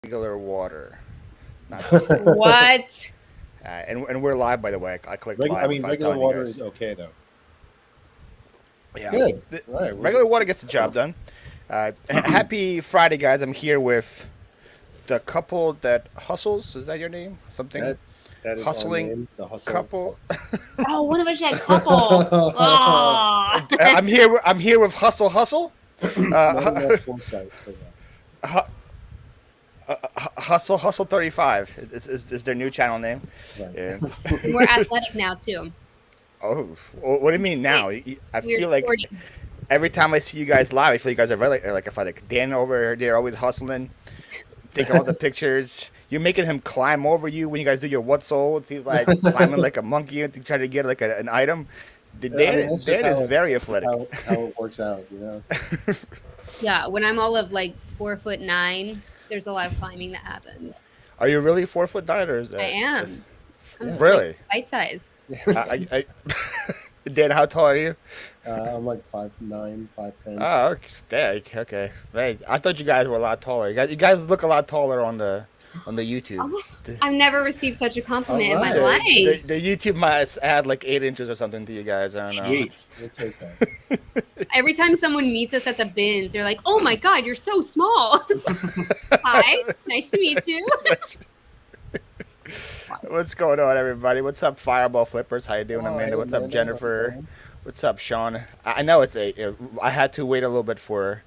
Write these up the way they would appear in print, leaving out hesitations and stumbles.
regular water. Not the same. What? And we're live, by the way. I clicked I live mean, without regular telling you water guys. is okay though. Yeah, Good. the, All right. regular water gets the job done. Happy Friday, guys! I'm here with the couple that hustles. Is that your name? Something That that is our hustling name, the hustle. couple. Oh, one of us had couple. Oh. I'm here. I'm here with Hustle Hustle. Not Uh, enough foresight for that. Hustle Hustle 35 is their new channel name. Right. Yeah. And we're athletic now too. Oh, what do you mean now? I We're feel like sporty. every time I see you guys live, I feel you guys are very like athletic. Dan over there always hustling, taking all the pictures. You're making him climb over you when you guys do your what souls. He's like climbing like a monkey to try to get like an item. I mean, that's just Dan is how very athletic. how it works out, Yeah, when I'm all of like 4'9", there's a lot of climbing that happens. Are you really 4'9" or is that? I am. I'm Really? like bite size. Dan, how tall are you? I'm like 5'9", 5'10". Oh, okay. Right. I thought you guys were a lot taller. You guys look a lot taller on the YouTubes. I've never received such a compliment in my Alright. life. The YouTube might add like 8 inches or something to you guys. I don't know. Sweet. We'll take that. Every time someone meets us at the bins, they're like, "Oh my God, you're so small." Hi, nice to meet you. What's going on, everybody? What's up, Fireball Flippers? How you doing, Oh, Amanda? hey, What's up, Amanda. How's it Jennifer? going? What's up, Sean? I know I had to wait a little bit for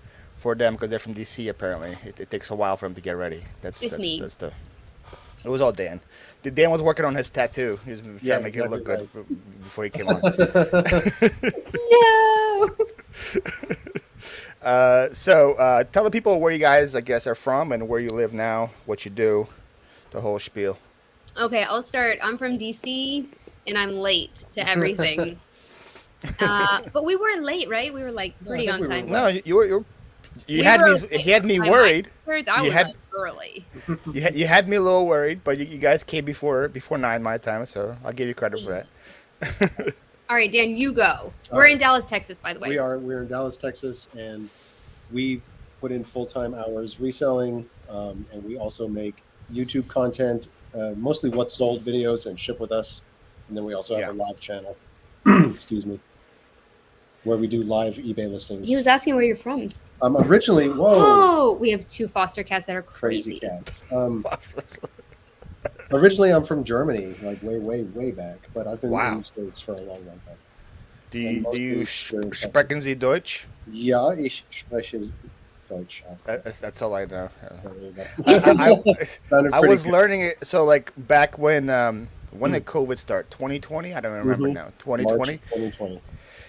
them because they're from DC. Apparently, it takes a while for them to get ready. It's me. It was all Dan. Dan was working on his tattoo. He was trying Yeah, to make it look exactly good before he came on. No. So tell the people where you guys, I guess, are from and where you live now, what you do, the whole spiel. Okay, I'll start. I'm from DC, and I'm late to everything. But we weren't late, right? We were like No, I pretty think on we were time. No, you We had were me. late. He had me By my worried. standards, I You was had- up early. You had me a little worried, but you guys came before 9 my time, so I'll give you credit for that. All right, Dan, you go. All We're right. in Dallas, Texas, by the way. We're in Dallas, Texas, and we put in full-time hours reselling, and we also make YouTube content, mostly what's sold videos, and ship with us. And then we also have a live channel. Excuse me, where we do live eBay listings. He was asking where you're from. Originally, whoa, Oh, we have two foster cats that are crazy crazy. cats. Originally, I'm from Germany, like way back, but I've been Wow. in the States for a long time. Do And you mostly here in sprechen Sie Deutsch? Ja, ich spreche Deutsch. That's all I know. There you go. I Sounded pretty was good. learning it. So like back when did COVID start? 2020? I don't remember now. 2020. March 2020.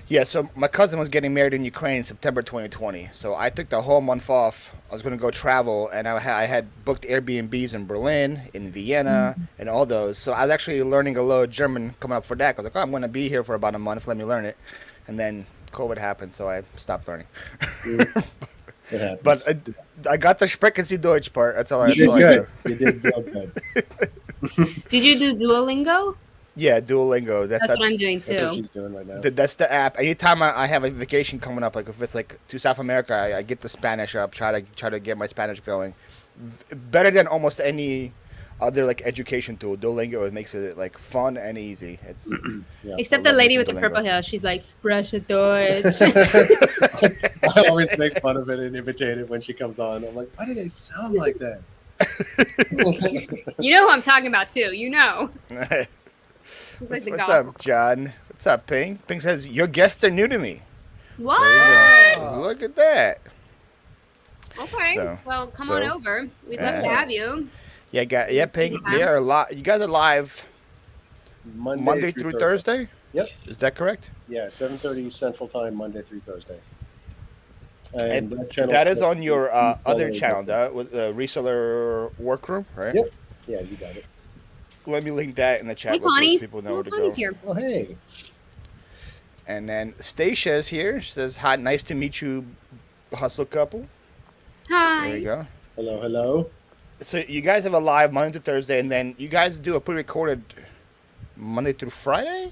Yeah. So my cousin was getting married in Ukraine in September 2020. So I took the whole month off. I was going to go travel, and I had booked Airbnbs in Berlin, in Vienna, and all those. So I was actually learning a little German coming up for that. I was like, oh, I'm going to be here for about a month. Let me learn it. And then COVID happened, so I stopped learning. It happens. But I got the Sprechen Sie Deutsch part. That's all. you That's all did I good. do. You did real good. Did you do Duolingo? Yeah, Duolingo. That's what I'm doing That's what too. she's doing right now. That's the app. Anytime I have a vacation coming up, like if it's like to South America, I get the Spanish up. Try to get my Spanish going. Better than almost any other like education tool. Duolingo, it makes it like fun and easy. It's Yeah. Except I the love lady me with the some purple Duolingo. hair. She's like, Spreche Deutsch. I always make fun of it and imitate it when she comes on. I'm like, why do they sound like that? You know who I'm talking about too. You know. He's like the What's golf- up, John? What's up, Ping? Ping says your guests are new to me. What? There you go. Look at that. Okay. So- Well, come on over. We'd love to have you. Yeah, Ping. They are You guys are live Monday through Thursday. Yep. Is that correct? Yeah, 7:30 Central Time, Monday through Thursday. And channel's that is called on your other Reseller channel, Workroom. with the reseller workroom, right? Yep. Yeah, you got it. Let me link that in the chat Hey, real quick Connie. so people know Oh, where to go. Connie's here. Oh, hey. And then Stacia is here. She says, "Hi, nice to meet you, hustle couple." Hi. There you go. Hello, hello. So you guys have a live Monday to Thursday, and then you guys do a pre-recorded Monday through Friday?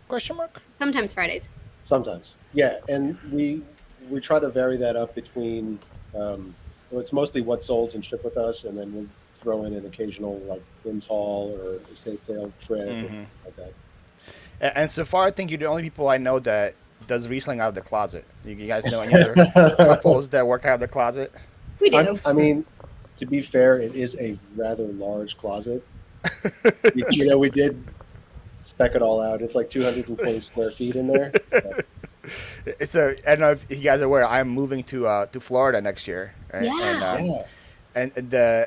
Question mark. Sometimes Fridays. Sometimes. Yeah, and we try to vary that up between Well, it's mostly what solds and ship with us, and then we'll throw in an occasional like Wins Hall or estate sale trip Mm-hmm. like that. And so far, I think you're the only people I know that does reselling out of the closet. You guys know any other couples that work out of the closet? We do. I mean, to be fair, it is a rather large closet. We did spec it all out. It's like 220 square feet in there. So. I don't know if you guys are aware. I'm moving to Florida next year. Right? Yeah.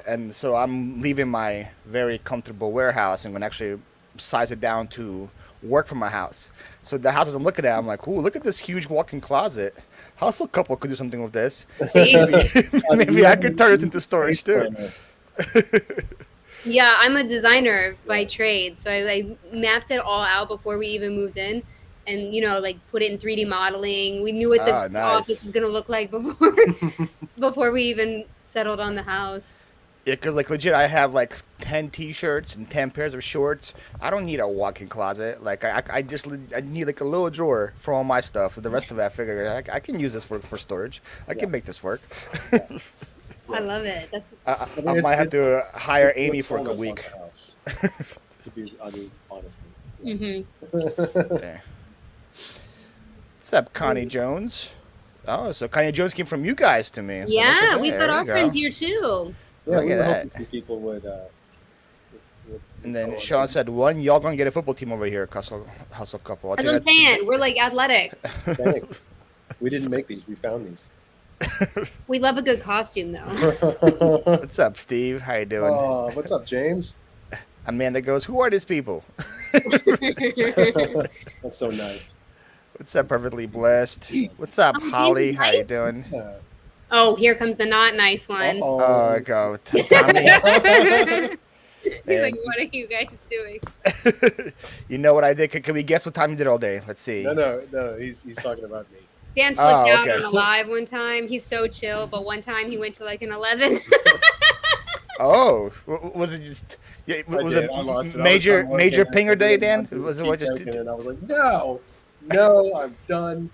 And so I'm leaving my very comfortable warehouse and going to actually size it down to work from my house. So the houses I'm looking at, I'm like, ooh, look at this huge walk-in closet. Hustle couple could do something with this. Maybe I could turn this into storage too. Yeah, I'm a designer by trade, so I mapped it all out before we even moved in, and like put it in 3D modeling. We knew what the nice. office was gonna look like before we even settled on the house. Yeah, because like legit, I have like 10 T-shirts and 10 pairs of shorts. I don't need a walk-in closet. Like I need like a little drawer for all my stuff. The rest of it, I figure I can use this for storage. I can make this work. I love it. That's. I might have to hire Amy for like a week. To be honestly. Mm-hmm. Yeah. What's up, Connie Jones? Oh, so Connie Jones came from you guys to me. So Yeah, we've got our friends here too. Yeah, Look we at were that. hoping some people would. And then Sean said, y'all gonna get a football team over here, hustle couple. That's what I'm saying. We're like athletic. Thanks. We didn't make these. We found these. We love a good costume though. What's up, Steve? How you doing? Oh, what's up, James? Amanda goes, who are these people? That's so nice. What's up, Perfectly Blessed? What's up, Oh, Holly? James is How you nice. doing? Yeah. Oh, here comes the not nice one. Oh, go. Tommy. He's like, what are you guys doing? You know what I did? Can we guess what Tommy did all day? Let's see. No. He's talking about me. Dan flipped out okay. on a live one time. He's so chill, but one time he went to like an 11. Oh, was it just? Yeah, was it I lost it. major I major was pinger day, and Dan? I Was it keep what just? joking, and I was like, no, I'm done.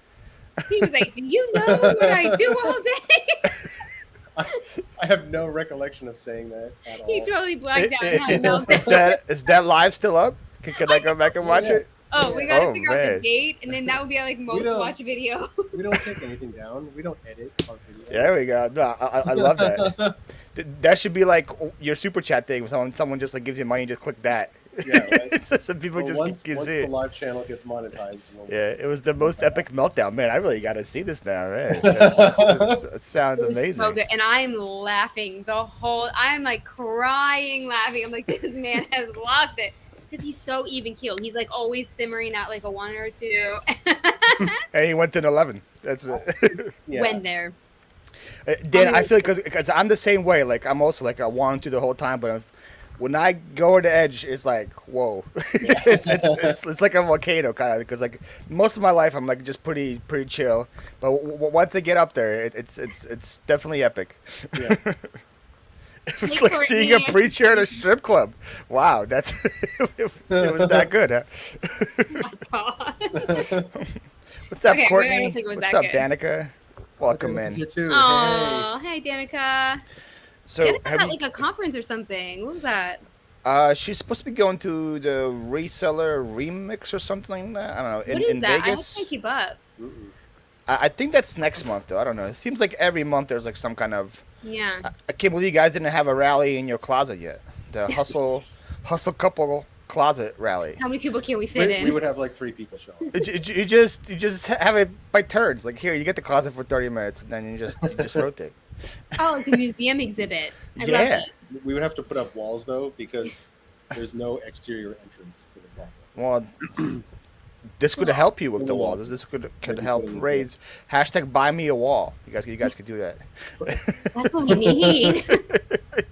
He was like, do you know what I do all day? I have no recollection of saying that at all. He totally blacked out and had a meltdown. Is that live still up? Can I go back and watch it? Oh, we gotta Oh, figure out man. the date, and then that would be our like most don't- watched video. We don't take anything down. We don't edit our videos. There we go. No, I love that. That should be like your super chat thing. Someone just like gives you money, just click that. Yeah, right. So people Well, just once can see the it. live channel gets monetized, Yeah, it was the most epic meltdown, man. I really got to see this now, man. It sounds It was amazing. so good, and I'm laughing the whole. I'm like crying, laughing. I'm like, this man has lost it because he's so even keeled. He's like always simmering at like a 1 or 2. And he went to an 11. That's it. Yeah. When there. Dan, I feel like because I'm the same way. Like I'm also like a 1 2 the whole time, but when I go over the edge, it's like whoa. it's like a volcano kind of because like most of my life I'm like just pretty chill, but once I get up there, it's definitely epic. Yeah. It was Like like seeing a Courtney. preacher at a strip club. Wow, that's it was that good, huh? What's up, Okay, I Courtney? don't think it was What's that up, good. Danica? Welcome Danica's in. here too. Oh, hey Danica. So Danica have had you, like a conference or something. What was that? she's supposed to be going to the reseller remix or something like that. I don't know. What is in that? Vegas. I can't keep up. Hey. Mm-mm. I think that's next month though. I don't know. It seems like every month there's like some kind of. Yeah. I can't believe you guys didn't have a rally in your closet yet. The hustle couple closet rally. How many people can we fit in? We would have like 3 people show up. You just have it by turns. Like here, you get the closet for 30 minutes, and then you just rotate. Oh, like a museum exhibit. I love Yeah. it. We would have to put up walls though because there's no exterior entrance to the closet. Well, this could help you with the walls. This could help raise #buy me a wall. You guys could do that. That's what we need.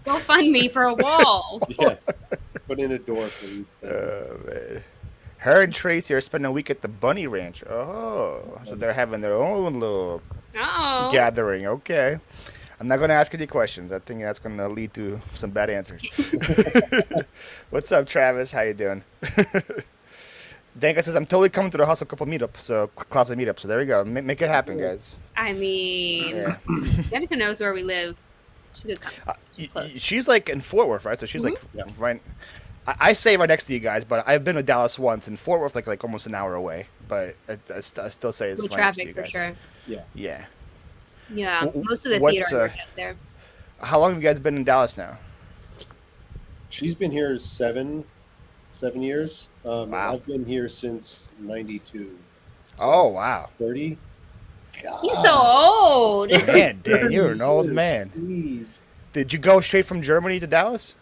Go fund me for a wall. Yeah. Put in a door, please. Oh man. Her and Tracy are spending a week at the Bunny Ranch. Oh, so they're having their own little Oh. gathering. Okay. I'm not going to ask any questions. I think that's going to lead to some bad answers. What's up, Travis? How you doing? Danka says, I'm totally coming to the Hustle Couple meetup, so closet meetup. So there we go. Make it happen, guys. I mean, Yeah. Danica knows where we live. She could come. Close. She's like in Fort Worth, right? So she's like Yeah. right. I say right next to you guys, but I've been to Dallas once, and Fort Worth like almost an hour away. But I still say it's With right next to traffic you for guys. sure. Yeah. Yeah. Yeah, most of the What's, theater I work at there. How long have you guys been in Dallas now? She's been here 7 years. And Wow. I've been here since '92. Oh wow. 30. You're so old. Man, Dan, you're an old man. Jeez. Did you go straight from Germany to Dallas?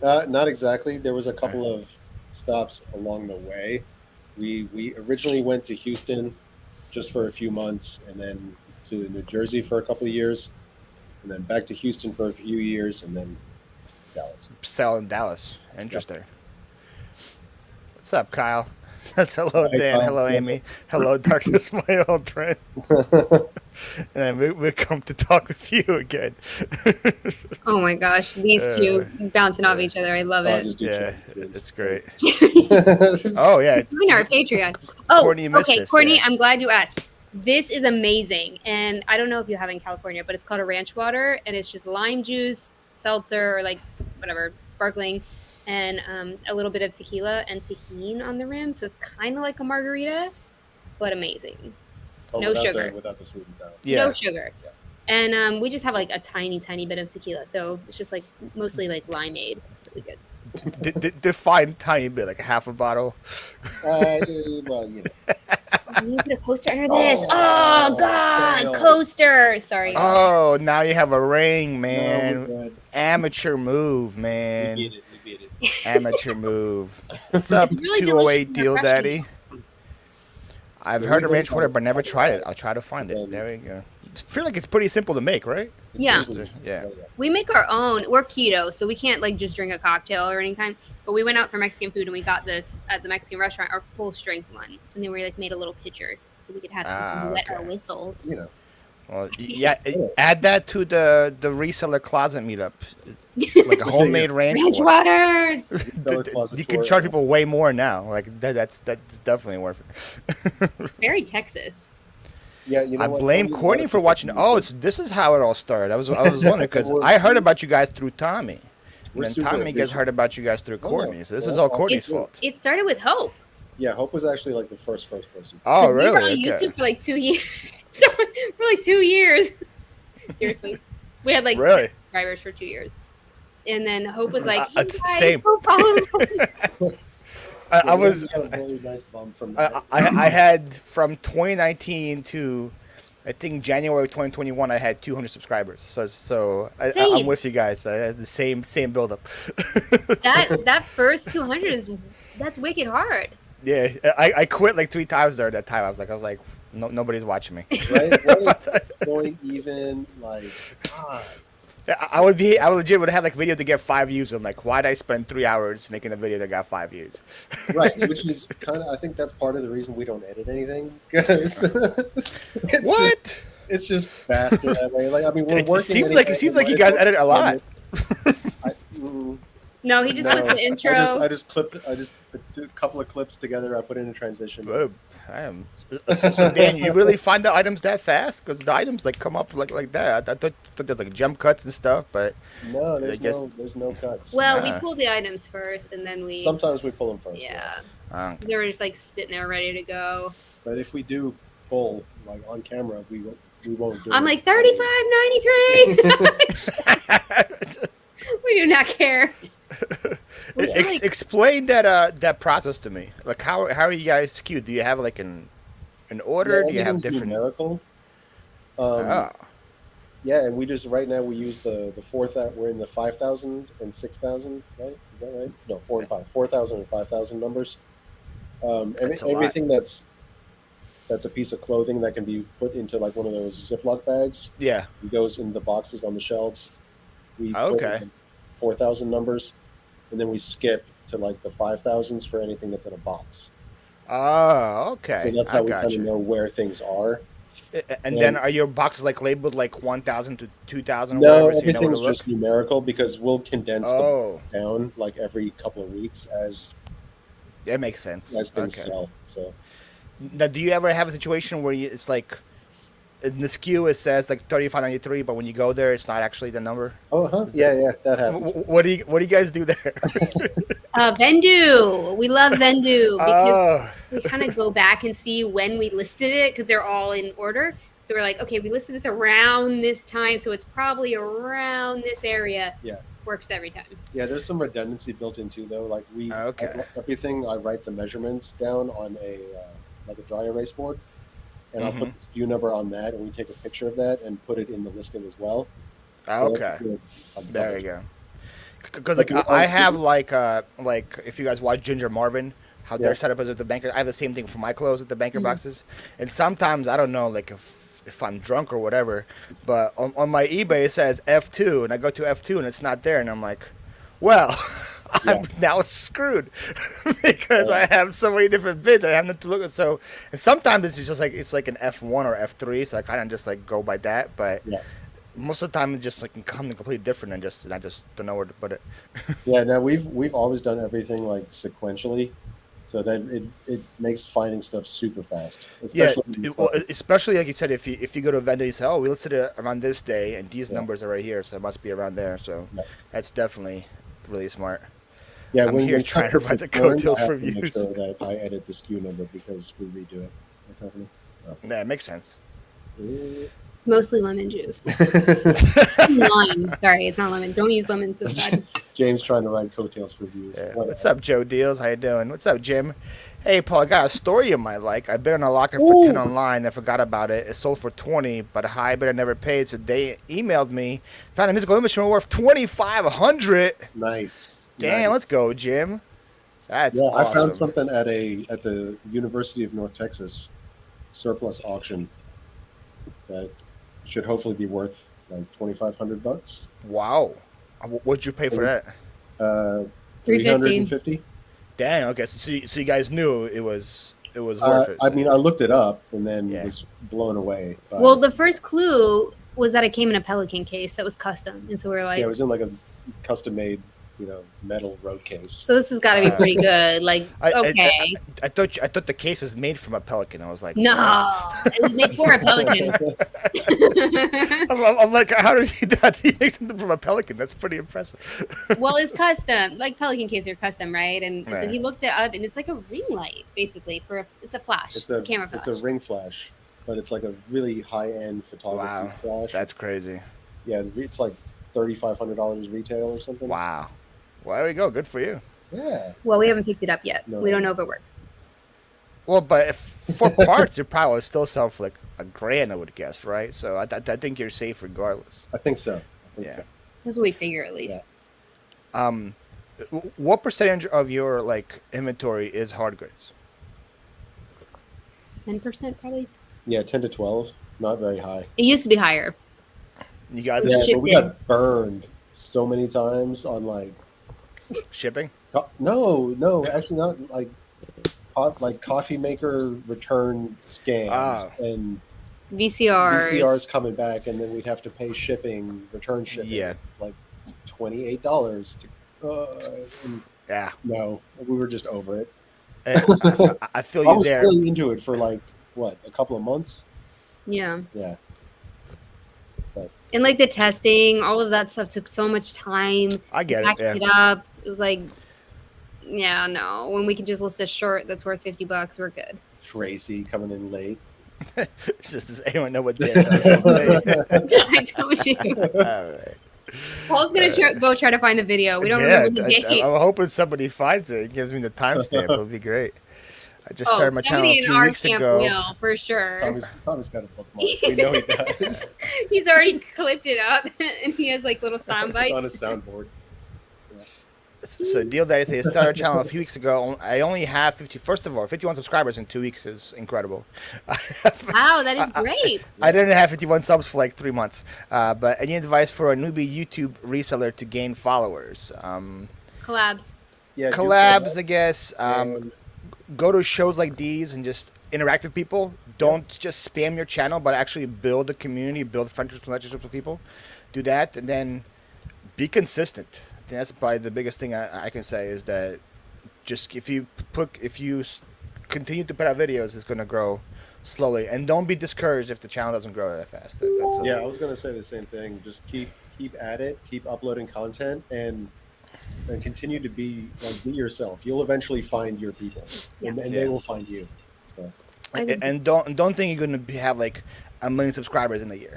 Not exactly. There was a couple of stops along the way. We originally went to Houston just for a few months, and then to New Jersey for a couple of years, and then back to Houston for a few years, and then Dallas. Sell in Dallas. Interesting. What's up, Kyle? That's hello, Hi, Dan. Kyle. Hello, Amy. Hello, Darkness, my old friend. And we come to talk with you again. Oh my gosh, these two bouncing off each other. I love I'll it. just do Yeah, chat. it's great. Oh yeah, Join our Patreon. Oh, Courtney missed okay, this, Courtney, yeah. I'm glad you asked. This is amazing, and I don't know if you have it in California, but it's called a ranch water, and it's just lime juice, seltzer, or like whatever, sparkling, and a little bit of tequila and tahini on the rim, so it's kind of like a margarita, but amazing. Oh, No sugar. without the sweet and sour. yeah. No sugar. Yeah. And we just have like a tiny bit of tequila, so it's just like mostly like limeade. It's really good. Define tiny bit, like half a bottle. Well, you know. You put a coaster under this. Oh God, fail. coaster. Sorry. Oh, now you have a ring, No, man. we're good. Amateur move, man. We beat it. Amateur move. What's up, It's really 208 delicious and Deal refreshing. Daddy? I've Yeah, heard we of ranch did water, try but it. never tried it. I'll try to find it. There we go. I feel like it's pretty simple to make, right? It's Yeah. super- Yeah. We make our own. We're keto, so we can't like just drink a cocktail or anything. But we went out for Mexican food and we got this at the Mexican restaurant, our full strength one, and then we like made a little pitcher so we could have something to wet our okay. whistles. You know. Well, yeah. Add that to the reseller closet meetup, like a homemade ranch Ranch water. waters. Seller closet You can tour. charge people way more now. Like that's definitely worth it. Very Texas. Yeah, you know I what? blame Tommy, Courtney for watching. Oh, this is how it all started. I was wondering because I heard about you guys through Tommy, and We're then super Tommy gets appreciative. heard about you guys through Oh, Courtney. So this well, is all that's Courtney's awesome. fault. It started with Hope. Yeah, Hope was actually like the first person. Oh, 'Cause we were on really? YouTube Okay. for like 2 years. For like 2 years. Seriously. We had like 10 Really? subscribers for 2 years. And then Hope was like, hey It's guys, same. go follow me. I was. We got a very nice bump from that. I had from 2019 to I think January 2021 I had 200 subscribers. So I'm Same. with you guys. I had the same buildup. that first 200 that's wicked hard. Yeah, I quit like 3 times there at that time. I was like no, nobody's watching me. Right? What is going even like? God. I legit would have like video to get 5 views. I'm like, why'd I spend 3 hours making a video that got 5 views? Right, which is kind of. I think that's part of the reason we don't edit anything because What? It's just faster that way. Like I mean, we're It working. seems anyway, like you and guys might edit a lot. No, he just puts an intro. I just clipped. I just did a couple of clips together. I put in a transition. Boom. I am. So Dan, you really find the items that fast? Because the items like come up like that. I thought there's like jump cuts and stuff, but No, I guess- there's no cuts. Well, we Ah. pulled the items first and then we Sometimes we pull them first. yeah. They were just like sitting there ready to go. But if we do pull like on camera, we won't do it. I'm like 35.93. We do not care. We like- Explain that process to me. Like how are you guys skewed? Do you have like an order? Yeah, Do you have everything's different? numerical? Ah. Yeah, and we just right now we use the 4,000. We're in the 5,000 and 6,000, right? Is that right? No, 4 and 5, 4,000 and 5,000 numbers. That's a lot. Everything that's a piece of clothing that can be put into like one of those Ziploc bags. Yeah. It goes in the boxes on the shelves. We Okay. put 4,000 numbers, and then we skip to like the 5,000s for anything that's in a box. Oh, okay. So that's I how we got kind of you. know where things are. And then are your boxes like labeled like 1,000 to 2,000 or No, whatever? So you know where to everything's look? just numerical because we'll condense the Oh. boxes down like every couple of weeks as That makes sense. things Okay. sell. So Now, do you ever have a situation where it's like in the SKU it says like 35.93, but when you go there, it's not actually the number. Oh, huh? Yeah, that happens. What do you guys do there? Vendu. We love Vendu because Oh, we kind of go back and see when we listed it because they're all in order. So we're like, okay, we listed this around this time, so it's probably around this area. Yeah. Works every time. Yeah, there's some redundancy built in too, though. Like Okay. everything, I write the measurements down on a like a dry erase board, and I'll put the SKU number on that, and we take a picture of that and put it in the listing as well. So okay. that's good. There you go. Because like I have like if you guys watch Ginger Marvin, how they're set up as the banker. I have the same thing for my clothes at the banker boxes, and sometimes I don't know like if I'm drunk or whatever, but on my eBay it says F2, and I go to F2 and it's not there, and I'm like, well, I'm now screwed because I have so many different bids. I have nothing to look at. So, and sometimes it's just like it's like an F1 or F3, so I kind of just like go by that, but. Yeah. Most of the time, it just like can come completely different, and I just don't know where to put it. Yeah, no, we've always done everything like sequentially, so that it makes finding stuff super fast. Especially like you said, if you go to a vendor, you say, "Oh, we listed it around this day, and these numbers are right here, so it must be around there." So that's definitely really smart. Yeah, I'm here trying to write the coattails for views. Make sure that I edit the SKU number because we redo it. What's happening? Oh. Yeah, it makes sense. It's mostly lemon juice. Lime. Sorry, it's not lemon. Don't use lemons inside. James trying to write coattails for views. Yeah. What's up, Joe Deals? How you doing? What's up, Jim? Hey, Paul, I got a story you might like. I bid on a locker for 10 online. I forgot about it. It sold for 20, but a high bidder never paid, so they emailed me. Found a musical instrument worth $2,500. Nice. Damn, nice. Let's go, Jim. That's awesome. I found something at the University of North Texas surplus auction that should hopefully be worth like $2,500. Wow. What'd you pay for that? $350. Dang. Okay. So you guys knew it was worth it. I mean, I looked it up and then was blown away. Well, the first clue was that it came in a Pelican case that was custom, and so we were like, yeah, it was in like a custom made, metal road case. So this has got to be pretty good. Like, okay. I thought the case was made from a pelican. I was like, no, it was made for a pelican. I'm like, how did he do? He make something from a pelican? That's pretty impressive. Well, it's custom. Like Pelican cases are custom, right? And so he looked it up, and it's like a ring light, basically. It's a flash. It's a camera flash. It's a ring flash, but it's like a really high end photography flash. That's crazy. Yeah, it's like $3,500 retail or something. Wow. Well, there we go. Good for you. Yeah. Well, we haven't picked it up yet. We don't know if it works. Well, but if for parts, you probably still sell for like $1,000, I would guess, right? So I think you're safe regardless. I think so. That's what we figure, at least. Yeah. What percentage of your like inventory is hard goods? 10% probably. Yeah, 10 to 12. Not very high. It used to be higher. You guys, but we got burned so many times on like shipping. No, actually not like coffee maker return scams and VCRs coming back, and then we'd have to pay shipping, return shipping. Yeah, it's like $28 no, we were just over it. I feel you there. I was really into it for like a couple of months. Yeah. But, and like the testing, all of that stuff took so much time. I get it. It up. It was like, no. When we can just list a shirt that's worth $50, we're good. Tracy coming in late. It's just, does anyone know what Dan does? I told you. All right. Paul's gonna go try to find the video. We don't remember the date. I'm hoping somebody finds it and gives me the timestamp. It'll be great. I just started my channel a few weeks ago. Will, for sure. Tommy's got a bookmark. We know he does. He's already clipped it up, and he has like little sound bites. It's on his soundboard. So Deal Daddy says, I started a channel a few weeks ago. I only have 51 subscribers in 2 weeks is incredible. Wow, that is great. I didn't have 51 subs for like 3 months. But any advice for a newbie YouTube reseller to gain followers? Collabs. Yeah, collabs, I guess. Go to shows like these and just interact with people. Don't just spam your channel, but actually build a community, build friendships, relationships with people. Do that, and then be consistent. I think that's probably the biggest thing I can say is that just if you continue to put out videos, it's going to grow slowly, and don't be discouraged if the channel doesn't grow that fast. Yeah, I was gonna say the same thing. Just keep at it, keep uploading content, and continue to be yourself. You'll eventually find your people, and they will find you. So, and don't think you're gonna have like 1 million subscribers in a year.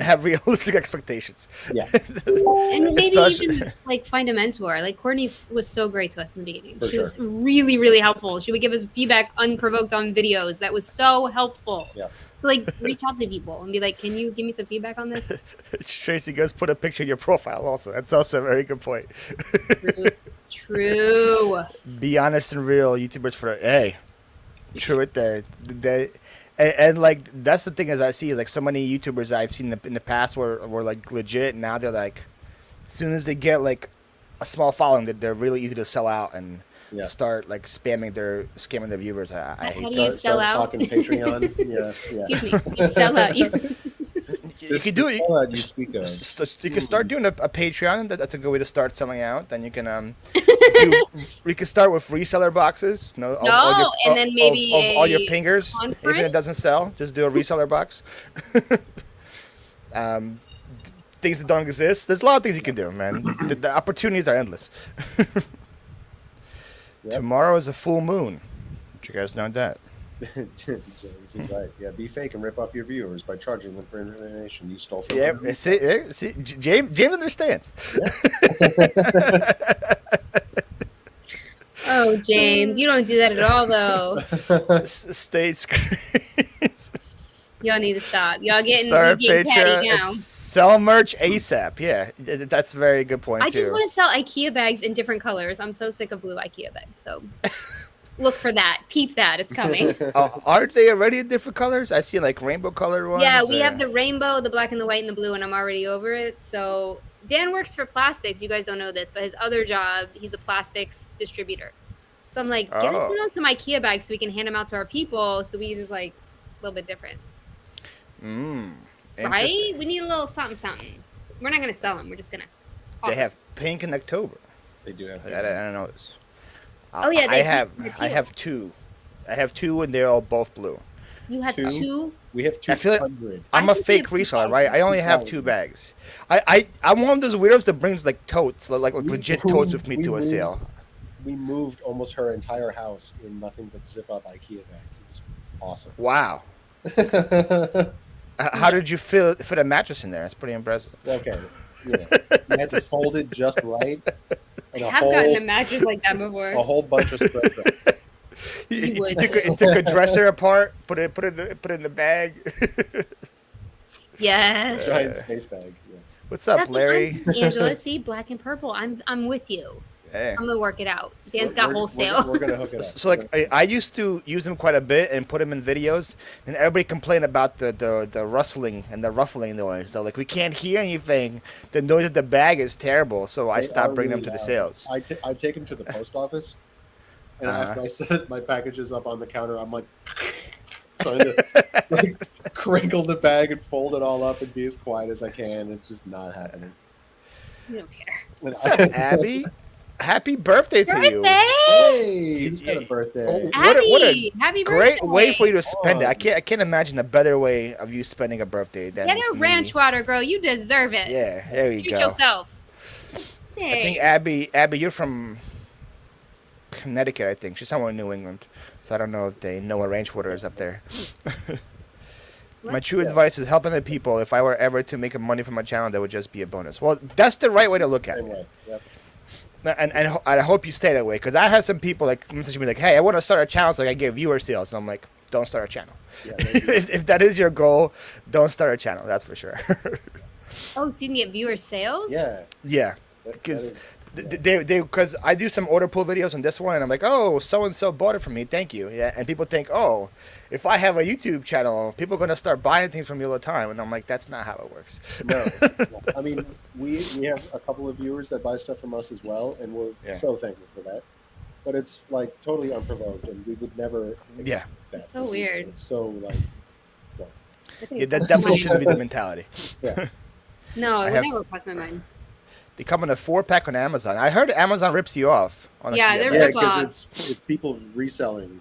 Have realistic expectations. Yeah. And maybe even like find a mentor. Like Courtney was so great to us in the beginning. She was really, really helpful. She would give us feedback unprovoked on videos. That was so helpful. Yeah. So like reach out to people and be like, can you give me some feedback on this? Tracy goes put a picture in your profile also. That's also a very good point. True. Be honest and real, YouTubers true it there. And like that's the thing is I see like so many YouTubers that I've seen in the past were like legit. Now they're like, as soon as they get like a small following, they're really easy to sell out and start like scamming their viewers. I hate How do you sell out? Talking Patreon. Yeah. Excuse me. You sell out. You can do it. You speak of. You can start doing a Patreon. That's a good way to start selling out. Then you can we can start with reseller boxes. And then maybe of all your pingers. Conference? Even if it doesn't sell, just do a reseller box. Things that don't exist. There's a lot of things you can do, man. The opportunities are endless. Yep. Tomorrow is a full moon. Did you guys know that? James is right. Yeah, be fake and rip off your viewers by charging them for information you stole from them. Yeah, see, James understands. Yeah. Oh, James, you don't do that at all, though. States. Y'all need to stop. Y'all getting catty now. Sell merch ASAP. Yeah, that's a very good point. I just want to sell IKEA bags in different colors. I'm so sick of blue IKEA bags. So look for that. Peep that. It's coming. Aren't they already in different colors? I see like rainbow colored ones. Yeah, we have the rainbow, the black and the white and the blue, and I'm already over it. So Dan works for plastics. You guys don't know this, but his other job, he's a plastics distributor. So I'm like, get us some IKEA bags so we can hand them out to our people. So we just like a little bit different. Right? We need a little something. We're not gonna sell them. We're just gonna. They have pink in October. They do have. I don't know this. Oh yeah, I have two. I have two, and they're all both blue. You have two? We have 200. I feel like I'm a fake reseller, right? I only have 2 bags. I'm one of those weirdos that brings like totes, like legit totes with me to a sale. We moved almost her entire house in nothing but zip up IKEA bags. It was awesome. Wow. How did you fit a mattress in there? That's pretty impressive. Okay. Yeah. You had to fold it just right. And I have gotten a mattress like that before. A whole bunch of spread. You took a dresser apart, put it in the bag. Yes. Giant space bag. Yes. What's up, Larry? Angela, see, black and purple. I'm with you. Hey. I'm gonna work it out. Dan's got wholesale. We're gonna hook it up. So like I used to use them quite a bit and put them in videos. Then everybody complained about the rustling and the ruffling noise. So like we can't hear anything. The noise of the bag is terrible. So I stopped bringing them to the sales. I take them to the post office, and after I set my packages up on the counter, I'm like trying to like crinkle the bag and fold it all up and be as quiet as I can. It's just not happening. You don't care. What's up, Abby? Happy birthday to you! Hey, he's got a birthday. Oh, Abby, what a happy great birthday. way for you to spend it. I can't imagine a better way of you spending a birthday than get a ranch water, girl. You deserve it. Yeah, there you Treat go. yourself. Hey. I think Abby, you're from Connecticut. I think she's somewhere in New England, so I don't know if they know what ranch water is up there. My true advice is helping the people. If I were ever to make money from my channel, that would just be a bonus. Well, that's the right way to look at it. Yep. And I hope you stay that way, because I have some people like message me like, "Hey, I want to start a channel so I can get viewer sales," and I'm like, "Don't start a channel. Yeah, if that is your goal, don't start a channel. That's for sure." Oh, so you can get viewer sales? Yeah. Yeah, because I do some order pull videos on this one, and I'm like, "Oh, so and so bought it from me. Thank you." Yeah, and people think, "Oh, if I have a YouTube channel, people are gonna start buying things from me all the time," and I'm like, "That's not how it works." No, I mean, we have a couple of viewers that buy stuff from us as well, and we're so thankful for that. But it's like totally unprovoked, and we would never. Yeah, that's so weird. It's so like. Well. Yeah, that definitely shouldn't be the mentality. Yeah. No, it would never cross my mind. They come in a 4-pack on Amazon. I heard Amazon rips you off. On they're rip because it's people reselling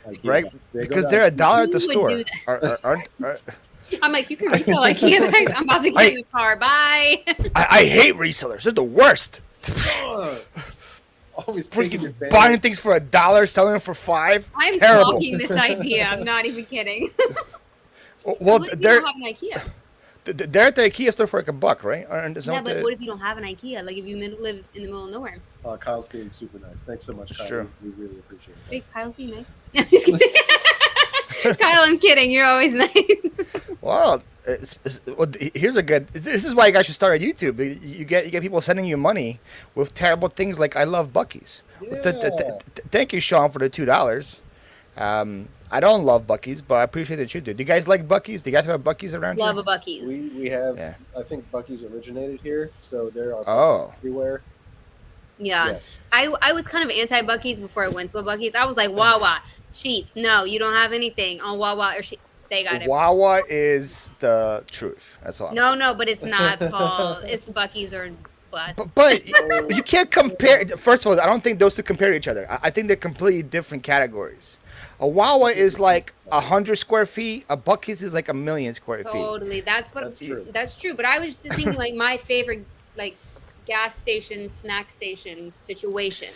IKEA right? bags. They go Because to they're IKEA. $1 at the Who would store. do Aren't I'm like, you can resell IKEA bags. I'm about to get in the car. Bye. I hate resellers. They're the worst. Ugh. Always taking Freaking advantage. buying things for $1, selling them for $5. I'm Terrible. talking this idea. I'm not even kidding. Well, What if you they're don't have an IKEA? they're at the IKEA store for like $1, right? Yeah, but what if you don't have an IKEA? Like if you live in the middle of nowhere. Kyle's being super nice. Thanks so much, It's Kyle. true. We really appreciate Hey, Kyle's be nice. Kyle, I'm kidding. You're always nice. Well, here's a good. This is why you guys should start a YouTube. You get people sending you money with terrible things like I love Buc-ee's. that. Thank you, Sean, for the $2. I don't love Buc-ee's, but I appreciate that you do. Do you guys like Buc-ee's? Do you guys have a Buc-ee's around Love you? a Buc-ee's. We have. Yeah. I think Buc-ee's originated here, so there are Oh. Buc-ee's everywhere. Yeah. Yes. I was kind of anti Buc-ee's before I went to a Buc-ee's. I was like, Wawa, Sheets. No, you don't have anything on Wawa or Sheets. They got it. Wawa is the truth. That's all. I'm saying. No, but it's not called. It's Buc-ee's or Bus. But you can't compare. First of all, I don't think those two compare to each other. I think they're completely different categories. A Wawa is like 100 square feet. A Buc-ee's is like 1,000,000 square feet. Totally. That's true. That's true. But I was just thinking like my favorite like gas station, snack station situation.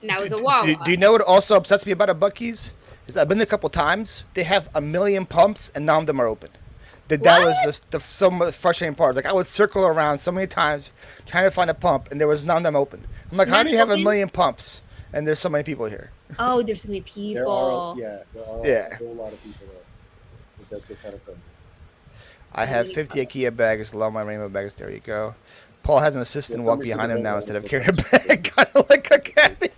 And that was a Wawa. Do you know what also upsets me about a Buc-ee's? Is I've been there a couple times. They have 1,000,000 pumps and none of them are open. That was the so much frustrating part. It's like I would circle around so many times trying to find a pump and there was none of them open. I'm like, how do you have 1,000,000 pumps and there's so many people here? Oh, there's so many There are. people. There are Yeah. a whole lot of people there. It does get kind of crazy. I have 50 IKEA bags. Love my rainbow bags. There you go. Paul has an assistant Yeah, walk somebody behind said him the now rainbow instead of was carrying a the bag. Kind of like a cat.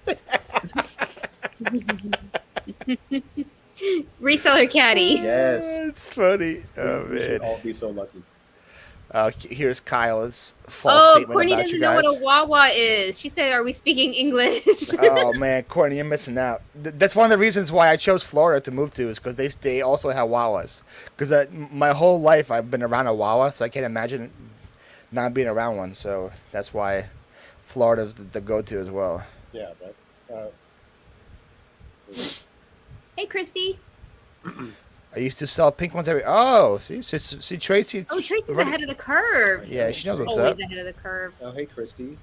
Reseller caddy. Yes. It's funny. Oh, We should man. all be so lucky. Here's Kyle's false Oh, statement Courtney about doesn't you know guys. what a Wawa is. She said, "Are we speaking English?" Oh man, Courtney, you're missing out. That's one of the reasons why I chose Florida to move to, is because they also have Wawas. Because my whole life I've been around a Wawa, so I can't imagine not being around one. So that's why Florida's the go-to as well. Yeah, but Hey, Christy. I used to sell pink ones every. Oh, see Tracy's. Oh, Tracy's already- ahead of the curve. Yeah, she knows what's Always up. ahead of the curve. oh, hey, Christy.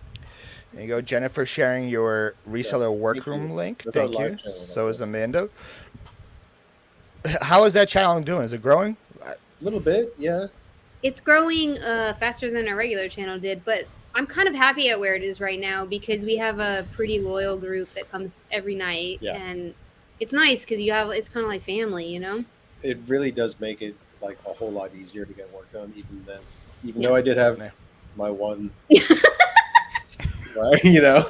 There you go, Jennifer, sharing your reseller Yes, workroom thank you. link. That's our Thank you. live channel, So that's is Amanda. How is that channel doing? Is it growing? A little bit, yeah. It's growing faster than our regular channel did, but I'm kind of happy at where it is right now because we have a pretty loyal group that comes every night, Yeah. and it's nice because it's kind of like family, you know. It really does make it like a whole lot easier to get work done, even then. Even Yeah. though I did have Yeah. my one, right? You know,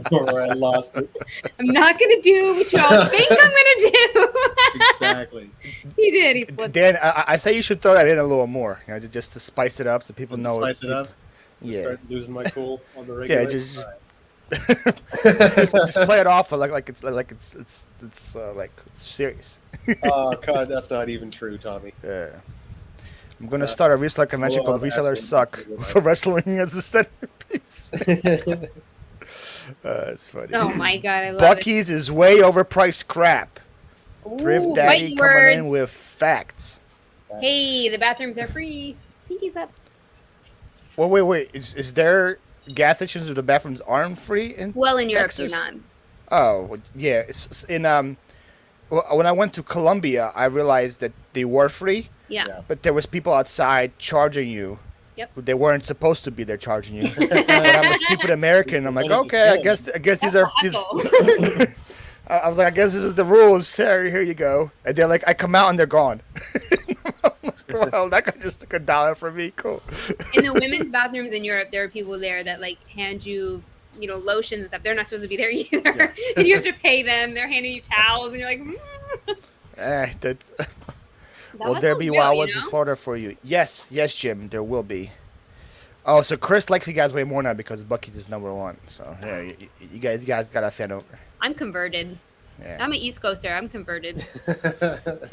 where I lost it. I'm not gonna do what y'all think I'm gonna do. Exactly. He did. He flipped. Dan, I say you should throw that in a little more, just to spice it up so people Just know. to spice it up. Yeah, Start losing my cool on the regular. yeah, just, All right. just play it off like it's serious. Oh God, that's not even true, Tommy. Yeah. I'm gonna start a reseller convention Well, called that's Resellers what- Suck for wrestling as a centerpiece. It's funny. Oh my god, I love Buc-ee's is way overpriced crap. it. Thrift Ooh, Daddy fighting coming in words. with facts. Hey, the bathrooms are free. Pinkies up. Well, wait. Is there gas stations where the bathrooms aren't free in? Well, in Europe, Texas? you're not. Oh, well, yeah. It's in when I went to Colombia, I realized that they were free, Yeah. Yeah. but there was people outside charging you. Yep. They weren't supposed to be there charging you. But I'm a stupid American. I'm like, Wanted to okay, I scam. guess these That's are. the These, hustle. I was like, I guess this is the rules. Here you go. And they're like, I come out and they're gone. I'm like, well, that guy just took $1 from me. Cool. In the women's bathrooms in Europe, there are people there that like hand you, lotions and stuff. They're not supposed to be there either, and you have to pay them. They're handing you towels, and you're like, That's. that Will there hustle's be real, Wawas in Florida for you? Yes, Jim, there will be. Oh, so Chris likes you guys way more now because Buc-ee's is #1. So yeah, you guys got a fan over. I'm converted. Yeah. I'm an East Coaster. I'm converted. All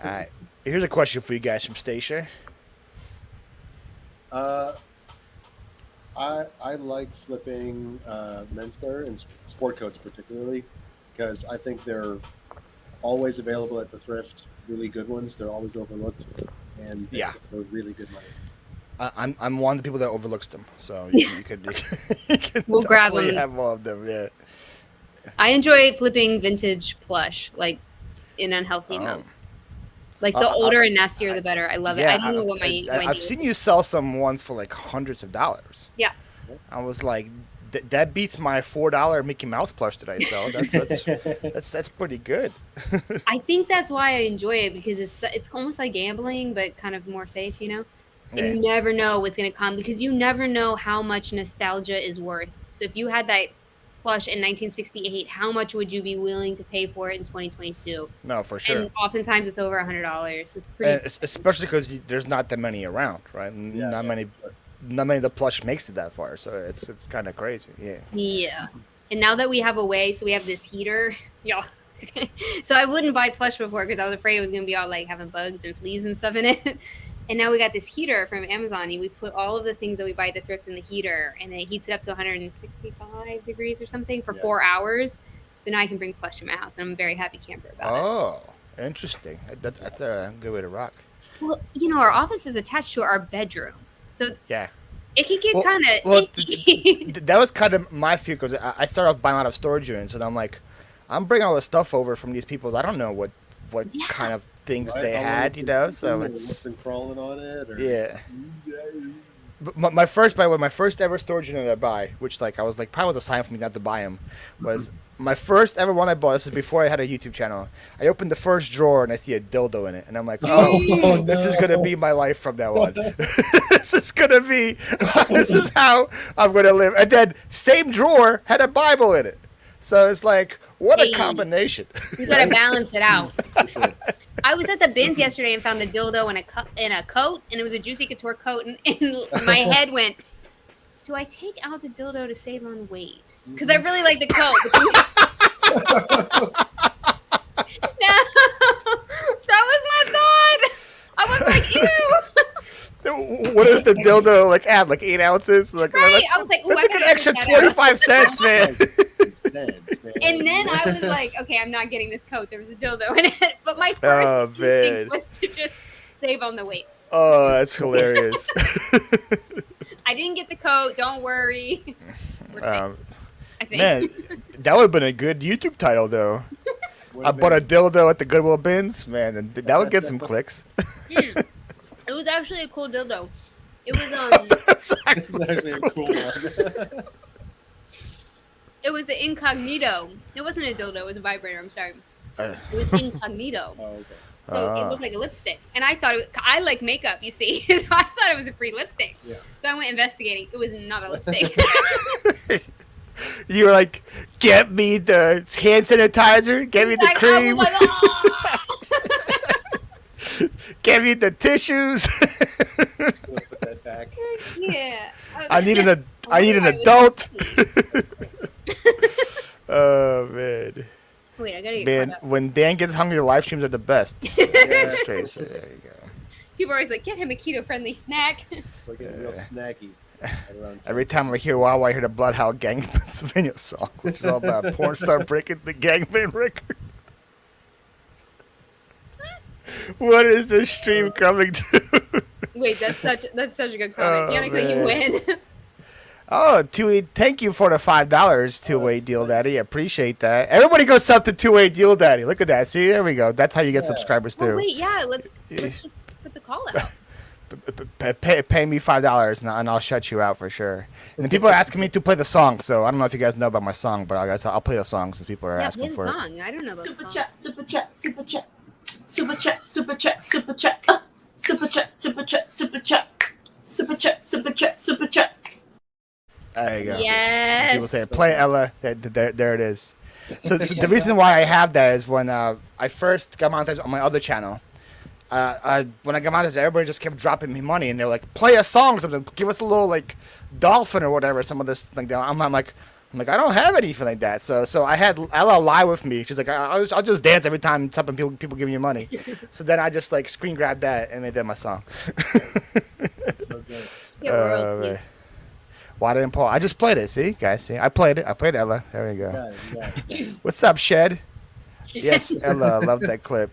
right. Here's a question for you guys from Stacia. I like flipping menswear and sport coats particularly because I think they're always available at the thrift. Really good ones. They're always overlooked, and Yeah. they're really good money. I'm one of the people that overlooks them, so you could you can We'll grab definitely them. have all of them. Yeah. I enjoy flipping vintage plush, like in unhealthy mode. Like the older and nastier, the better. I love it. Yeah, I don't know what my I've seen you sell some ones for like hundreds of dollars. Yeah. I was like, that beats my $4 Mickey Mouse plush that I sell. That's pretty good. I think that's why I enjoy it, because it's almost like gambling, but kind of more safe, you know. And Yeah. you never know what's gonna come, because you never know how much nostalgia is worth. So if you had that plush in 1968, how much would you be willing to pay for it in 2022? No, for sure. And oftentimes it's over $100. It's pretty. Especially because there's not that many around, right? Not many of the plush makes it that far, so it's kind of crazy. Yeah. Yeah. And now that we have a way, so we have this heater, y'all. So I wouldn't buy plush before because I was afraid it was gonna be all like having bugs and fleas and stuff in it. And now we got this heater from Amazon, and we put all of the things that we buy at the thrift in the heater, and it heats it up to 165 degrees or something for 4 hours. So now I can bring plush to my house, and I'm a very happy camper about it. Oh, interesting. That's a good way to rock. Well, you know, our office is attached to our bedroom, so Yeah. it can get kind of icky. That was kind of my fear, because I started off buying a lot of storage units, and I'm like, I'm bringing all this stuff over from these people. I don't know what kind of things they had, you know. So it's been crawling on it. Or... Yeah. But my first ever storage unit I buy, which like I was like probably was a sign for me not to buy them, was my first ever one I bought. This is before I had a YouTube channel. I opened the first drawer and I see a dildo in it, and I'm like, oh, this is gonna be my life from now on. This is how I'm gonna live. And then same drawer had a Bible in it, so it's like, what a combination. You gotta balance it out. I was at the bins yesterday and found a dildo in a coat, and it was a Juicy Couture coat, and my head went, do I take out the dildo to save on weight? Because I really like the coat. No, that was my thought. I was like, ew. What is the dildo like? Add like 8 ounces. Like, right. I was like, ooh, that's like an extra 25 cents, man. And then I was like, okay, I'm not getting this coat. There was a dildo in it. But my first instinct was to just save on the weight. Oh, that's hilarious. I didn't get the coat. Don't worry. I think. Man, that would have been a good YouTube title, though. I bought a dildo at the Goodwill bins. Man, and that would get some clicks. It was actually a cool dildo. It was It's actually a cool one. It was an incognito. It wasn't a dildo. It was a vibrator. I'm sorry. It was incognito. Oh, okay. So it looked like a lipstick. And I thought I like makeup, you see. So I thought it was a free lipstick. Yeah. So I went investigating. It was not a lipstick. You were like, get me the hand sanitizer, get me the cream, I was like, get me the tissues. Put that back. yeah. I need an adult. Oh man. Wait, I gotta get Man, caught up. when Dan gets hungry, the live streams are the best. So Yeah. straight, so there you go. People are always like, get him a keto-friendly snack. So I get real snacky. Around Every time I hear Wow, I hear the Bloodhound Gang in Pennsylvania song, which is all about a porn star breaking the gangbang record. What is this stream coming to? Wait, that's such a good comment. Yannicka, you win. Oh, thank you for the $5, two-way deal nice. daddy. I appreciate that. Everybody go sub to two-way deal daddy. Look at that. See, there we go. That's how you get subscribers too. Oh, wait, yeah. Let's just put the call out. Pay me $5 and I'll shut you out for sure. And then people are asking me to play the song, so I don't know if you guys know about my song, but I guess I'll play the song since people are asking play the for it. song. I don't know the Super song. chat, super chat, super chat, super chat, super chat, super chat, super chat, super chat, super chat, super chat, super chat, super chat. There you go. Yes. People say, play Ella. There it is. So the reason why I have that is when I first got monetized on my other channel, when I got monetized, everybody just kept dropping me money, and they're like, play a song or something. Give us a little, like, dolphin or whatever, some of this like that. I'm like, I don't have anything like that. So I had Ella lie with me. She's like, I'll just dance every time something people give me money. So then I just, like, screen grabbed that and made that my song. That's so good. Yeah, world peace. Why didn't Paul? I just played it. See, guys. See, I played it. I played Ella. There we go. Yeah. What's up, Shed? Yes, Ella, I love that clip.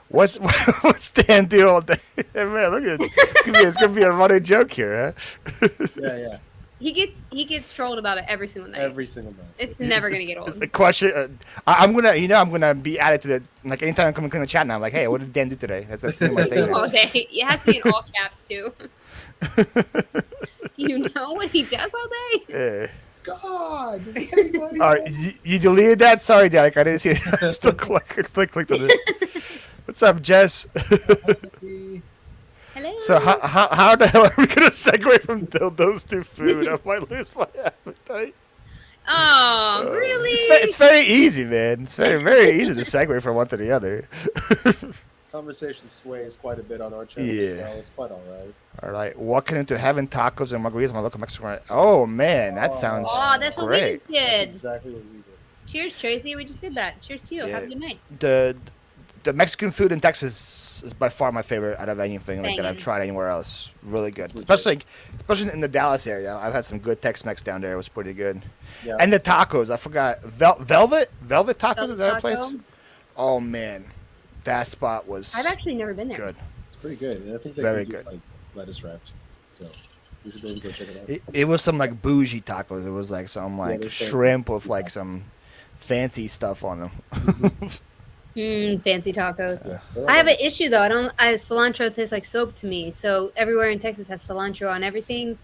What's Dan do all day? Man, look at it. It's gonna be a running joke here, huh? Yeah. He gets trolled about it every single night. Every single night. It's never gonna get old. The question, I'm gonna be added to the, like, anytime I come in the chat now, I'm like, hey, what did Dan do today? That's gonna be my thing. All day. It has to be in all caps too. Do you know what he does all day? Yeah. God, does anybody All right, you deleted that? Sorry, Derek, I didn't see it. It's still clicked on it. What's up, Jess? Hello. So how the hell are we gonna segue from dildos to food? I might lose my appetite. Oh, really? It's very easy, man. It's very easy to segue from one to the other. Conversation sways quite a bit on our channel Yeah. as well. It's quite all right. All right, walking into heaven, tacos and margaritas, my local Mexican restaurant. Oh man, that sounds Oh, that's what we great. just That's did. exactly what we did. Cheers, Tracy. We just did that. Cheers to you. Yeah. Have a good night. The Mexican food in Texas is by far my favorite out of anything like that I've Bangin'. tried anywhere else. Really good, It's legit. especially in the Dallas area. I've had some good Tex-Mex down there. It was pretty good. Yeah. And the tacos, I forgot. Velvet tacos, is that a Taco. place? Oh man, that spot was I've actually never been there. good. It's pretty good. And I think they Very do, good. like lettuce wrapped. So you should maybe go check it out. It was some like bougie tacos. It was like some like they're fancy. shrimp with like some fancy stuff on them. Fancy tacos. Yeah. They're I have all an issue though. cilantro tastes like soap to me. So everywhere in Texas has cilantro on everything.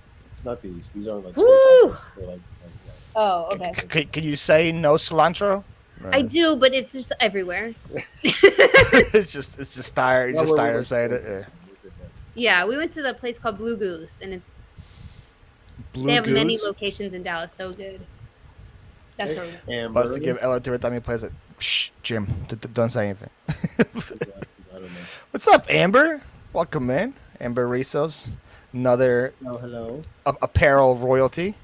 not these. These aren't like Woo! straight tacos. They're like yeah. Oh, okay. Can you say no cilantro? I do, but it's just everywhere. it's just tired. Well, Just we're- tired we're of saying it. good. Yeah. We're good there. Yeah, we went to the place called Blue Goose, and it's Blue they have Goose. many locations in Dallas. So good. That's where we went. Amber. Plus to give Ella every time he plays it. Shh, Jim, don't say anything. Exactly. I don't know. What's up, Amber? Welcome in, Amber Rizos. Another Oh, hello. apparel royalty.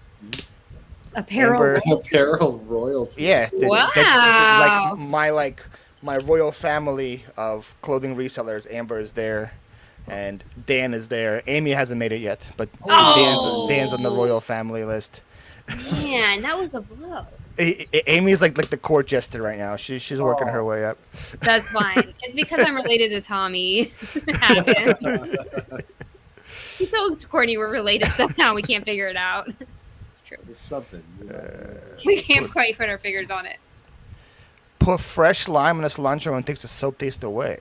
Apparel. Amber- Apparel royalty. Yeah. Wow. Like my royal family of clothing resellers. Amber is there, and Dan is there. Amy hasn't made it yet, but Oh. Dan's on the royal family list. Man, that was a blow. Amy's like the court jester right now. She's working her way up. That's fine. It's because I'm related to Tommy. He told Courtney we're related somehow. We can't figure it out. It's true. There's something. You know. We can't quite put our fingers on it. Put fresh lime in the cilantro and takes the soap taste away.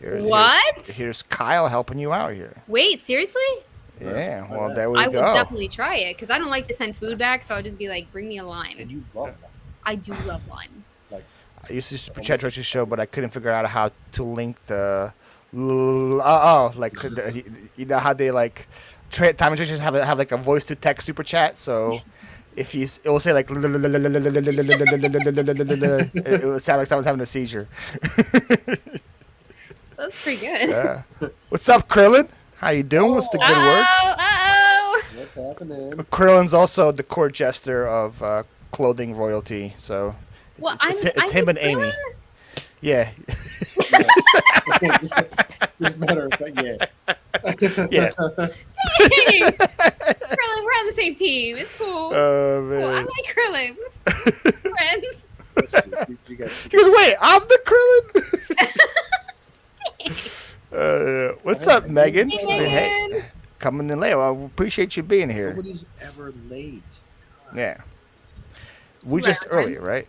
What? Here's Kyle helping you out here. Wait, seriously? Yeah, Why well, not? there we I go. will definitely try it because I don't like to send food back, so I'll just be like, bring me a lime. And you love that. I do love lime. Like, I used to super chat Tracy's show, but I couldn't figure out how to link the. You know how they like. Time and Tracy have like a voice to text super chat, so. If it will say like it will sound like someone's having a seizure. That's pretty good. Yeah. What's up, Krillin? How you doing? What's the good work? Uh-oh. what's happening? Krillin's also the court jester of clothing royalty, so Well, it's him and Amy. Krillin? Yeah, just matter of fact, yeah. yeah. Dang. Krillin, we're on the same team. It's cool. Oh Cool. I man. like Krillin. We're friends. That's good. You guys, He goes, wait, I'm the Krillin. What's up, Megan? Hey, Hey, Megan. coming in late. Well, I appreciate you being here. nobody's ever late. God. Yeah. We Right just on time. early, right?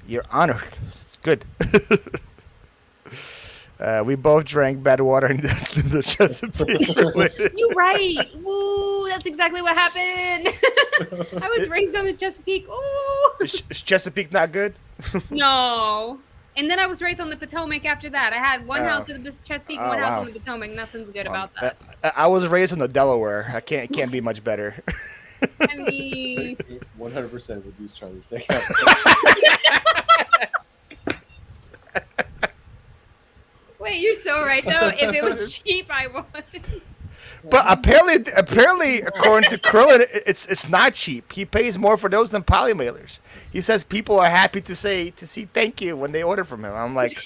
You're honored. It's good. We both drank bad water in the Chesapeake. You right. Woo, that's exactly what happened. I was raised on the Chesapeake. Ooh. Is Chesapeake not good? No. And then I was raised on the Potomac after that. I had one Oh. house in the Chesapeake, Oh, one house wow. on the Potomac. Nothing's good about that. I was raised in the Delaware. I can't be much better. I mean, 100% would use Charlie Steakhouse. wait, you're so right though. If it was cheap, I would. But apparently, according to Krillin, it's not cheap. He pays more for those than poly mailers. He says people are happy to see thank you when they order from him. I'm like,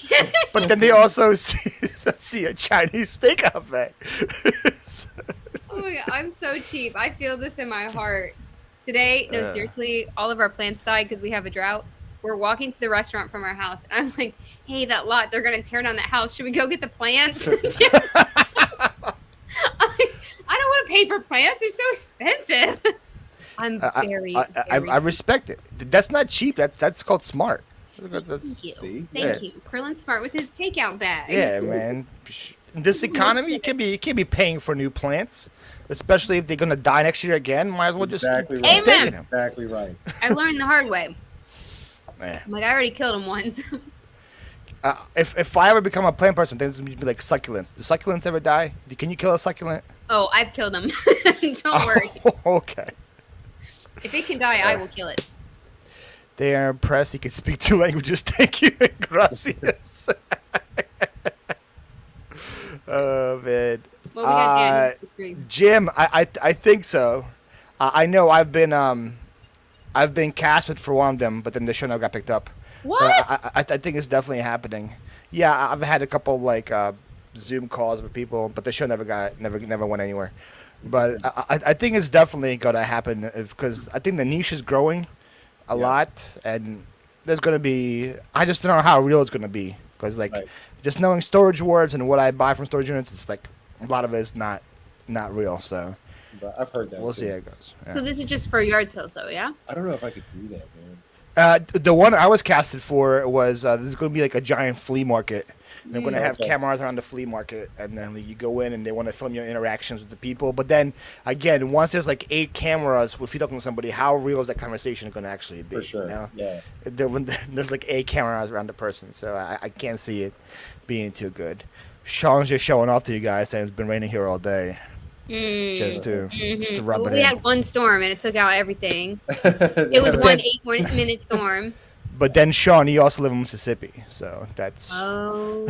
but then they also see a Chinese steakhouse bag. Oh my god, I'm so cheap. I feel this in my heart. Today, no, seriously, all of our plants died because we have a drought. we're walking to the restaurant from our house, and I'm like, "Hey, that lot, they're gonna tear down that house. Should we go get the plants?" I'm like, I don't want to pay for plants. They're so expensive. I'm very, I respect it. That's not cheap. That's called smart. Thank you. See? Thank Yes. you. Krillin's smart with his takeout bags. Yeah, man. In this economy, you can't be paying for new plants, especially if they're gonna die next year again. Might as well just Exactly keep right. taking Amen. them. Exactly right. I learned the hard way. Yeah. I'm like, I already killed him once. If I ever become a plant person, then it's gonna be like succulents. Do succulents ever die? Can you kill a succulent? Oh, I've killed him. Don't worry. Okay. If it can die, I will kill it. They are impressed. He can speak two languages. Thank you. Gracias. Oh man. What we got, Dan? Jim, I think so. I know I've been casted for one of them, but then the show never got picked up. What? I think it's definitely happening. Yeah, I've had a couple like Zoom calls with people, but the show never went anywhere. But I think it's definitely gonna happen because I think the niche is growing a lot, and there's gonna be. I just don't know how real it's gonna be because like just knowing storage words and what I buy from storage units, it's like a lot of it is not real. So But I've heard that. we'll too. see how it goes. Yeah. So this is just for yard sales, though, yeah? I don't know if I could do that, man. The one I was casted for was there's going to be like a giant flea market. And they're going to have Okay. cameras around the flea market, and then you go in and they want to film your interactions with the people. But then again, once there's like 8 cameras, if you're talking to somebody, how real is that conversation going to actually be? For sure. You know? Yeah. When there's like 8 cameras around the person, so I can't see it being too good. Sean's just showing off to you guys, saying it's been raining here all day, just to rub Well, it we in. had one storm, and it took out everything. It was one 8-minute storm. But then Sean, you also live in Mississippi, so that's. Oh.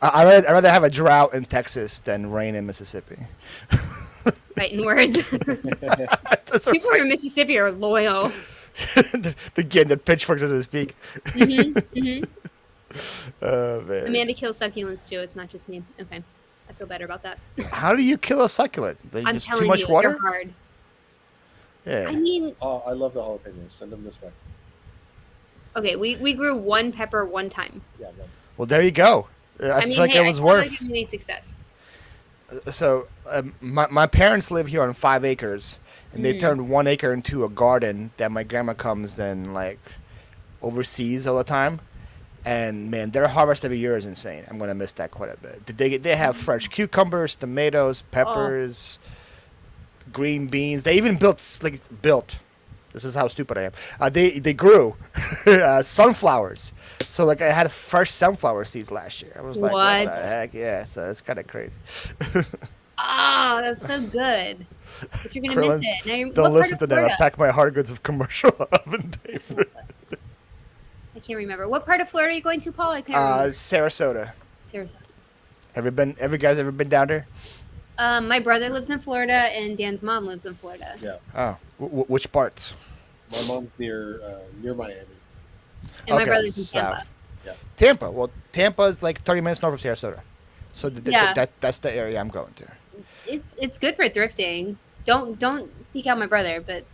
I'd rather have a drought in Texas than rain in Mississippi. Fighting words. That's a People in Mississippi are loyal. Again, the pitchforks as we speak. Oh man! Amanda kills succulents too. It's not just me. Okay, I feel better about that. How do you kill a succulent? They I'm just telling too much you, water. they're hard. Yeah. I mean, Oh, I love the jalapenos. Send them this way. okay, we grew one pepper one time. Yeah, no. Well, there you go. I feel like hey, it was I feel like worth. any success. So my parents live here on 5 acres, and they turned 1 acre into a garden that my grandma comes and like oversees all the time. And man, their harvest every year is insane. I'm gonna miss that quite a bit. They have fresh cucumbers, tomatoes, peppers, green beans. They even built. This is how stupid I am. They grew sunflowers. So like I had fresh sunflower seeds last year. I was like, what the What? heck? Yeah, so it's kind of crazy. Oh, that's so good. But you're gonna Krillin, miss it. Now you're, Don't what listen part to of them. I Florida? pack my hard goods of commercial oven paper. I can't remember. What part of Florida are you going to, Paul? I can't remember. Sarasota. Sarasota. Every guy's ever been down there? My brother lives in Florida, and Dan's mom lives in Florida. Yeah. Oh, which parts? My mom's near Miami. And my Okay, brother's in Tampa. south. Yeah. Tampa. Well, Tampa is like 30 minutes north of Sarasota. So Yeah. that's the area I'm going to. It's good for thrifting. Don't seek out my brother, but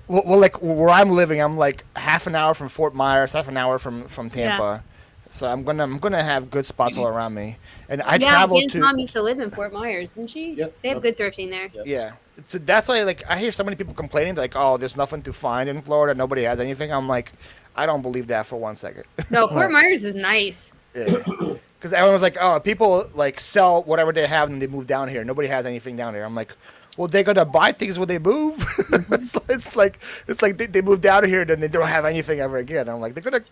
Well, like where I'm living, I'm like half an hour from Fort Myers, half an hour from Tampa. So I'm gonna have good spots all around me, and I travel Dan's to. mom used to live in Fort Myers, didn't she? Yep. They have good thrifting there. Yep. Yeah, so that's why like I hear so many people complaining like, oh, there's nothing to find in Florida, nobody has anything. I'm like, I don't believe that for 1 second. No, Fort Myers is nice. Because everyone was like, oh, people like sell whatever they have and they move down here. Nobody has anything down here. I'm like, well, they're gonna buy things when they move. it's like they move down here, then they don't have anything ever again. I'm like, they're gonna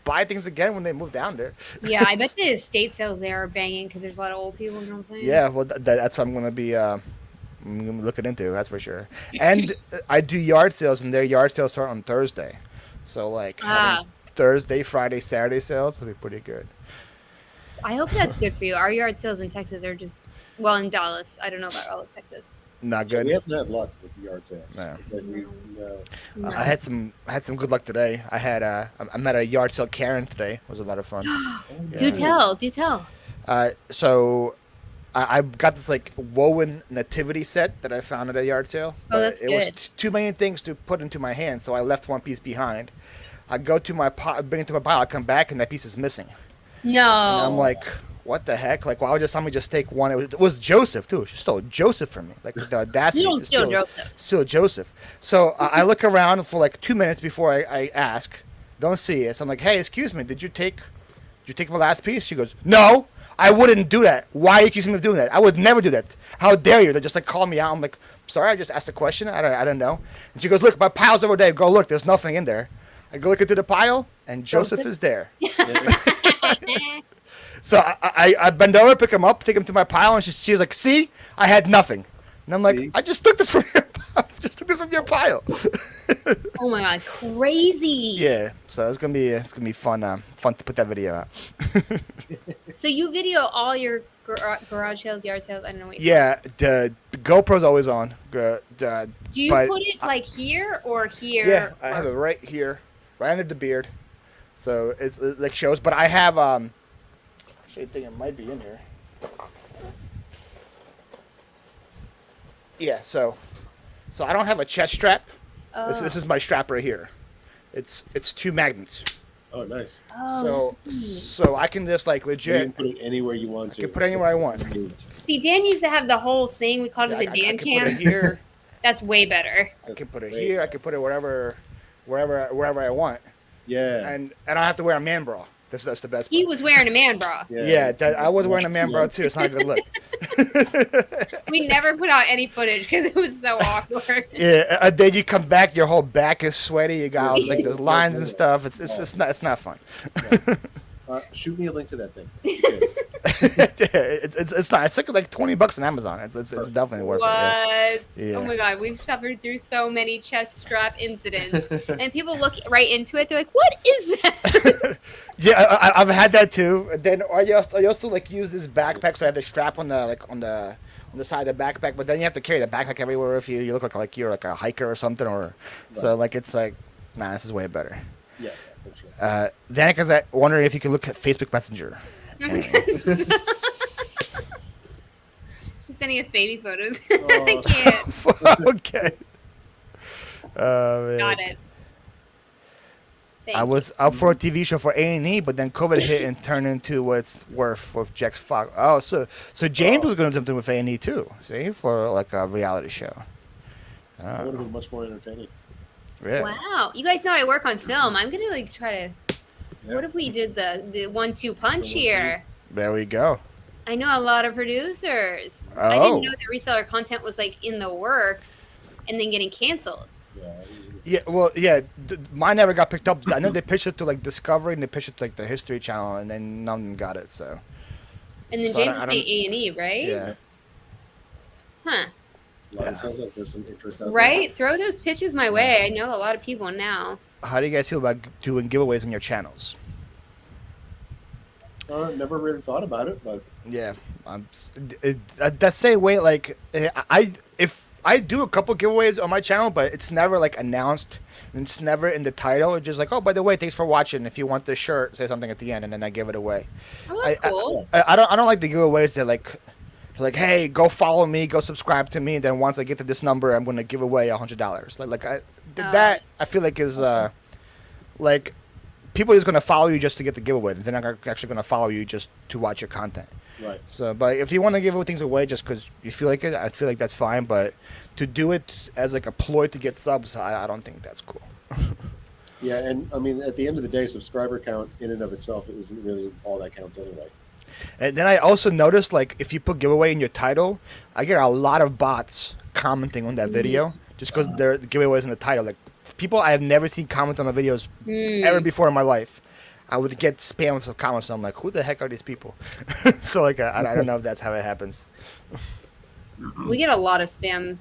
buy things again when they move down there. Yeah, I bet the estate sales there are banging because there's a lot of old people. You know what I'm saying? Yeah, well, that's what I'm gonna be looking into. That's for sure. And I do yard sales, and their yard sales start on Thursday. So like having Thursday, Friday, Saturday sales will be pretty good. I hope that's good for you. Our yard sales in Texas are just in Dallas. I don't know about all of Texas. Not We good. haven't had luck with the yard sales. No. Like no. No. I had some good luck today. I met a yard sale Karen today. It was a lot of fun. Do Yeah. tell. So I got this like woven nativity set that I found at a yard sale. Oh, that's it was good. too many things to put into my hand, so I left one piece behind. I go to my bring it to my pile. I come back and that piece is missing. No. And I'm like, what the heck? Like, why would somebody just take one? It was Joseph too. She stole Joseph from me. Like the audacity You don't to steal Joseph. Steal Joseph. So I look around for like 2 minutes before I ask. Don't see it. So I'm like, hey, excuse me, did you take my last piece? She goes, no, I wouldn't do that. Why are you accusing me of doing that? I would never do that. How dare you? They just like call me out. I'm like, sorry, I just asked a question. I don't know. And she goes, look, my pile's over there. Go look. There's nothing in there. I go look into the pile, and Joseph is there. So I bend over, pick him up, take him to my pile, and she was like, see, I had nothing. And I'm like, See? I just took this from your pile. Oh my god, crazy. Yeah, so it's gonna be fun to put that video out. So you video all your garage sales, yard sales. I don't know what. Yeah, the GoPro's always on. Do you but put it like here or here? Yeah, I have it right here, right under the beard. So it like shows, but I have actually I think it might be in here. Yeah, so I don't have a chest strap. Oh. This is my strap right here. It's 2 magnets. Oh, nice. Oh, that's sweet. So I can just like You legit. can put it anywhere you want to. I can put it anywhere I want. See, Dan used to have the whole thing. We called Yeah, it the Dan I can put it cam. here. That's way better. I can put it Great. here. I can put it wherever I want. Yeah. And I don't have to wear a man bra. That's the best part. He was wearing a man bra. Yeah, I was wearing a man bra too. It's not a good look. We never put out any footage because it was so awkward. Yeah, and then you come back, your whole back is sweaty. You got like those It's lines okay. and stuff. It's not fun. Shoot me a link to that thing. it's not. It's like $20 on Amazon. It's definitely worth it. What? Yeah. Oh my god, we've suffered through so many chest strap incidents, and people look right into it. They're like, "What is that?" Yeah, I've had that too. And then I also like use this backpack, so I have the strap on the side of the backpack. But then you have to carry the backpack everywhere if you look like you're like a hiker or something. So like it's like, nah, this is way better. Yeah, for sure. Danica's wondering if you can look at Facebook Messenger. She's sending us baby photos. I Oh. can't. Okay. Man. Got it. Thank I was up for a TV show for A&E, but then COVID hit and turned into what's worth with Jax Fox. Oh, so James was going to do something with A&E too. See, for like a reality show. That would have been much more entertaining. Yeah. Wow, you guys know I work on film. I'm gonna like try to. Yeah. What if we did the 1-2 punch The 1-2. here? There we go. I know a lot of producers. I didn't Oh. know that reseller content was like in the works and then getting canceled. Yeah. Yeah, well, yeah, mine never got picked up. I know they pitched it to like Discovery and they pitched it to like the History Channel, and then none of them got it. So And then So I James don't- is saying A&E, right? yeah, Huh. Well, it sounds like there's some interest out Right? Throw those pitches my way. I know a lot of people now. how do you guys feel about doing giveaways on your channels? there. Never really thought about it, but Yeah, that same way. Like if I do a couple giveaways on my channel, but it's never like announced. And it's never in the title. It's just like, oh, by the way, thanks for watching. If you want this shirt, say something at the end, and then I give it away. Oh, that's I- cool. I don't like the giveaways that like, hey, go follow me, go subscribe to me. Then once I get to this number, I'm gonna give away $100. That I feel like is like people are just gonna follow you just to get the giveaways. They're not actually gonna follow you just to watch your content. right. So, but if you want to give things away just because you feel like it, I feel like that's fine. But to do it as like a ploy to get subs, I don't think that's cool. Yeah, and I mean, at the end of the day, subscriber count in and of itself isn't really all that counts anyway. And then I also noticed, like, if you put giveaway in your title, I get a lot of bots commenting on that video just because the giveaway is in the title. Like, people I have never seen comment on my videos ever before in my life. I would get spams of comments, and I'm like, who the heck are these people? So, like, I don't know if that's how it happens. We get a lot of spam.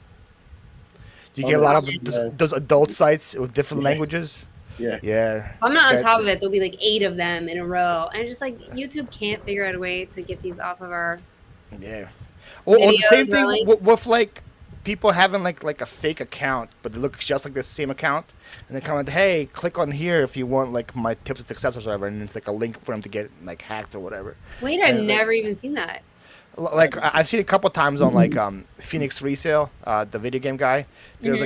Do you get a lot of Yeah. those adult sites with different Yeah. languages? Yeah. Yeah. If I'm not on That- top of it, there'll be like 8 of them in a row. And just like YouTube can't figure out a way to get these off of our. Yeah. Or the same Videos, thing right? with like people having like a fake account, but it looks just like the same account, and they comment, "Hey, click on here if you want like my tips and success or whatever," and it's like a link for them to get like hacked or whatever. Wait, I've Yeah, like- never even seen that. Like I've seen a couple times on like Phoenix Resale, the video game guy. There's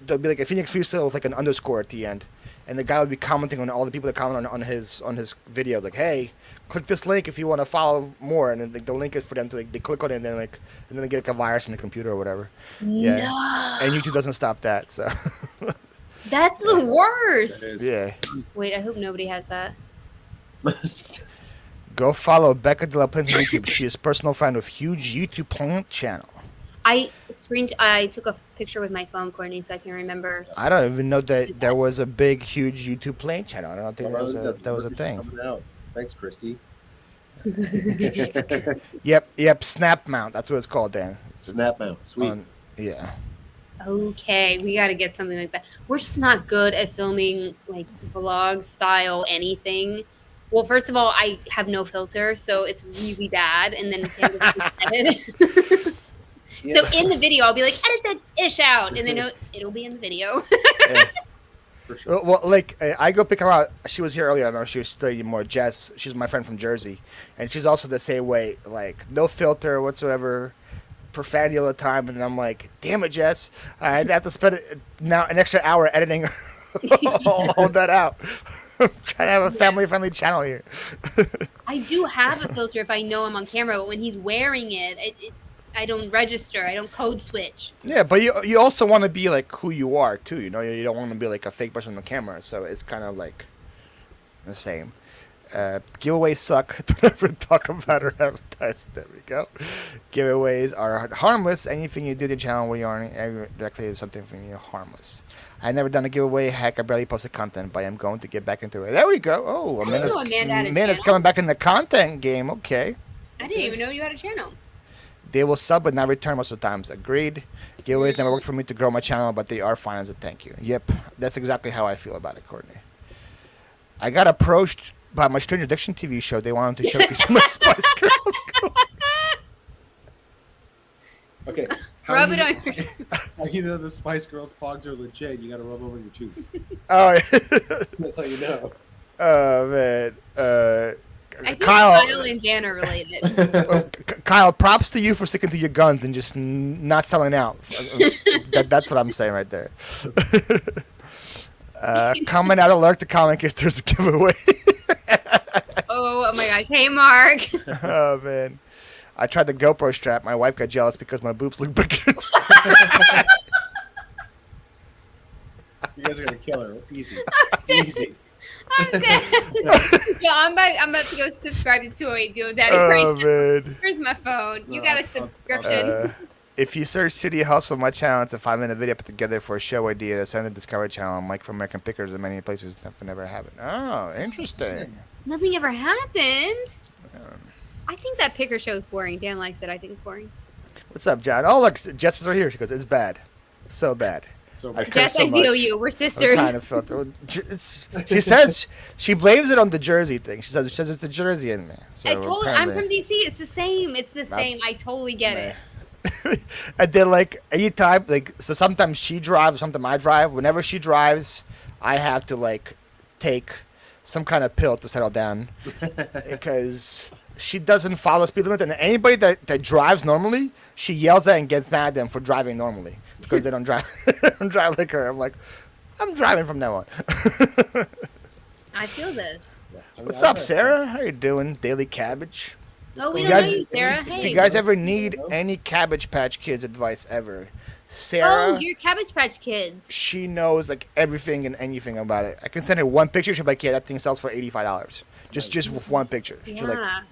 there'll be like a Phoenix Resale with like an underscore at the end, and the guy would be commenting on all the people that comment on his videos, like, hey, click this link if you want to follow more, and then like, the link is for them to like they click on it and then they get like a virus on the computer or whatever. Yeah, No. and YouTube doesn't stop that, so That's the worst. That is. yeah. Wait, I hope nobody has that. Go follow Becca De La Plante on YouTube. She is a personal friend with huge YouTube plant channel. I took a picture with my phone, Courtney, so I can remember. I don't even know that there was a big, huge YouTube plant channel. I don't think that was a thing. Coming out. Thanks, Christy. Yep. Snap mount. That's what it's called, Dan. Snap mount. Sweet. Yeah. Okay, we got to get something like that. We're just not good at filming like vlog style anything. Well, first of all, I have no filter, so it's really bad. And then edit. So in the video, I'll be like, edit that ish out, and then it'll be in the video. Yeah. For sure. Well, like I go pick her out. She was here earlier. I know she was studying more. Jess, she's my friend from Jersey, and she's also the same way. Like no filter whatsoever, profanity all the time. And I'm like, damn it, Jess, I'd have to spend now an extra hour editing all that out. I'm trying to have a family-friendly channel here. I do have a filter if I know I'm on camera, but when he's wearing it, I don't register. I don't code switch. Yeah, but you also want to be like who you are too. You know, you don't want to be like a fake person on the camera. So it's kind of like the same. Giveaways suck. Don't ever talk about or advertise. There we go. Giveaways are harmless. Anything you do to the channel where you aren't directly something from you harmless. I've never done a giveaway. Heck, I barely posted content, but I am going to get back into it. There we go. Oh, Amanda's coming back in the content game. Okay. I didn't even know you had a channel. They will sub but not return most of the times. Agreed. Giveaways never worked for me to grow my channel, but they are fine as a thank you. Yep, that's exactly how I feel about it, Courtney. I got approached by my Strange Addiction TV show. They wanted to showcase my Spice Girls. Okay. Rub it on your. How you know the Spice Girls pogs are legit? You got to rub over your tooth. Oh, That's how you know. oh man. I think Kyle, Kyle and Dan are related. Kyle, props to you for sticking to your guns and just not selling out. That's what I'm saying right there. Comment out alert to comment case there's a giveaway. Oh my gosh. Hey, Mark. Oh man. I tried the GoPro strap. My wife got jealous because my boobs look bigger. You guys are gonna kill her. Easy. Easy. I'm dead. Yo, I'm about to go subscribe to 208 Duo Daddy right now. Man. Here's my phone. You got a subscription. If you search City Hustle, my channel, it's a 5-minute video put together for a show idea. Send the Discovery Channel. Mike from American Pickers in many places never happened. Oh, interesting. Nothing ever happened. I think that picker show is boring. Dan likes it. I think it's boring. What's up, John? Oh, look, Jess is right here. She goes, it's bad. So bad. So I curse Jess, so I feel much. you. We're I'm sisters. trying to filter. She says she blames it on the Jersey thing. She says it's the Jersey in me. So I'm from DC. It's the same. It's the same. I totally get it. And then like anytime, like so sometimes she drives, sometimes I drive. Whenever she drives, I have to like take some kind of pill to settle down because she doesn't follow speed limit. And anybody that drives normally, she yells at and gets mad at them for driving normally because they don't drive like her. I'm like, I'm driving from now on. I feel this. What's up, Sarah? How you doing, Daily Cabbage? Oh, we You don't guys, know you, Sarah. if Hey. you guys ever need any Cabbage Patch Kids advice ever, Sarah, Oh, you're Cabbage Patch Kids. she knows like everything and anything about it. I can send her one picture. She'll be like, yeah, that thing sells for $85. Just with one picture. She's Yeah. like,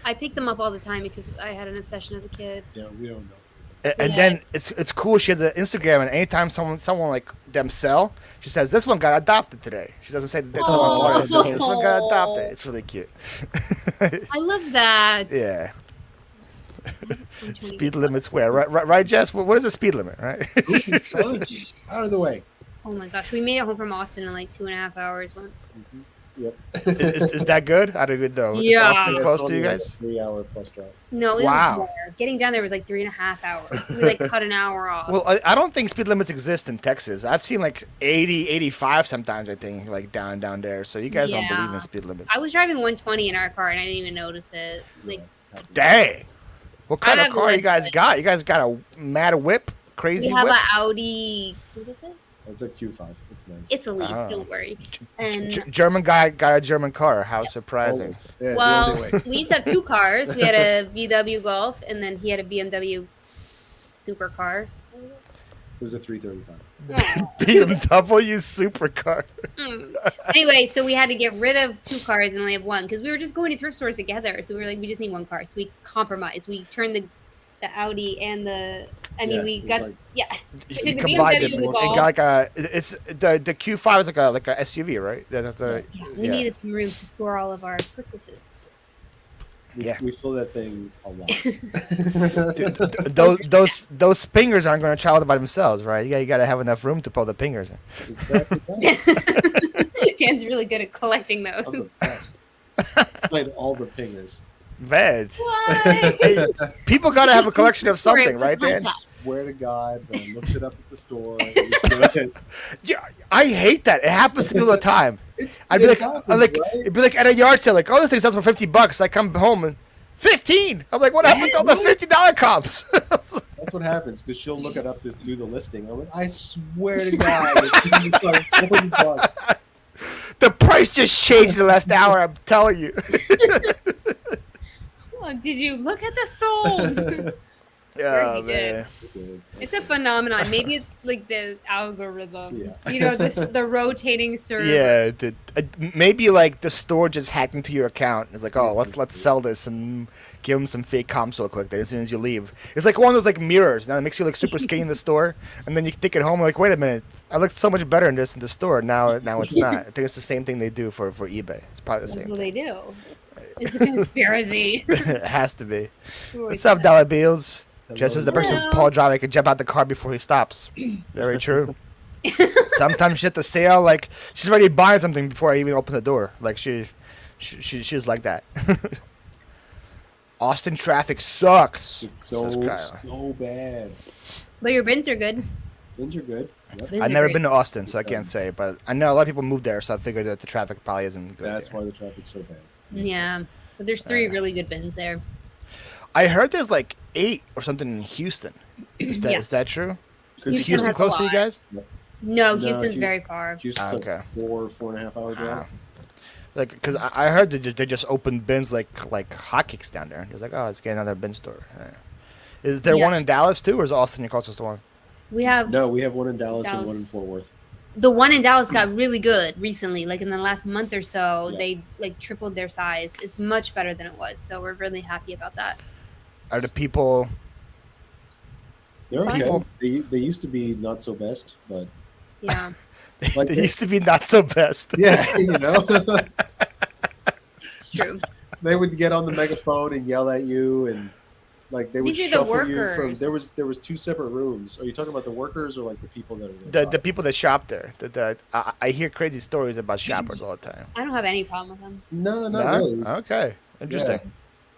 I pick them up all the time because I had an obsession as a kid. Yeah, we don't know. and then it's cool. She has an Instagram, and anytime someone like them sell, she says this one got adopted today. She doesn't say that someone bought it. She says, this one got adopted. It's really cute. I love that. Yeah. Speed limits where? Right, Jess? What is the speed limit, right? Out of the way. Oh my gosh, we made it home from Austin in like 2.5 hours once. Yep. is that good? I don't even know. Is Yeah. Austin close to you It's guys? only a 3-hour plus drive. No, it Wow. was more. Getting down there was like 3.5 hours. We like cut an hour off. Well, I don't think speed limits exist in Texas. I've seen like 80, 85 sometimes, I think, like down there. So you guys don't Yeah. believe in speed limits. I was driving 120 in our car and I didn't even notice it. Like, Dang. What kind I of have car you lived guys it. got? You guys got a mad whip? We Crazy have whip? an Audi. What is it? That's a Q5. It's nice. It's a lease. Oh. Don't worry. And German guy got a German car. How surprising. Always. Yeah, the well, only way. we used to have 2 cars. We had a VW Golf, and then he had a BMW supercar. It was a 335. BMW supercar. Anyway, so we had to get rid of 2 cars and only have 1 because we were just going to thrift stores together. So we were like, we just need 1 car. So we compromised. We turned the Audi and the. I mean, Yeah, we it was got like- We You took the combined BMW it. and the It Golf. got like a. It's the Q5 is like a SUV, right? That's a. Yeah, we needed some room to store all of our purchases. Yeah. We fill that thing a lot. Dude, those pingers aren't going to travel by themselves, right? You got to have enough room to pull the pingers in. Exactly that. Dan's really good at collecting I'm those. the best. Played all the pingers. Man, What? hey, people got to have a collection of something, right, Dan? Swear to God, when I looked it up at the store. It was good. Yeah, I hate that. It happens to me all the time. I'd be It like, happens, like, right? it'd be like at a yard sale, like, oh, this thing sells for $50. I come home and 15. I'm like, what happened to all the $50 comps? That's what happens because she'll look it up to do the listing. I'm like, I swear to God, it's like $40. The price just changed in the last hour. I'm telling you. Oh, did you look at the souls? Swear he did. It's a phenomenon. Maybe it's like the algorithm. Yeah. You know, the rotating server. Yeah, maybe like the store just hacked into your account. It's like, oh, let's sell this and give them some fake comps real quick. As soon as you leave, it's like one of those like mirrors. Now it makes you look super skinny in the store, and then you take it home. Like, wait a minute, I looked so much better in this in the store. Now it's not. I think it's the same thing they do for eBay. It's probably the That's same what thing. they do. It's a conspiracy. It has to be. Who What's always up, Dollar Bills? Hello. Just as the person Hello. Paul driver can jump out the car before he stops. Very true. Sometimes she at the sale, like she's already buying something before I even open the door. Like she's like that. Austin traffic sucks. It's so says Kyle. so bad. But your bins are good. Things are good. Yep. Bins I've are never great. been to Austin, so I can't say. But I know a lot of people move there, so I figured that the traffic probably isn't good. That's there. why the traffic's so bad. Yeah. But there's 3 really good bins there. I heard there's like 8 or something in Houston. Is that Yeah. is that true? Is Houston Houston has a close to you lot. guys? No, No, Houston's Houston- very far. Houston's Okay. like 4.5 hour drive. Like, because I heard that they just opened bins like hotcakes down there. It's like, oh, let's get another bin store. Yeah. Is there Yeah. one in Dallas too, or is Austin your closest one? We have No, we have one in Dallas, and Dallas. one in Fort Worth. the one in Dallas got really good recently. Like in the last month or so, Yeah. they like tripled their size. It's much better than it was. So we're really happy about that. Are the people? They're okay. People- They used to be not so best, but Yeah. Like they this. used to be not so best. yeah, you know, It's true. they would get on the megaphone and yell at you, and like they would These are the shuffle you from. workers. There was 2 separate rooms. Are you talking about the workers or like the people that are The people that shop there. I hear crazy stories about shoppers all the time. I don't have any problem with them. No, not No? really. Okay, interesting. Yeah.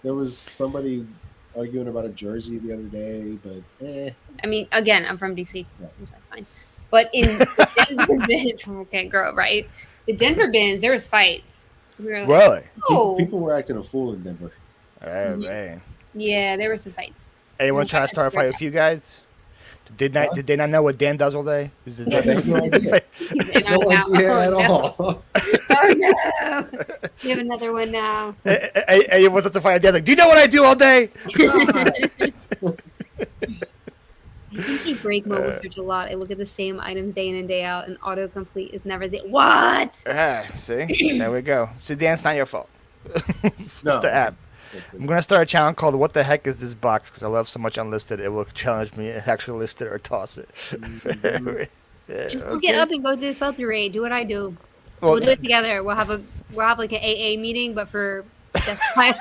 There was somebody arguing about a jersey the other day, but I mean, again, I'm from DC. Yeah. So fine. But in the Denver bins, okay, girl, right? The Denver bins, there was fights. We were like, Really? oh, people were acting a fool in Denver. Oh, Mhm. man. yeah, there were some fights. Anyone Yeah, trying to start a fight with you guys? Did they not know what Dan does all day? Is it I have no idea. And No I'm idea now- at oh, no. all. Oh no! We have another one now. Hey, what's up to fight? Dan's like, do you know what I do all day? I think you break mobile search a lot. I look at the same items day in and day out, and autocomplete is never there. What? See, there we go. So Dan, it's not your fault. It's No. the app. I'm gonna start a channel called "What the Heck Is This Box?" because I love so much unlisted. It will challenge me to actually list it or toss it. Yeah, Just look it okay. up and go do sell-through raid. Do what I do. Well, We'll do it together. We'll have like an AA meeting, but for Death File.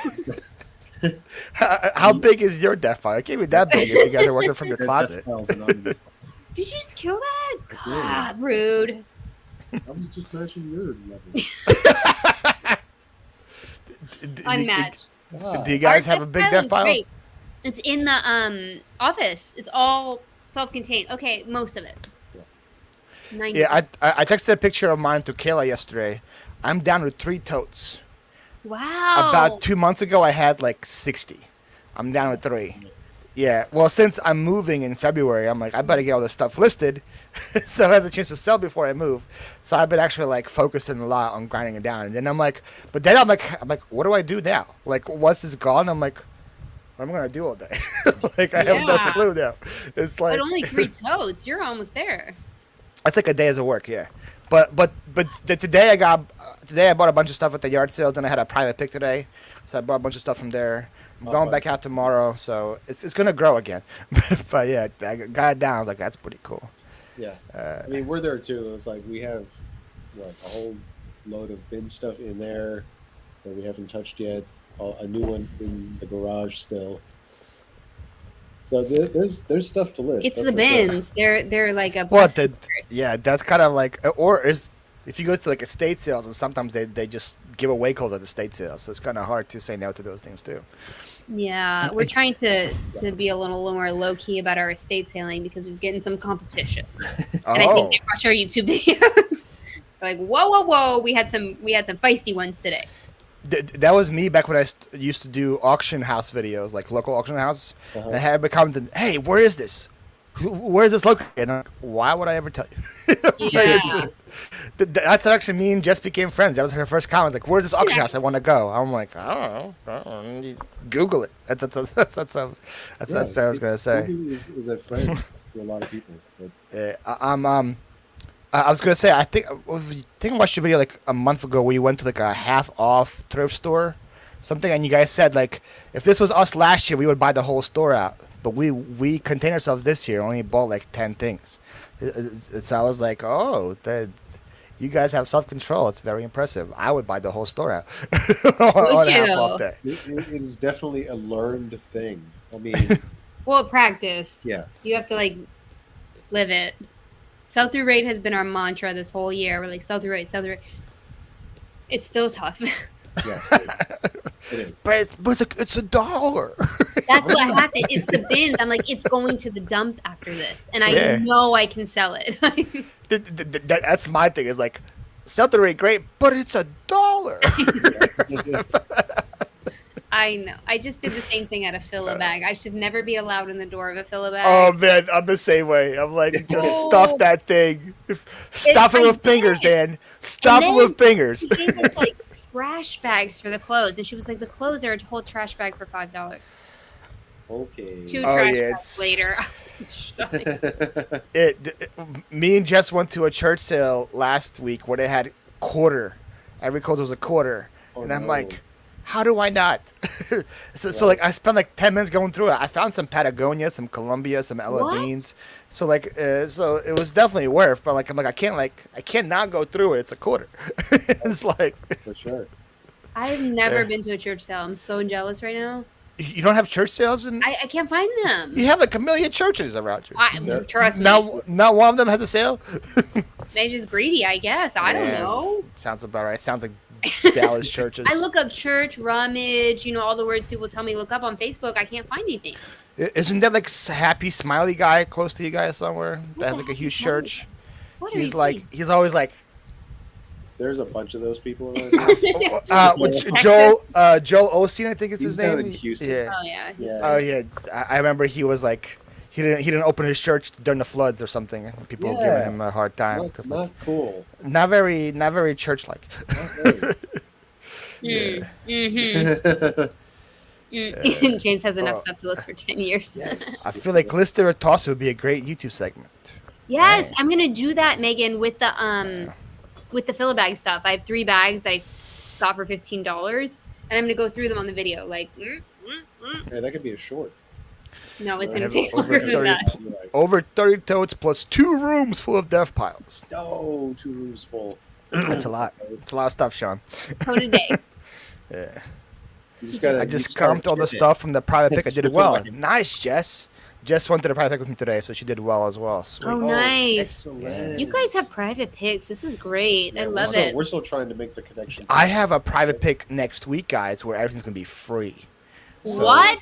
how big is your death file? It can't be that big if you guys are working from your That's closet. Files Anonymous. Did you just kill that? I did. God, rude. I was just matching your level. Unmatched. Do you guys Our have a big file death is file? great. It's in the office. It's all self-contained. Okay, most of it. 90%. Yeah, I texted a picture of mine to Kayla yesterday. I'm down to 3 totes. Wow. About 2 months ago, I had like 60. I'm down to 3. Yeah, well, since I'm moving in February, I'm like, I better get all this stuff listed so I have a chance to sell before I move. So I've been actually like focusing a lot on grinding it down. And then I'm like, what do I do now? Like, once it's gone, I'm like, what am I gonna do all day? Like, I have no Yeah. clue now. It's like But only 3 totes. You're almost there. I think a day of work, yeah. But today I bought a bunch of stuff at the yard sale. Then I had a private pick today, so I bought a bunch of stuff from there. I'm going back out tomorrow, so it's gonna grow again. But yeah, I got it down. I was like, that's pretty cool. Yeah. I mean, we're there too. It's like we have a whole load of bin stuff in there that we haven't touched yet. A new one in the garage still. So there's stuff to list. It's that's the for sure. bins. They're like a Well, blessing. yeah, that's kind of like, or if you go to like estate sales, and sometimes they just give away codes at the estate sales, so it's kind of hard to say no to those things too. Yeah, we're trying to be a little more low key about our estate sailing because we're getting some competition, and I Oh, think they watch our YouTube videos. Like, whoa! We had some feisty ones today. that was me back when I used to do auction house videos, like local auction house. Uh-huh. And I had become hey, where is this? Where is this located? And I'm like, why would I ever tell you? Like, Yeah. that's actually me and Jess became friends. That was her first comment. Like, where's this auction house? I want to go. I'm like, I don't know. Google it. That's how I was gonna say. Google is a friend to a lot of people. But I was gonna say, I think I watched your video like a month ago where you went to like a half off thrift store, something, and you guys said like, if this was us last year, we would buy the whole store out, but we contained ourselves this year, only bought like 10 things. So I was like, oh, you guys have self control. It's very impressive. I would buy the whole store out on a half you? off day. it is definitely a learned thing. I mean, Well, practice. yeah. You have to like live it. Sell through rate has been our mantra this whole year. We're like sell through rate, sell through rate. It's still tough. Yeah, it is. But it's $1. That's what happened. It's the bins. I'm like, it's going to the dump after this, and I Yeah. know I can sell it. That's my thing. Is like, sell the rate great, but it's $1. I know. I just did the same thing at a fill-a bag. I should never be allowed in the door of a fill-a bag. Oh man, I'm the same way. I'm like, just Oh. stuff that thing. Stuff it I with fingers, did. Dan. Stuff it then with fingers. She gave us like trash bags for the clothes, and she was like, the clothes are a whole trash bag for $5. Okay. 2 Oh, trash yeah, bags later. I was like, Me and Jess went to a church sale last week where they had quarter. Every clothes was a quarter, Oh, and I'm no. like, how do I not? So like I spent like 10 minutes going through it. I found some Patagonia, some Columbia, some Ella What? Beans. So like, so it was definitely worth. But like, I can't not go through it. It's a quarter. It's like, For sure. I've never Yeah. been to a church sale. I'm so jealous right now. you don't have church sales, and I can't find them. you have like a million churches around you. Yeah. Trust me. Not one of them has a sale. They're just greedy, I guess. I don't Yeah. know. Sounds about right. Sounds like Dallas churches. I look up church, rummage, all the words people tell me to look up on Facebook. I can't find anything. Isn't that like happy smiley guy close to you guys somewhere that Who's has the like a happy huge smiley church? What are He's you like saying? he's always like There's a bunch of those people around. Joel Osteen, I think is his He's down name. in Houston. Yeah. Oh yeah. Yeah. Oh yeah. I remember he was like he didn't open his church during the floods or something. And people were giving Yeah. him a hard time Not, because not like cool. not very church like. Not very. Mm-hmm. James has enough Oh. stuff to list for 10 years. Yes. I feel like Lister or Toss would be a great YouTube segment. Yes, I'm gonna do that, Megan, with the fill bag stuff. I have 3 bags that I got for $15, and I'm gonna go through them on the video. Like, Hey, that could be a short. no, it's I gonna have take over longer than 30 that. You're right. Over 30 totes plus 2 rooms full of death piles. No, 2 rooms full. That's a lot. It's a lot of stuff, Sean. Code a day. Yeah. You just gotta. I just comped all the stuff from the private pick. I did it well. Nice, Jess. Jess went to the private pick with me today, so she did well as well. Sweet. Oh, nice. Excellent. You guys have private picks. This is great. I Yeah, love we're it. Still, we're still trying to make the connection. I have a private pick next week, guys, where everything's gonna be free. So What?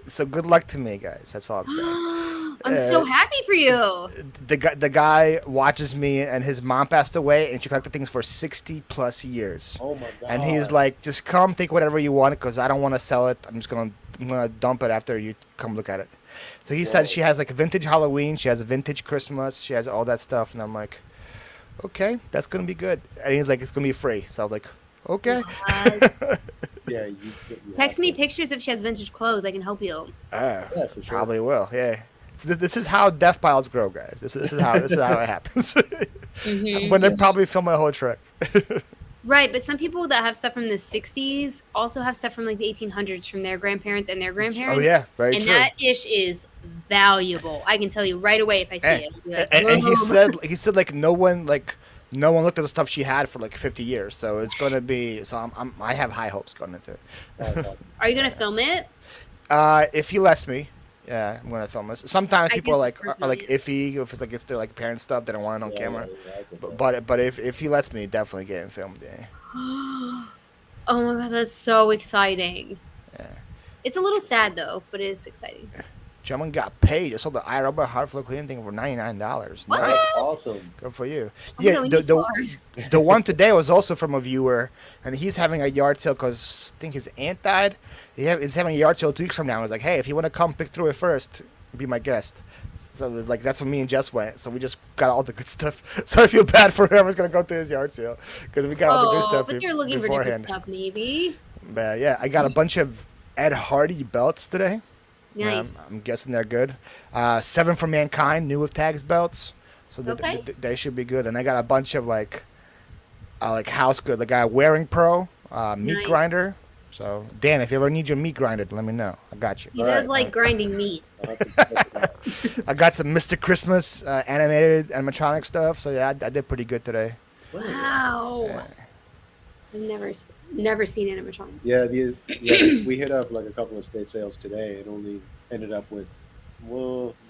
So good luck to me, guys. That's all I'm saying. I'm so happy for you. The guy watches me, and his mom passed away, and she collected things for 60+ years. Oh my god. And he's like, just come, take whatever you want, because I don't want to sell it. I'm just gonna gonna dump it after you come look at it. So he said she has like a vintage Halloween, she has a vintage Christmas, she has all that stuff, and I'm like, okay, that's gonna be good. And he's like, it's gonna be free. So I was like, okay. Yeah, Text me pictures if she has vintage clothes. I can help you. Yeah, for sure. Probably will. Yeah. So this is how death piles grow, guys. This is how it happens. Mhm. When they probably film my whole trip. Right, but some people that have stuff from the 60s also have stuff from like the 1800s from their grandparents and their grandparents. Oh yeah, very and true. that ish is valuable. I can tell you right away if I see it. I'll be like, And he "Boom." said like no one looked at the stuff she had for like 50 years. So it's gonna be. So I have high hopes going into it. That's awesome. Are you gonna film it? If he lets me, yeah, I'm gonna film this. Sometimes I people are guess like personally, iffy if it's like it's their like parent stuff. They don't want it on camera. Yeah, I get that. But if he lets me, definitely get it filmed. Yeah. Oh my god, that's so exciting. Yeah. It's a little sad though, but it is exciting. Gentleman got paid. I sold the iRobot hard flow cleaning thing for $99. What? Nice. Awesome. Good for you. Oh my Yeah, God, we the, need flowers. the one today was also from a viewer, and he's having a yard sale because I think his aunt died. He's having a yard sale 2 weeks from now. I was like, hey, if you want to come pick through it first, be my guest. So it was like that's when me and Jess went. So we just got all the good stuff. So I feel bad for whoever's gonna go to his yard sale because we got all the good stuff but you're looking for beforehand. different stuff, maybe. But yeah, I got a bunch of Ed Hardy belts today. Nice. I'm guessing they're good. 7 for Mankind, new with tags belts, so Okay. they should be good. And I got a bunch of like house good. The guy Wearing Pro, meat Nice. grinder. So Dan, if you ever need your meat grinded, let me know. I got you. He All does right. like grinding meat. I'll have to check it out. I got some Mr. Christmas animated animatronic stuff. So yeah, I did pretty good today. Wow. Yeah. I've never seen animatronics. Yeah, we hit up like a couple of state sales today and only ended up with,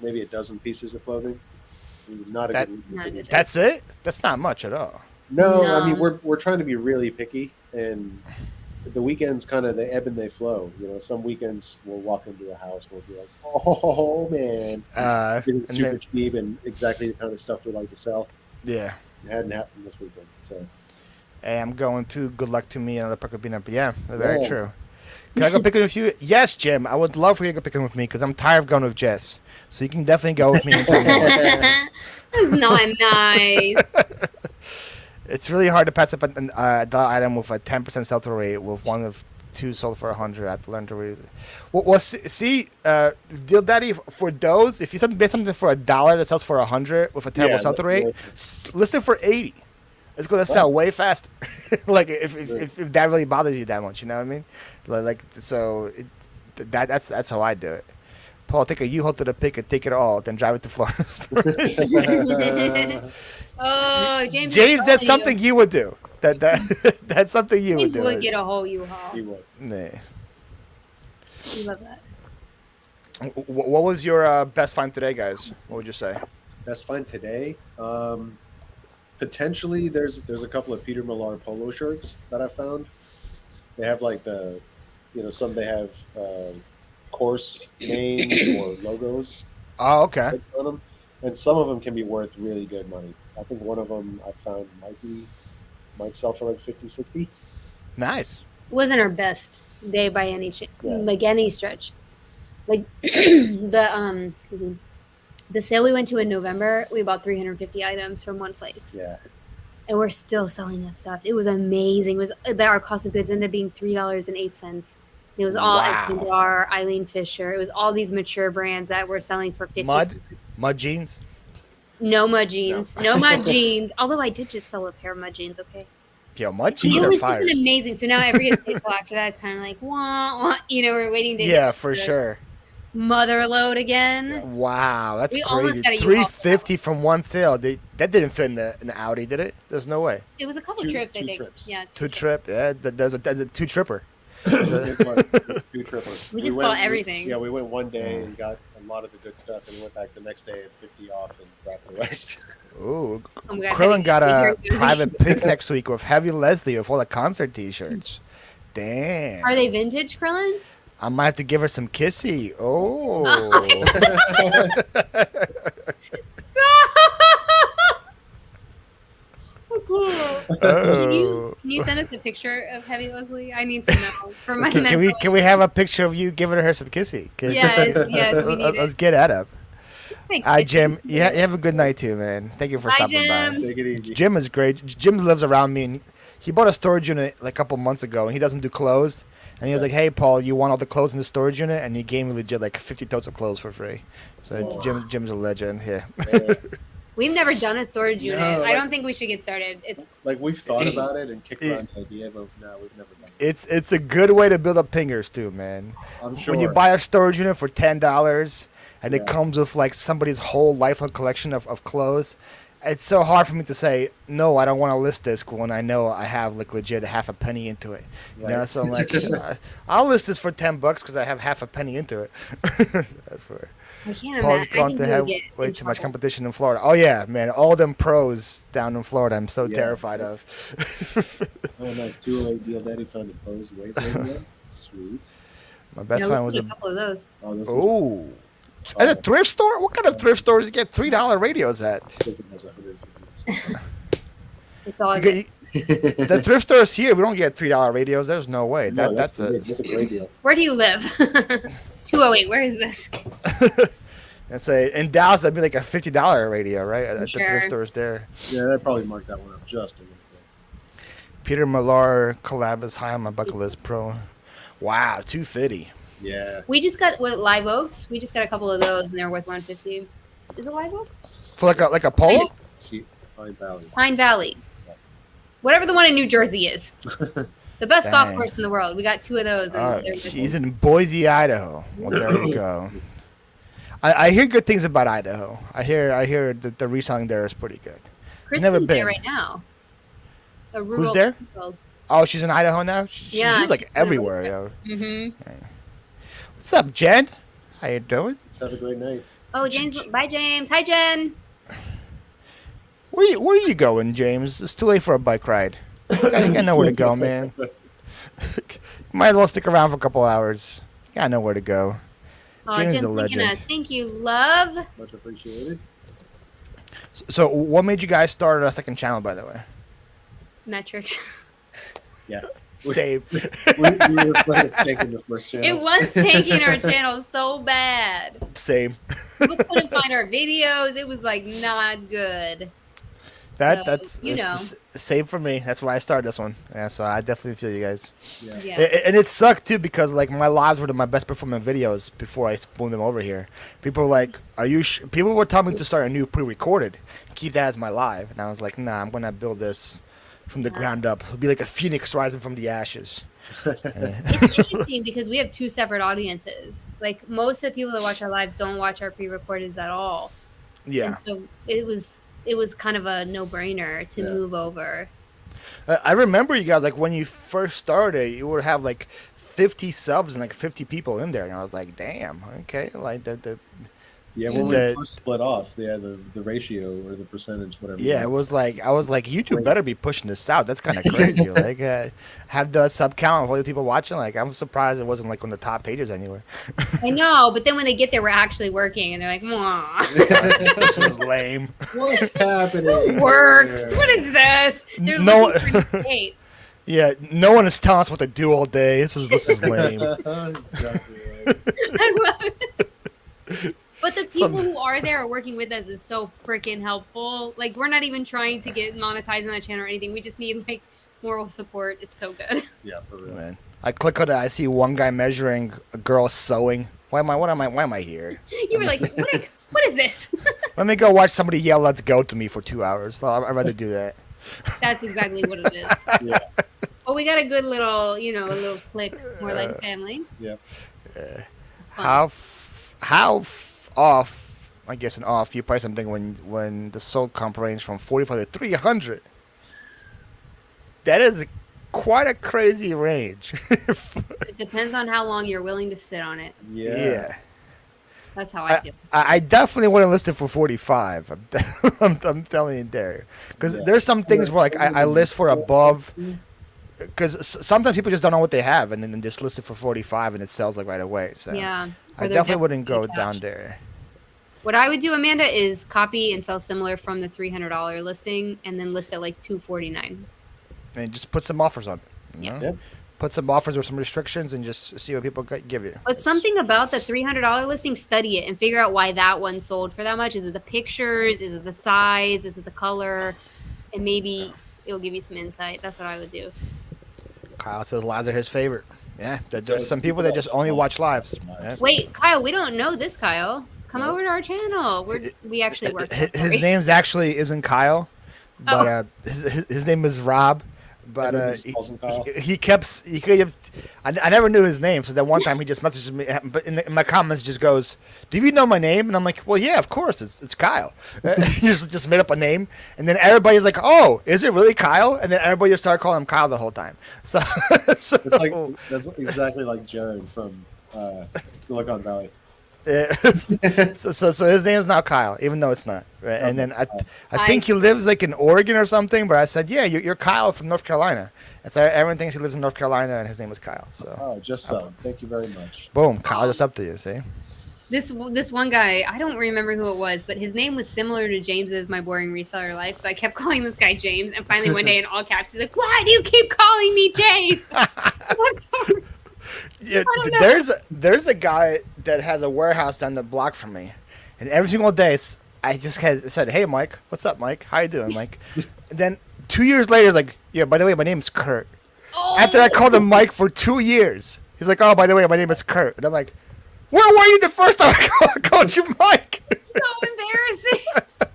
maybe a dozen pieces of clothing. It was not a That- good weekend Not for a me. good That's it. That's not much at all. No, I mean No. we're trying to be really picky, and the weekends kind of they ebb and they flow. You know, some weekends we'll walk into a house, we'll be like, oh man, it's And super then- cheap and exactly the kind of stuff we like to sell. yeah. It hadn't happened this weekend, so Hey, I'm going to. Good luck to me and the Pucker Peanut. But yeah, very Yeah. true. Can I go picking with you? Yes, Jim. I would love for you to go picking with me because I'm tired of going with Jess. So you can definitely go with me. That's not nice. It's really hard to pass up an item with a 10% sell-through rate with one of 2 sold for 100. I have to learn to read. Well, see, Deal Daddy, for those, if you buy something for $1 that sells for 100 with a terrible Yeah, sell-through rate, listen. list it for 80. It's gonna sell way faster. Like if that really bothers you that much, you know what I mean? That's how I do it. Paul, take a U-Haul to the pick and take it all, then drive it to Florida. Oh, James. James, is that's calling something you would do. That's something you would James do. would get a whole U-Haul. you would. Nah. I love that. What was your best find today, guys? What would you say? Best find today. Potentially, there's a couple of Peter Millar polo shirts that I found. They have like some they have course names or logos Oh, okay. on them, and some of them can be worth really good money. I think one of them I found might sell for like 50, 60. Nice. Wasn't our best day by any Yeah. like any stretch. Like excuse me. The sale we went to in November, we bought 350 items from one place. Yeah, And we're still selling that stuff. It was amazing. It was our cost of goods ended up being $3.08. It was all Wow. Escobar, Eileen Fisher. It was all these mature brands that were selling for 50. Mud jeans. No mud jeans. No mud jeans. Although I did just sell a pair of mud jeans, okay? Yo, mud It jeans are was just fire. an amazing. So now every estate sale after that is kind of like, wah, wah, we're waiting to Yeah, get for the sure. mother load again. Wow, that's We almost crazy. got a U-Haul. 350 from one sale. That didn't fit in the Audi, did it? There's no way. It was a couple Two- trips, I two think. trips. Yeah. Two trip. Yeah, there's a 2 tripper. It was two tripper. We just bought everything. Yeah, we went one day and got a lot of the good stuff, and went back the next day at 50 off and grabbed the rest. Ooh, Oh my God, Krillin got a Heavy- private pick next week with Heavy Leslie with all the concert T-shirts. Damn. Are they vintage, Krillin? I might have to give her some kissy. Oh. Okay. Oh. Can you send us a picture of Heavy Leslie? I need to know for my Can we have a picture of you giving her some kissy? Yes, we need Let's it. get that up. Say Hi, kissy. Jim. You have a good night too, man. Thank you for Bye, stopping by. Jim. Take it easy. Jim is great. Jim lives around me, and he bought a storage unit like a couple months ago, and he doesn't do clothes. And he was like, "Hey, Paul, you want all the clothes in the storage unit?" And he gave me legit like 50 totes of clothes for free. So Whoa. Jim's a legend. Yeah. We've never done a storage unit. No, I don't think we should get started. It's Like we've thought about it and kicked around the idea, but no, we've never done it. It's a good way to build up pingers too, man. I'm sure. When you buy a storage unit for $10 and it Yeah. comes with like somebody's whole lifelong collection of clothes, it's so hard for me to say no. I don't want to list this when I know I have like legit half a penny into it. You know, Right. so I'm like, I'll list this for $10 because I have half a penny into it. That's for I can't Paul's imagine. going to have way too much competition in Florida. Oh yeah, man, all them pros down in Florida. I'm so Yeah. terrified of. Oh, nice. 208 Deal Daddy found a pose weight radio. Sweet. My best friend was a a. couple of those. Oh, this Oh. At a thrift store? What kind of thrift stores you get $3 radios at? This has 150%. It's all You good. get, the thrift stores here, we don't get $3 radios. There's no way. No, That's a. that's a great deal. Where do you live? 208. Where is this? And say in Dallas that'd be like a $50 radio, right? At the Sure. thrift stores there. Yeah, that probably marked that one up just a little bit. Peter Millar collab is high on my bucket list. Pro. Wow, 250. Yeah. We just got Live Oaks. We just got a couple of those, and they're worth 150. Is it Live Oaks? For like a polo. See, Pine Valley. Pine Valley. Whatever the one in New Jersey is. The best golf Dang. course in the world. We got 2 of those. And they're worth He's in Boise, Idaho. Well, there you go. I hear good things about Idaho. I hear that the reselling there is pretty good. Kristen's never been. there right now. A rural Who's there? world. Oh, she's in Idaho now. Yeah, She's like she's everywhere, yo. Mm-hmm. What's up, Jen? How you doing? Let's have a great night. Oh, James. Bye, James. Hi, Jen. Where you going, James? It's too late for a bike ride. I know where to go, man. Might as well stick around for a couple hours. I know where to go. Oh, James Jen's is a thanking legend. us. Thank you, love. Much appreciated. So, what made you guys start a second channel, by the way? Metrics. Yeah. Same. We were planning on taking the first channel. It was taking our channel so bad. Same. People couldn't find our videos. It was like not good. That's you know. same for me. That's why I started this one. Yeah, so I definitely feel you guys. Yeah. Yeah. And it sucked too because like my lives were my best performing videos before I spooned them over here. People were like, "Are you?" People were telling me to start a new pre-recorded, keep that as my live, and I was like, "Nah, I'm gonna build this from the ground up. It'll be like a phoenix rising from the ashes." It's interesting because we have 2 separate audiences. Like most of the people that watch our lives don't watch our pre-recordeds at all. Yeah, And so it was kind of a no-brainer to Yeah. move over. I remember you guys like when you first started, you would have like 50 subs and like 50 people in there, and I was like, "Damn, okay." Like the Yeah, when The- we first split off, yeah, the ratio or the percentage, whatever. yeah, it was like I was like, YouTube better be pushing this out. That's kind of crazy. Like have the sub count of all the people watching. Like I'm surprised it wasn't like on the top pages anywhere. I know, but then when they get there, we're actually working, and they're like, "Mwah." This is lame. What's happening? Works. here? What is this? They're No- looking for an escape. Yeah, no one is telling us what to do all day. This is lame. Exactly right. I love it. But the people Some- who are there are working with us is so freaking helpful. Like we're not even trying to get monetized on that channel or anything. We just need like moral support. It's so good. Yeah, for real. Man, I click on it. I see one guy measuring a girl sewing. Why am I here? You were like, what is this? Let me go watch somebody yell "Let's go" to me for 2 hours. I'd rather do that. That's exactly what it is. Yeah. But we got a good little, a little click, more like a family. Yeah. It's fun. How off? I guess an off. You price something when the sold comp range from 45 to 300. That is quite a crazy range. It depends on how long you're willing to sit on it. Yeah. That's how I feel. I definitely wouldn't list it for 45. I'm telling you there, because Yeah. there's some things where like I list for above, because sometimes people just don't know what they have, and then just list it for 45 and it sells like right away. So Yeah. I Or they're definitely wouldn't go desperate for down cash. there. What I would do, Amanda, is copy and sell similar from the $300 listing, and then list at like $249. and just put some offers on it. You Yeah. know? Yep. Put some offers or some restrictions and just see what people give you. But something about the $300 listing, study it and figure out why that one sold for that much. Is it the pictures? Is it the size? Is it the color? And maybe it'll give you some insight. That's what I would do. Kyle says lives are his favorite. Yeah, So there's some people that just only watch lives. Yeah. Wait, Kyle, we don't know this Kyle. Come over to our channel. We actually work. His name's actually isn't Kyle, but his name is Rob. But Everybody just calls him Kyle. he kept I never knew his name, so that one time he just messaged me, but in my comments just goes, "Do you know my name?" And I'm like, "Well, yeah, of course, it's Kyle." He just made up a name, and then everybody's like, "Oh, is it really Kyle?" And then everybody just started calling him Kyle the whole time. So, It's like, that's exactly like Jared from Silicon Valley. so his name's now Kyle, even though it's not. Right? And then I think he lives like in Oregon or something. But I said, yeah, you're Kyle from North Carolina. And so everyone thinks he lives in North Carolina, and his name was Kyle. So Oh, just so. Thank you very much. boom, Kyle just up to you. See, This one guy, I don't remember who it was, but his name was similar to James's My Boring Reseller Life. So I kept calling this guy James, and finally one day in all caps, he's like, "Why do you keep calling me James?" I'm sorry. yeah, don't know. there's a guy that has a warehouse down the block from me, and every single day I just said, "Hey, Mike, what's up, Mike? How you doing, Mike?" And then 2 years later, it's like, "Yeah, by the way, my name's Kurt." Oh, After I called him Mike for 2 years, he's like, "Oh, by the way, my name is Kurt," and I'm like, "Where were you the first time I called you Mike?" so embarrassing.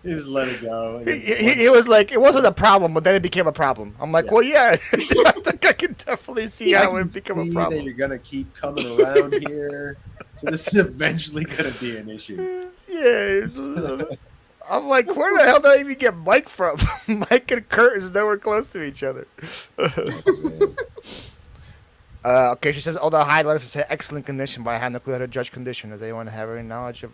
He just let it go. He was like, it wasn't a problem, but then it became a problem. I'm like, Yeah. well, yeah, I think I can definitely see I how can it became a see problem. that you're gonna keep coming around here, so this is eventually gonna be an issue. Yeah, I'm like, where the hell did I even get Mike from? Mike and Kurt is nowhere close to each other. Okay, she says, although high letters say excellent condition, but I have no clue how to judge condition. Does anyone have any knowledge of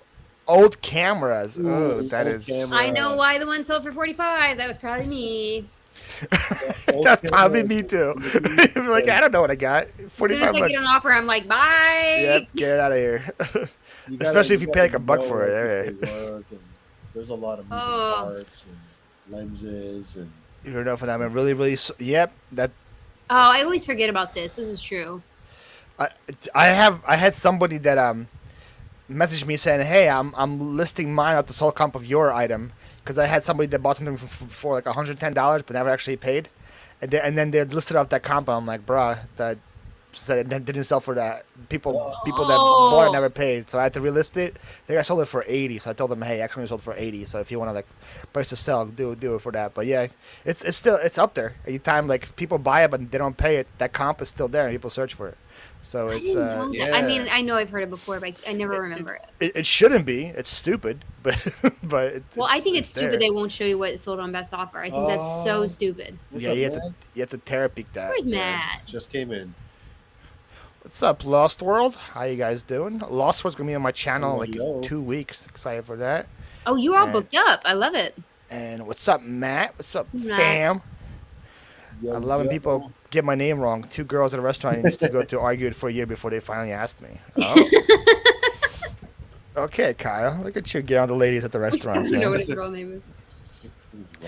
old cameras? Oh, that old is. camera. I know why the one sold for 45. That was probably me. Old That's camera. probably me too. I'm like, I don't know what I got. As soon 45 as I bucks. get an offer, I'm like, bye. Yep, get it out of here. You Especially if you pay like a buck know for it, if they work, and there's a lot of moving Oh. parts and lenses and You know, for them, really, really. Yep, that. Oh, I always forget about this. This is true. I had somebody that messaged me saying, "Hey, I'm listing mine at the sole comp of your item because I had somebody that bought something for like $110 but never actually paid, and then they listed off that comp. And I'm like, bruh, that said it didn't sell for that. People that bought it never paid, so I had to relist it. I think I sold it for 80, so I told them, hey, actually I sold for 80. So if you want to like price to sell, do it for that. But yeah, it's still up there. Anytime like people buy it but they don't pay it, that comp is still there and people search for it. So I it's didn't know that. yeah. I mean, I know I've heard it before, but I never remember it. It shouldn't be. It's stupid, but Well, I think it's there. stupid they won't show you what is sold on best offer. I think that's so stupid. What's Yeah, up, you have to tear peek that. Where's Yeah. Matt? just came in. What's up, Lost World? How you guys doing? Lost World's gonna be on my channel in like Yo. 2 weeks. Excited for that. Oh, you're all Yeah. booked up. I love it. And what's up, Matt? What's up, Matt. fam? Yo, I love when yo. people get my name wrong. 2 girls at a restaurant I used to go to argued for a year before they finally asked me. Oh. Okay, Kyle. Look at you get on the ladies at the I restaurants, don't know man. what his real name is. He's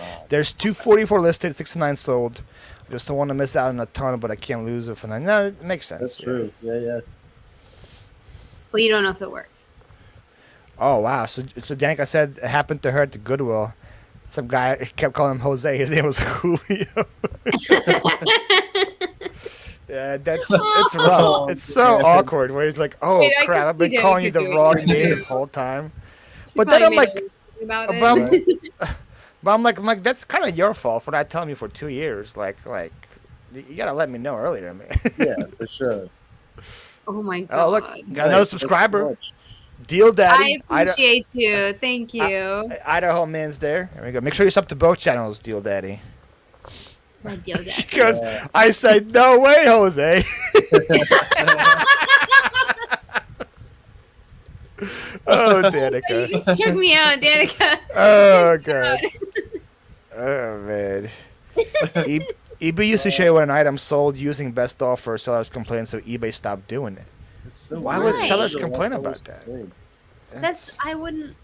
Rob. There's 244 listed, 69 sold. Just don't want to miss out on a ton, but I can't lose it for that. No, it makes sense. That's yeah. true. Yeah. But you don't know if it works. Oh wow! So Danica said it happened to her at the Goodwill. Some guy kept calling him Jose. His name was Julio. Yeah, it's rough. It's so Yeah. awkward. Where he's like, "Oh Wait, I crap! could I've been see calling you Danica the doing wrong that name too. this whole time." She But then I'm probably like, made a mistake about it. but I'm like, that's kind of your fault for not telling me for 2 years. Like, you gotta let me know earlier, man. Yeah, for sure. Oh my god. Oh look, got another Nice. subscriber. Thanks so much. Deal I Daddy. appreciate you. Thank you. Idaho man's there. There we go. Make sure you sub to both channels, Deal Daddy. My deal, She Dad. goes, Yeah. I said, no way, Jose. Oh, You Danica. just took me out, Danica. Oh, God. Oh, man. eBay used to show you when an item sold using best offer. Sellers complained, so eBay stopped doing it. It's so Why weird. would sellers That's complain always about that? complained. That's I wouldn't.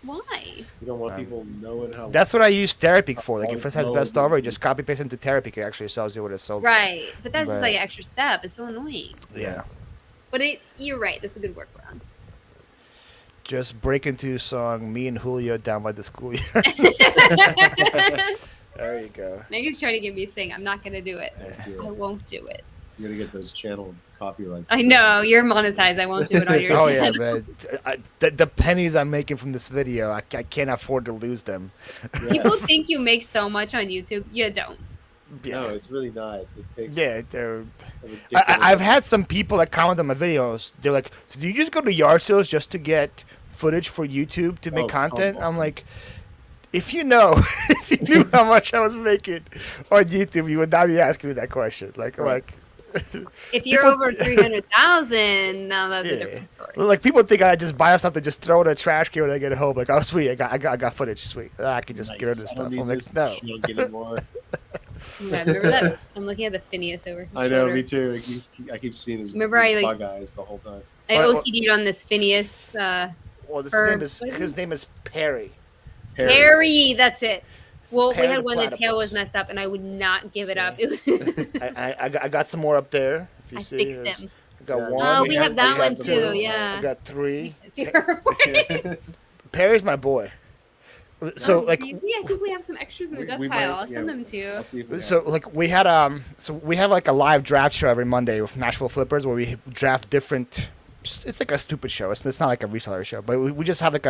Why? You don't want people knowing how. That's what I use Therapeak for. Like, Oh, if it has no, best no, over, you no. just copy paste into Therapeak. It actually tells you what it's sold Right, but that's just But- like an extra step. It's so annoying. for. Yeah. But you're right. That's a good workaround. Just break into song "Me and Julio Down by the Schoolyard." There you go. Megan's trying to get me to sing. I'm not gonna do it. Thank you. I won't do it. You're gonna get those channel copyrights. I know you're monetized. I won't do it on your Oh yeah, channel. but the pennies I'm making from this video, I can't afford to lose them. People think you make so much on YouTube. You don't. No, it's really not. It takes. Yeah, they're. a ridiculous- I've had some people that comment on my videos. They're like, "So do you just go to yard sales just to get footage for YouTube to make Oh, come content?" on. I'm like, if you know, if you knew how much I was making on YouTube, you would not be asking me that question. Like, Right. If you're People- over 300,000, now that's Yeah. a different story. like people think I just buy stuff to just throw in a trash can when I get home. Like, oh sweet, I got footage, sweet. I can just get rid of this Nice. I don't stuff. need I'm like, this no. junk anymore. Yeah, remember that? I'm looking at the Phineas over. His I know, shoulder. me too. I keep seeing his, Remember I, like- bug eyes the whole time. I What- OCD'd on this Phineas. Well, Herb, his what is name is Perry. Harry, that's it. It's Well, we Perry had the one the tail was platypus. messed up, and I would not give it up. See? It was, I got some more up there. If you I see, fixed there's- him. I got Yeah, one. Oh, we have that I got one the too. blue. Yeah. I got 3. Zero. Perry's my boy. So Oh, like, easy. I think we have some extras in the death we pile. might- I'll send them to you. I'll see if we so like we had like a live draft show every Monday with Nashville Flippers where we draft different. It's like a stupid show. It's not like a reseller show, but we just have like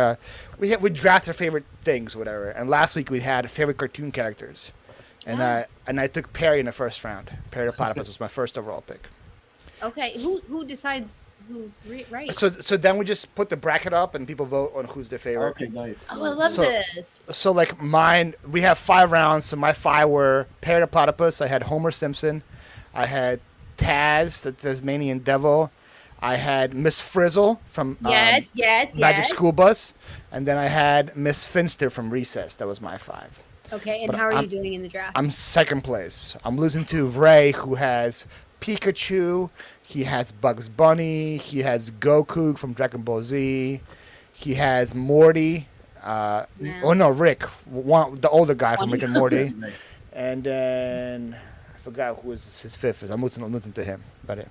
we draft our favorite things, whatever. And last week we had favorite cartoon characters, and I took Perry in the first round. Perry the Platypus was my first overall pick. Okay, who decides who's right? So then we just put the bracket up and people vote on who's their favorite. Okay, nice. Oh, I love So- this. So like mine, we have 5 rounds. So my 5 were Perry the Platypus. I had Homer Simpson. I had Taz, the Tasmanian Devil. I had Miss Frizzle from Yes, Magic yes. School Bus, and then I had Miss Finster from Recess. That was my 5. Okay, and But how are I'm- you doing in the draft? I'm second place. I'm losing to Ray, who has Pikachu. He has Bugs Bunny. He has Goku from Dragon Ball Z. He has Morty. Yeah. Oh no, Rick, the older guy from Rick and Morty. Right. And then I forgot who was his 5th is. I'm losing to him, but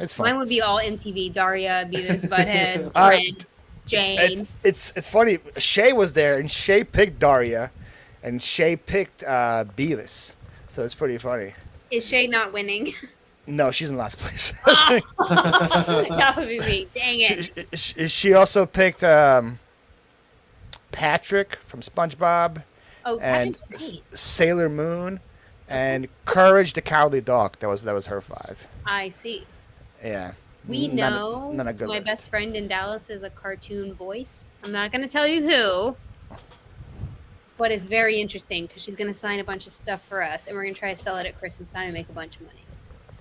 it's fun. Mine would be all MTV: Daria, Beavis, Butthead, Uh, Brent, Jane. It's funny. Shay was there, and Shay picked Daria, and Shay picked Beavis. So it's pretty funny. Is Shay not winning? No, she's in last place. That would be me. Dang it. she also picked Patrick from SpongeBob Oh, and Patrick's great. Sailor Moon and Courage the Cowardly Dog. That was her 5. I see. Yeah. We Not a- know not a good my list. best friend in Dallas is a cartoon voice. I'm not going to tell you who, but it's very interesting because she's going to sign a bunch of stuff for us, and we're going to try to sell it at Christmas time and make a bunch of money.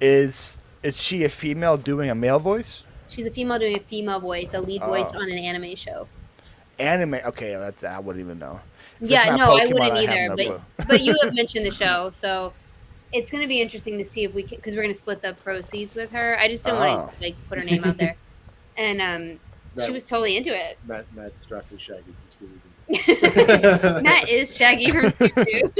Is she a female doing a male voice? She's a female doing a female voice, a lead voice Oh. on an anime show. Anime? Okay, I wouldn't even know. If it's Yeah, not no, I Pokemon, wouldn't I have either. no clue. But you have mentioned the show, so it's going to be interesting to see if we can, because we're going to split the proceeds with her. I just don't want to like put her name out there. And she That- was totally into it. Matt's drafting Shaggy from Scooby-Doo. Matt is Shaggy from Scooby-Doo.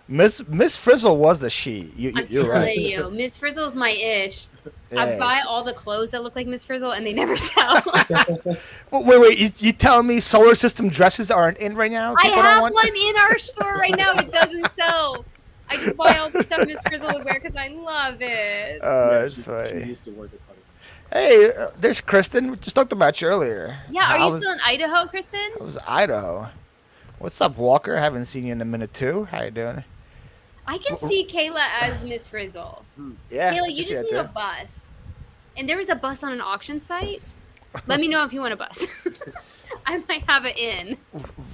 Miss Frizzle was the she. I'm You're telling right. you, Miss Frizzle's my ish. I Yeah. buy all the clothes that look like Miss Frizzle, and they never sell. Wait, you telling me solar system dresses aren't in right now? I People don't have want- one in our store right now. It doesn't sell. I just buy all the stuff Miss Frizzle would wear because I love it. It's She funny. used to work at Funny. Hey, there's Kristen. We just talked about you earlier. Yeah, are How you was- still in Idaho, Kristen? How was Idaho? What's up, Walker? Haven't seen you in a minute too. How you doing? I can see Kayla as Miss Frizzle. Yeah. Kayla, I you see just that need a too. bus. And there was a bus on an auction site. Let me know if you want a bus. I might have it in.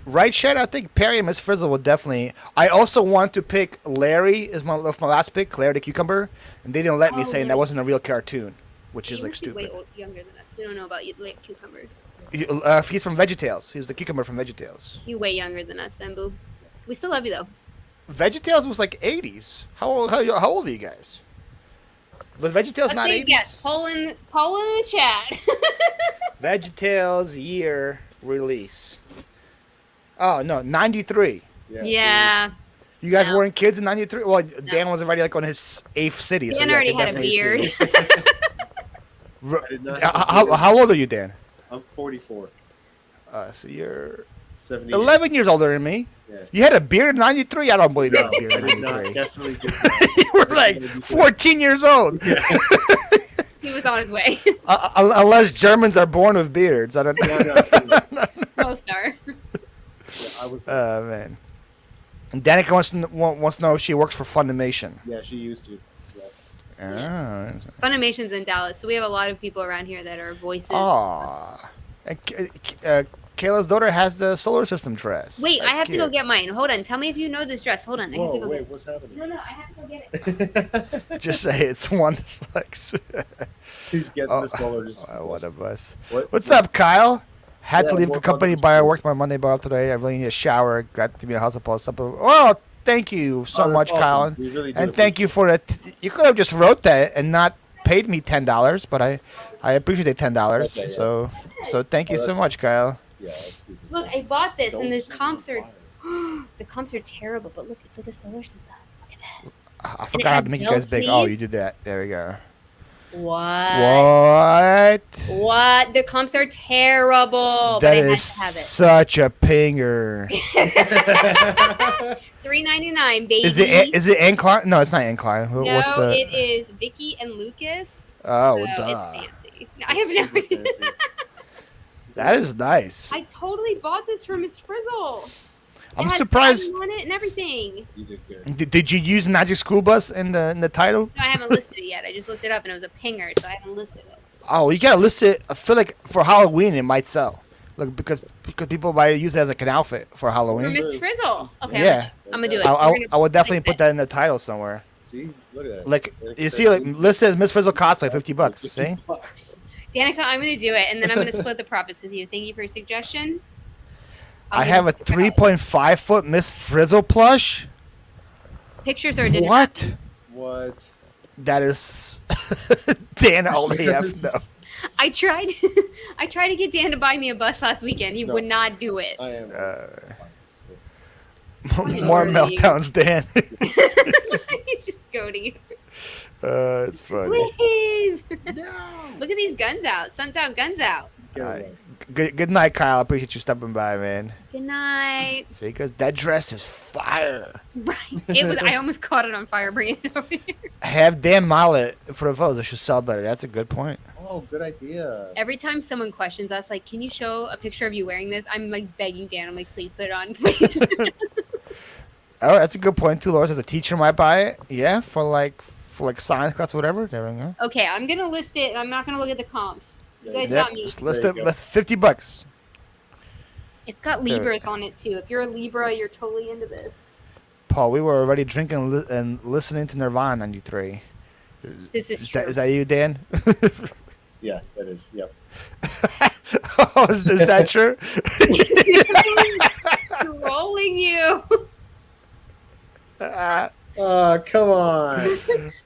Right, Shed? I think Perry and Miss Frizzle would definitely. I also want to pick Larry is my last pick, Larry the Cucumber, and they didn't let me Oh, saying Larry. that wasn't a real cartoon, which is You like must be way stupid. younger than us. We don't know about you, like cucumbers. He's from VeggieTales. He's the cucumber from VeggieTales. You way younger than us, then, boo. We still love you though. VeggieTales was like 80s. How old are you guys? Was VeggieTales not 80s? Yes, poll in the chat. VeggieTales year release. Oh no, 93. Yeah. You guys No. weren't kids in 93? Well, Dan was already like on his 8th city. So Dan yeah, I already could had a definitely beard. see. I did not have a beard. How old are you, Dan? I'm 44. So you're 78. 11 years older than me. Yeah. You had a beard in 93? I don't believe you had a beard I in did not. 93. Definitely did not. You were like 14 years old. Yeah. He was on his way. Unless Germans are born with beards. I don't No, Most are. yeah, I was. man. And Danica wants to know if she works for Funimation. Yeah, she used to. Yeah. Oh. Funimation's in Dallas, so we have a lot of people around here that are voices. Aw. Kayla's daughter has the solar system dress. Wait, I That's have to go cute. get mine. Hold on. Tell me if you know this dress. Hold on. I have Whoa, to go wait, get what's happening? No, I have to go get it. Just say it's one flex. He's getting Oh, the solar. Just, What a bus. What- What's up, Kyle? Had Yeah, to leave more the company buttons, by I please. worked my Monday bar off today. I really need a shower. Got to be a house post up. Well, thank you so Oh, that's much, awesome. Kyle. We really do And thank you for that. You could have just wrote that and not paid me $10, but I appreciate the $10. Okay, So thank you so that's- much, Kyle. Yeah, that's super. Look, I bought this, Don't and the set comps it are on fire. the comps are terrible. But look, it's like a solar system. Look at this. I it forgot how has to make you bell guys big. Oh, you sleeves? did that. There we go. What? What? What? The comps are terrible. That but I had is to have it. such a pinger. $3.99, baby. Is it incline? No, it's not incline. No, What's the? it is Vicky and Lucas. Oh, so duh. It's fancy. No, I have Super no idea. fancy. That is nice. I totally bought this from Miss Frizzle. I'm it has surprised. patent on it and everything. You did good. Did you use Magic School Bus in the title? No, I haven't listed it yet. I just looked it up and it was a pinger, so I haven't listed it. Oh, you gotta list it. I feel like for Halloween it might sell. Look, because people might use it as like an outfit for For Halloween. Miss Frizzle. Okay, Yeah. I'm gonna do it. I would definitely put that in the title somewhere. See, look at that. Like you see, like listed as Miss Frizzle cosplay, $50. See? $50. Danica, I'm gonna do it, and then I'm gonna split the profits with you. Thank you for your suggestion. I have a 3.5 foot Miss Frizzle plush. Pictures are different. What? What? That is Dan only F no. I tried. I tried to get Dan to buy me a bus last weekend. He No. would not do it. I am. Uh, It's fine. More Lordy. meltdowns, Dan. He's just goading you. It's funny. Please. No. Look at these guns out. Sun's out, guns out. Get Alright. away. Good night, Kyle. I appreciate you stopping by, man. Good night. See, because that dress is fire. Right. It was. I almost caught it on fire bringing it over here. Have Dan Mallet for the photos. It should sell better. That's a good point. Oh, good idea. Every time someone questions us, like, "Can you show a picture of you wearing this?" I'm like begging Dan. I'm like, "Please put it on, please." Oh, that's a good point too, Loris. As a teacher might buy it. Yeah, for like science class, whatever. There we go. Okay, I'm gonna list it, and I'm not gonna look at the comps. You guys Yep, got me. just list There it. you go. List $50. It's got Libras on it too. If you're a Libra, you're totally into this. Paul, we were already drinking and listening to Nirvana *93. This is true. Is that you, Dan? Yeah, that is. Yep. Oh, is that true? Trolling you. Come on.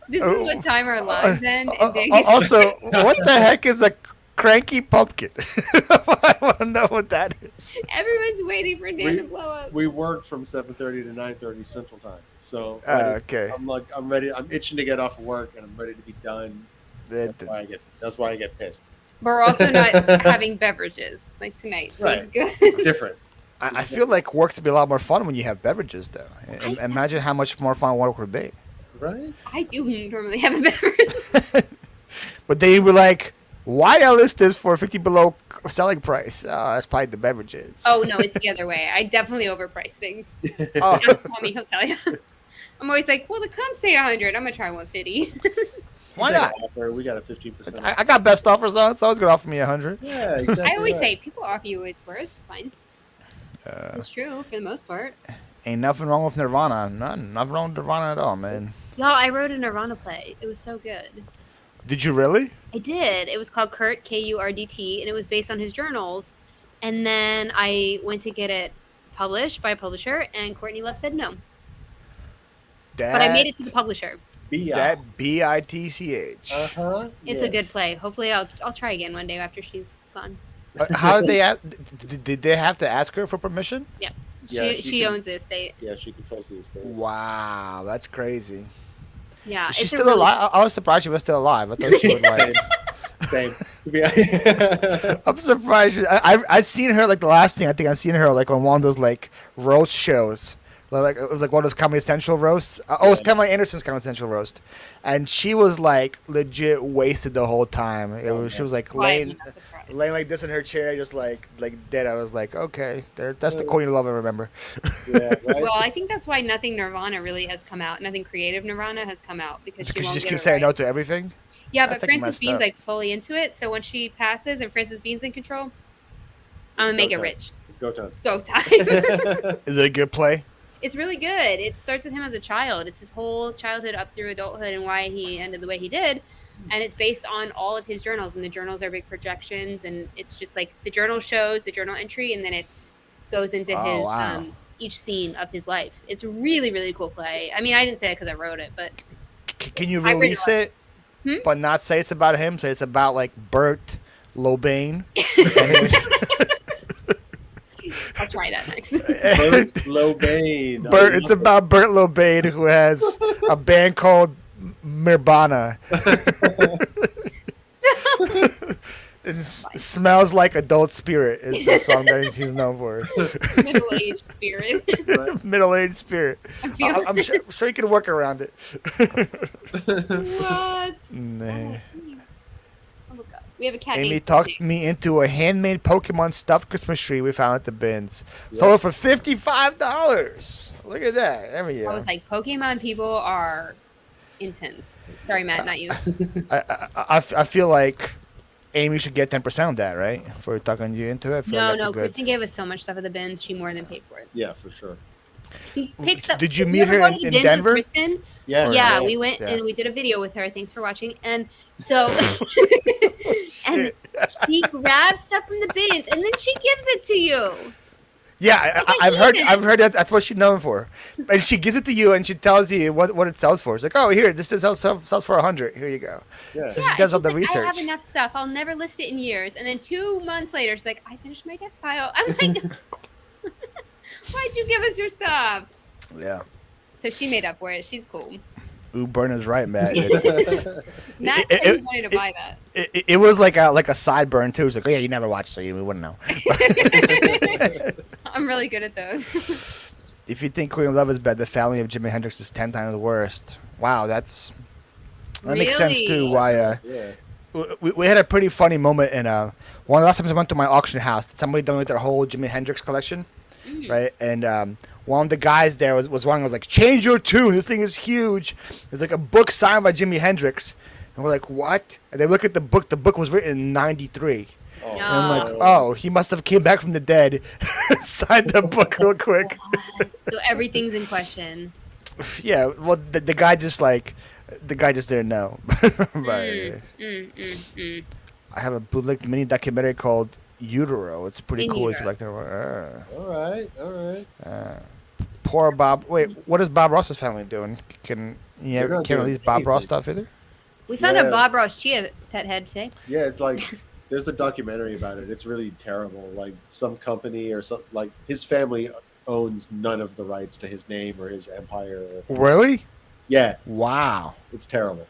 This is what time our lives end. And Dan gets Also, what the heck is a cranky pumpkin? I want to know what that is. Everyone's waiting for Dan to blow up. We work from 7:30 to 9:30 Central Time, so Okay. I'm ready. I'm itching to get off of work, and I'm ready to be done. That's why I get pissed. We're also not having beverages like tonight. So Right. It's good. It's different. I feel like work to be a lot more fun when you have beverages, though. Imagine how much more fun work would be. Right? I do normally have a beverage. But they were like, why I list this for 50 below selling price? Oh, that's probably the beverages. Oh no, it's the other way. I definitely overprice things. Oh. Just call me, he'll tell you. I'm always like, well, the comps say 100. I'm gonna try 150. Why We got not? an offer, we got a 15%. I got best offers on, so I was going to offer me 100. Yeah, exactly. I always right. say people offer you what it's worth. It's fine. It's true for the most part. Ain't nothing wrong with Nirvana. Nothing wrong with Nirvana at all, man. Y'all, I wrote a Nirvana play. It was so good. Did you really? I did. It was called Kurt, Kurdt, and it was based on his journals. And then I went to get it published by a publisher, and Courtney Love said no. But I made it to the publisher. That BITCH. Uh-huh. It's a good play. Hopefully, I'll try again one day after she's gone. How did they ask? Did they have to ask her for permission? Yeah. Yeah, She owns the estate. Yeah, she controls the estate. Wow, that's crazy. Yeah. Is she it's a still really- alive? I was surprised she was still alive. I thought she would like. Same. Yeah. I'm surprised. I've seen her like the last thing I think I've seen her like on one of those like roast shows. Like it was like one of those Comedy Central roasts. Oh, it was Pamela Anderson's Comedy Central roast, and she was like legit wasted the whole time. She was like Quietly not surprised. laying like this in her chair, just like dead. I was like, okay, that's the Courtney Love I remember. Yeah, right? Well, I think that's why nothing Nirvana really has come out. Nothing creative Nirvana has come out because she Because she won't just get keeps it saying right. no to everything. Yeah, That's, but like, Frances messed Bean's up. like fully into it. So when she passes and Frances Bean's in control, I'm gonna make it time. rich. It's go time. Go time. Is it a good play? It's really good. It starts with him as a child. It's his whole childhood up through adulthood and why he ended the way he did. And it's based on all of his journals, and the journals are big projections, and it's just like the journal shows the journal entry, and then it goes into Oh, his wow. each scene of his life. It's a really, really cool play. I mean, I didn't say it because I wrote it, but Can you I really release like it, Hmm? but not say it's about him? Say it's about like Bert Lobain. I'll try that next. Bert Lobain. Bert, it's about Bert Lobain who has a band called Nirvana. It smells like adult spirit is the song that he's known for. Middle-aged spirit. Middle-aged spirit. I feel I'm sure you can work around it. what? Nah. Oh, look up. We have a cat. Amy named talked Courtney. me into a handmade Pokemon stuffed Christmas tree we found at the bins. Sold for $55. Look at that. There we go. I was like, Pokemon people are intense. Sorry, Matt, not you. I feel like Amy should get 10% of that, right? For talking you into it. I feel No, like that's no, a good. Kristen gave us so much stuff at the bins. She more than paid for it. Yeah, for sure. She picks up. Did you Did meet ever her go in to the bins with Denver? Kristen? Yeah. Yeah, right. we went Yeah. and we did a video with her. Thanks for watching. And so, and she grabs stuff from the bins, and then she gives it to you. Yeah, Like I've heard. even. I've heard that. That's what she's known for. And she gives it to you, and she tells you what it sells for. It's like, oh, here, this sells for $100. Here you go. Yeah. So Yeah, she does all and the she's like, I have research. enough stuff. I'll never list it in years. And then 2 months later, she's like, I finished my death pile. I'm like, why'd you give us your stuff? Yeah. So she made up for it. She's cool. Ooh, Burner's right, Matt. Matt It- said it- he wanted to buy that. It was like a sideburn too. It's like, oh yeah, you never watched, so you wouldn't know. I'm really good at those. If you think Queen of Love is bad, the family of Jimi Hendrix is 10 times worse. Wow, that makes sense too. Really? Why? Yeah. We had a pretty funny moment in one of the last times I went to my auction house. Somebody donated their whole Jimi Hendrix collection, right? And one of the guys there was like, change your tune. This thing is huge. It's like a book signed by Jimi Hendrix, and we're like, what? And they look at the book. The book was written in '93. Oh, And I'm like, oh, he must have came back from the dead, signed the book real quick. So everything's in question. Yeah, well, the guy just didn't know. But I have a bootleg mini documentary called Utero. It's pretty In cool if you Utero. like that. all right. Poor Bob. Wait, what is Bob Ross's family doing? Can They're not can't doing release Bob Ross anything. stuff either? We found Yeah. a Bob Ross Chia pet head today. Yeah, it's like there's a documentary about it. It's really terrible. Like some company or some like his family owns none of the rights to his name or his empire. Really? Yeah, Wow, it's terrible.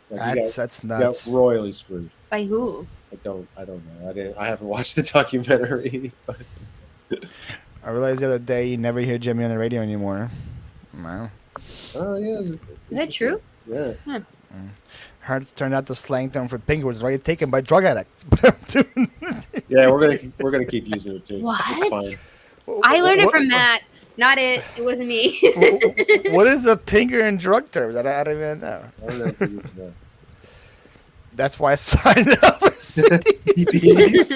Like, he that's got nuts. royally screwed. By who? I don't know. I haven't watched the documentary. But I realized the other day you never hear Jimmy on the radio anymore. Wow. oh yeah, Is that true? Yeah. Heard it turned out the slang term for pink was already taken by drug addicts. But I'm doing Yeah, we're gonna keep using it too. It's What? fine. I learned it from Matt. Not it. It wasn't me. What is a pinker in drug terms? I don't even know. I don't know if you need to know. That's why I signed up with CDs.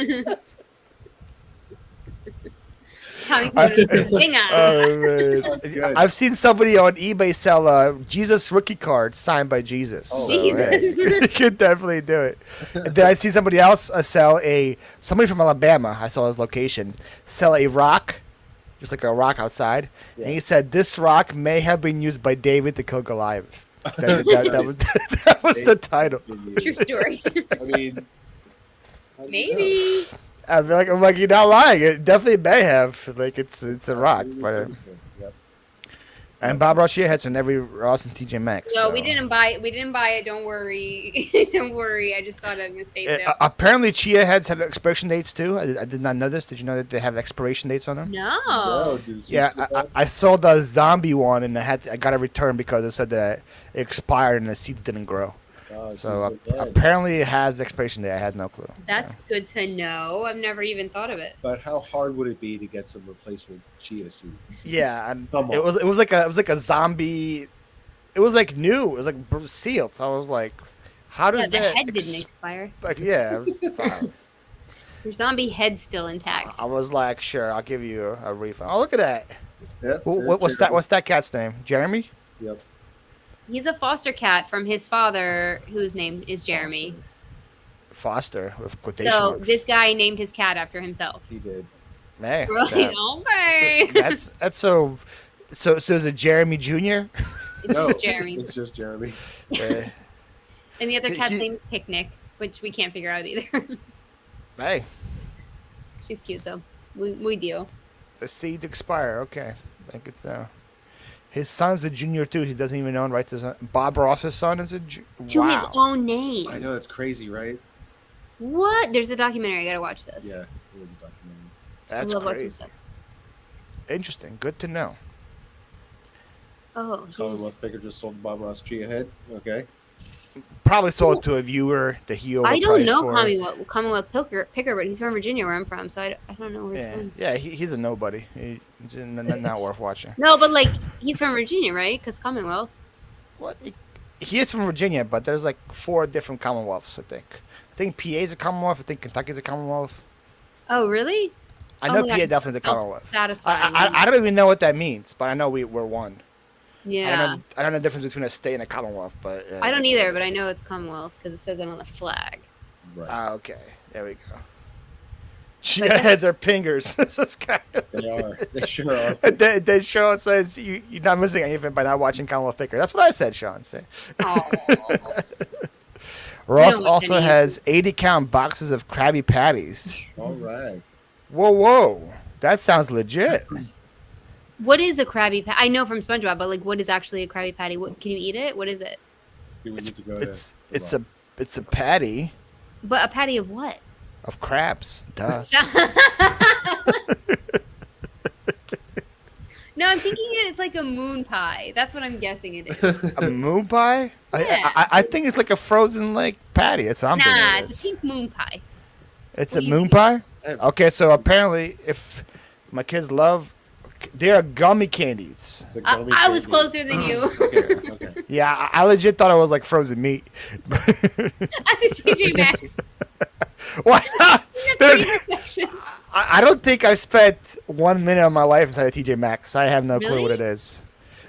Tommy Cruise is a singer. Oh, man. Good. I've seen somebody on eBay sell a Jesus rookie card signed by Jesus. Oh, Jesus. You could definitely do it. And then I see somebody else sell somebody from Alabama, I saw his location, sell a rock, just like a rock outside. Yeah. And he said, this rock may have been used by David to kill Goliath. That was the title. True story. I mean, how do you Maybe. I'm like, you're not lying. It definitely may have. Like, it's a rock. But Yep. and Bob Ross Chia has in every Ross and TJ Maxx. No, so. we didn't buy it. We didn't buy it. Don't worry. Don't worry. I just thought I'd mistake it. Apparently, Chia heads have expiration dates too. I did not know this. Did you know that they have expiration dates on them? No. Yeah, I saw the zombie one and I got a return because it said that it expired and the seeds didn't grow. So apparently it has expiration date. I had no clue. That's good to know. I've never even thought of it. But how hard would it be to get some replacement chia seeds? Yeah, and Come it on. was like a zombie. It was like new. It was like sealed. So I was like, how does Yeah, the that? head didn't expire. Like, yeah. It was fine. Your zombie head's still intact. I was like, sure, I'll give you a refund. Oh, look at that. Yeah, What's that? What's that cat's name? Jeremy? Yep. He's a foster cat from his father, whose name is Jeremy. Foster with quotation So marks. this guy named his cat after himself. He did. Hey, Really? Okay. that's so. So is it Jeremy Jr.? It's No, just Jeremy. It's just Jeremy. Hey, And the other cat's he- name is Picnic, which we can't figure out either. hey, She's cute though. We deal. the seeds expire. Okay, I get that. His son's the junior too. He doesn't even know. Writes his Bob Ross's son is a To wow. his own name. I know that's crazy, right? What? There's a documentary. I gotta watch this. Yeah, it was a documentary. That's I love watching crazy. stuff. Interesting. Good to know. Oh, he's Commonwealth Picker just sold the Bob Ross chia head. Okay. Probably sold it to a viewer that he overpriced I don't know for. Commonwealth Picker, but he's from Virginia, where I'm from, so I don't know where he's Yeah, from. yeah. He's a nobody. He's not worth watching. No, but like he's from Virginia, right? Because Commonwealth. What? He is from Virginia, but there's like 4 different Commonwealths. I think PA's a Commonwealth. I think Kentucky's a Commonwealth. Oh, really? I Oh know my PA God, definitely is a felt Commonwealth. satisfying. I don't even know what that means, but I know we're one. Yeah. I don't know the difference between a state and a Commonwealth, but I don't either, but I know it's Commonwealth because it says it on the flag. Right. Ah, okay. There we go. Chia heads are pingers. This is kind of, They are. They sure are. they show it says you're not missing anything by not watching Commonwealth Picker. That's what I said, Sean. See? Oh. Ross watch also any. has 80-count boxes of Krabby Patties. All right. Whoa. That sounds legit. What is a Krabby Patty? I know from SpongeBob, but like, what is actually a Krabby Patty? What, can you eat it? What is it? Do we need to go It's a patty But a patty of what? of crabs. Duh. No, I'm thinking it's like a moon pie. That's what I'm guessing it is. A moon pie? Yeah. I think it's like a frozen like patty. That's what I'm Nah, thinking. it's a pink moon pie. It's What a do you moon think? pie? Okay, so apparently if my kids love, they are gummy candies. The I, gummy I was candy. closer than you. Okay. Okay. Yeah, I legit thought it was like frozen meat. At the TJ Maxx. Why not? In the freezer section. I don't think I spent 1 minute of my life inside a TJ Maxx. I have no clue what Really? it is.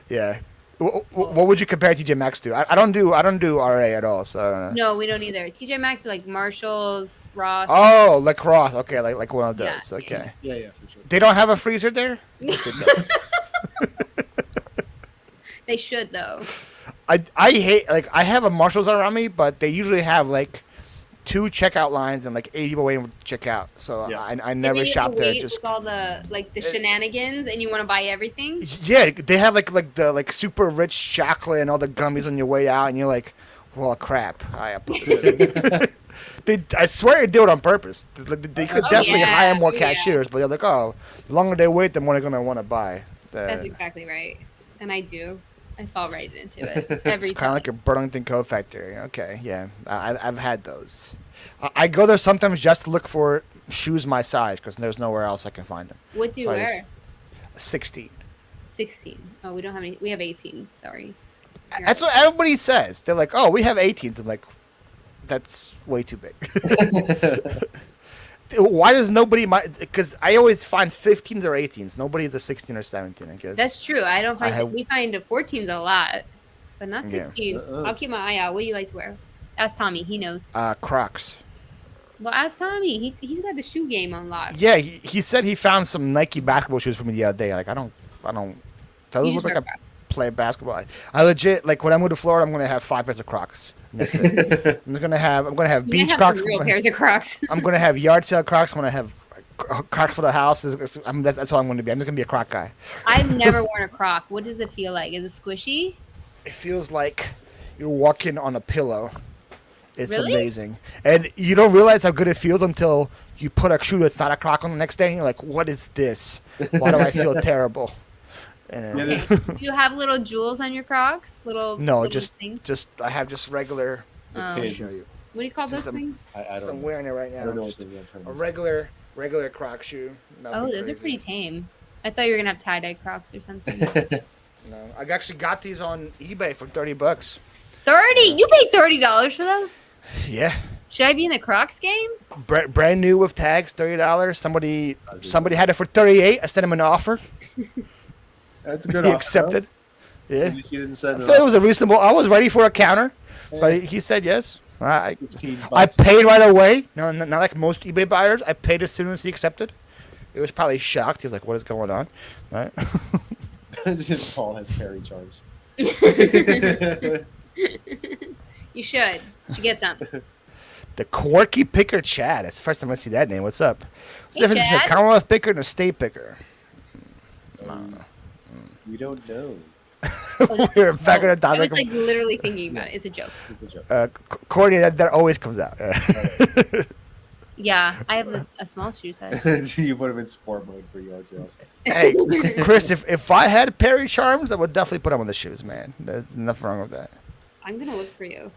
Yeah. What would you compare TJ Maxx to? I don't do RA at all, so I don't know. No, we don't either. TJ Maxx is like Marshalls, Ross. Oh, lacrosse. Okay, like one of Yeah. those. Okay. Yeah, for sure. They don't have a freezer there? Yes, they do. They should though. I hate, like, I have a Marshalls around me, but they usually have like 2 checkout lines and like 80 people waiting to check out. So Yeah. I And then never you have shop to there. wait Just with all the shenanigans, and you want to buy everything. yeah, they have like the super rich chocolate and all the gummies on your way out, and you're like, well, crap. I put this in. I swear they do it on purpose. They could Oh, definitely yeah. hire more Yeah. cashiers, but they're like, oh, the longer they wait, the more they're gonna want to buy. That's exactly right, and I do. I fall right into it every It's kind time. of like a Burlington Coat Factory. Okay, yeah, I've had those. I go there sometimes just to look for shoes my size because there's nowhere else I can find them. What do you So I wear? 16. 16. Oh, we don't have any. We have 18. Sorry. That's what everybody says. They're like, oh, we have 18s. I'm like, that's way too big. Why does nobody? Because I always find 15s or 18s. Nobody's a 16 or 17. I guess That's true. I don't find. I have- We find 14s a lot, but not Yeah. 16s. Uh-uh. I'll keep my eye out. What do you like to wear? Ask Tommy. He knows. Crocs. Well, ask Tommy. He's got the shoe game unlocked. Yeah, he said he found some Nike basketball shoes for me the other day. Like I don't. Those You look just like wear play basketball. I legit like when I move to Florida, I'm gonna have 5 pairs of Crocs. And that's it. I'm gonna have You beach have Crocs. some real pairs of Crocs. I'm gonna have yard sale Crocs. I'm gonna have Crocs for the house. That's all I'm gonna be. I'm just gonna be a Croc guy. I've never worn a Croc. What does it feel like? Is it squishy? It feels like you're walking on a pillow. It's Really? amazing, and you don't realize how good it feels until you put a shoe that's not a Croc on the next day, and you're like, "What is this? Why do I feel terrible?" And, Yeah, Okay. Do you have little jewels on your Crocs? no, little just things. I have just regular. Oh. Kids. What do you call This those is a- things? I I'm don't know. wearing it right I now. don't know what Just the term a is. regular Croc shoe. Nothing Oh, those are crazy. pretty tame. I thought you were gonna have tie-dye Crocs or something. No, I actually got these on eBay for $30. 30? You paid $30 for those? Yeah, Should I be in the Crocs game? brand new with tags, $30. Somebody had it for 38. I sent him an offer. That's a good He offer, accepted. huh? Yeah, At least you didn't send I it thought it off. was a reasonable. I was ready for a counter, Yeah. but he said yes. I 16 I bucks. paid right away. No, not like most eBay buyers. I paid as soon as he accepted. He was probably shocked. He was like, "What is going on?" Right? Paul has fairy charms. You should. Should get some. The Quirky Picker Chad. It's the first time I see that name. What's up? What's the Hey, difference between a Chad. Commonwealth Picker and a State Picker? We don't know. We're back on the I was topic. like literally thinking about it. It's a joke. It's a joke. Courtney, that always comes out. Yeah, I have a small shoe size. You put them in sport mode for yard sales. Hey, Chris, if I had Perry charms, I would definitely put them on the shoes, man. There's nothing wrong with that. I'm gonna look for you.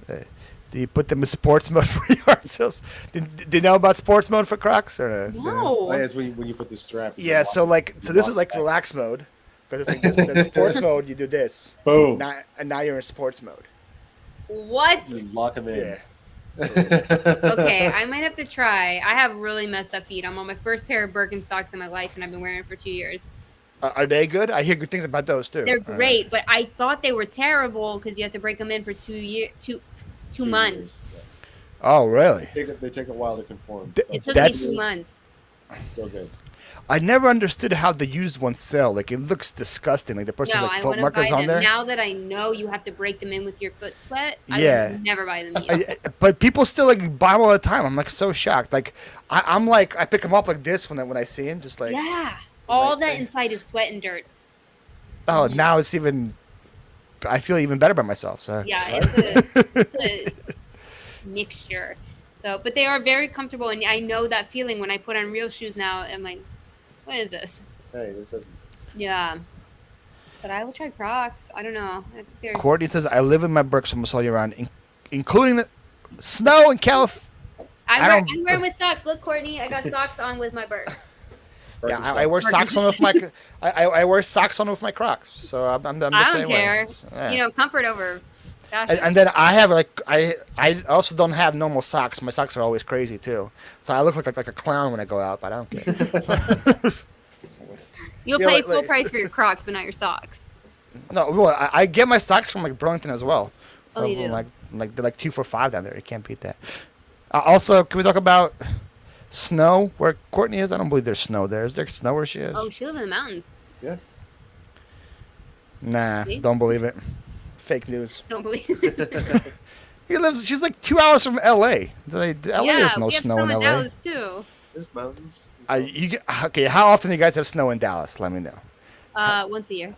Do you put them in sports mode for yard sales? Do you know about sports mode for Crocs? Or Oh, No. yes, when you put the strap. you Yeah, walk- so like, so this walk is like back. relax mode, because it's like this. But in sports mode, you do this. Boom. And now you're in sports mode. What? You lock them in. Yeah. Okay, I might have to try. I have really messed up feet. I'm on my first pair of Birkenstocks in my life, and I've been wearing it for 2 years. Are they good? I hear good things about those too. They're great, but I thought they were terrible because you have to break them in for 2 months. Yeah. Oh, really? They take a while to conform. It took me That's 2 months. So good. I never understood how the used ones sell. Like, it looks disgusting. Like the person's No, like I foot wouldn't markers buy on them. there. Now that I know you have to break them in with your foot sweat, I Yeah. would never buy them. used. But people still like buy them all the time. I'm like so shocked. Like I'm like I pick them up like this when I see them, just like Yeah, all like- that inside is sweat and dirt. oh now it's even. I feel even better by myself. So Yeah, it's a mixture. So, but they are very comfortable, and I know that feeling when I put on real shoes now. I'm like, what is this? Hey, this is Yeah, but I will try Crocs. I don't know. I think they're Courtney says I live in my bricks almost all year round, including the snow in California. I I'm don't- wearing with socks. Look, Courtney, I got socks on with my birds. Yeah, I wear socks on with my I wear socks on with my Crocs. So I'm the I same don't way. care. So, yeah. You know, comfort over fashion. And then I have like I also don't have normal socks. My socks are always crazy too. So I look like a clown when I go out, but I don't care. You'll yeah, pay like- full like- price for your Crocs, but not your socks. No, well, I get my socks from like Burlington as well. Oh, you from, do? like they're like 2 for $5 down there. You can't beat that. Also, can we talk about snow where Courtney is? I don't believe there's snow there. Is there snow where she is? Oh, she lives in the mountains. Yeah. Nah, See? don't believe it. Fake news. Don't believe it. She's like 2 hours from L.A. LA, there's no we have snow snow in L.A. Dallas too. There's mountains. Okay, how often do you guys have snow in Dallas? Let me know. Once a year.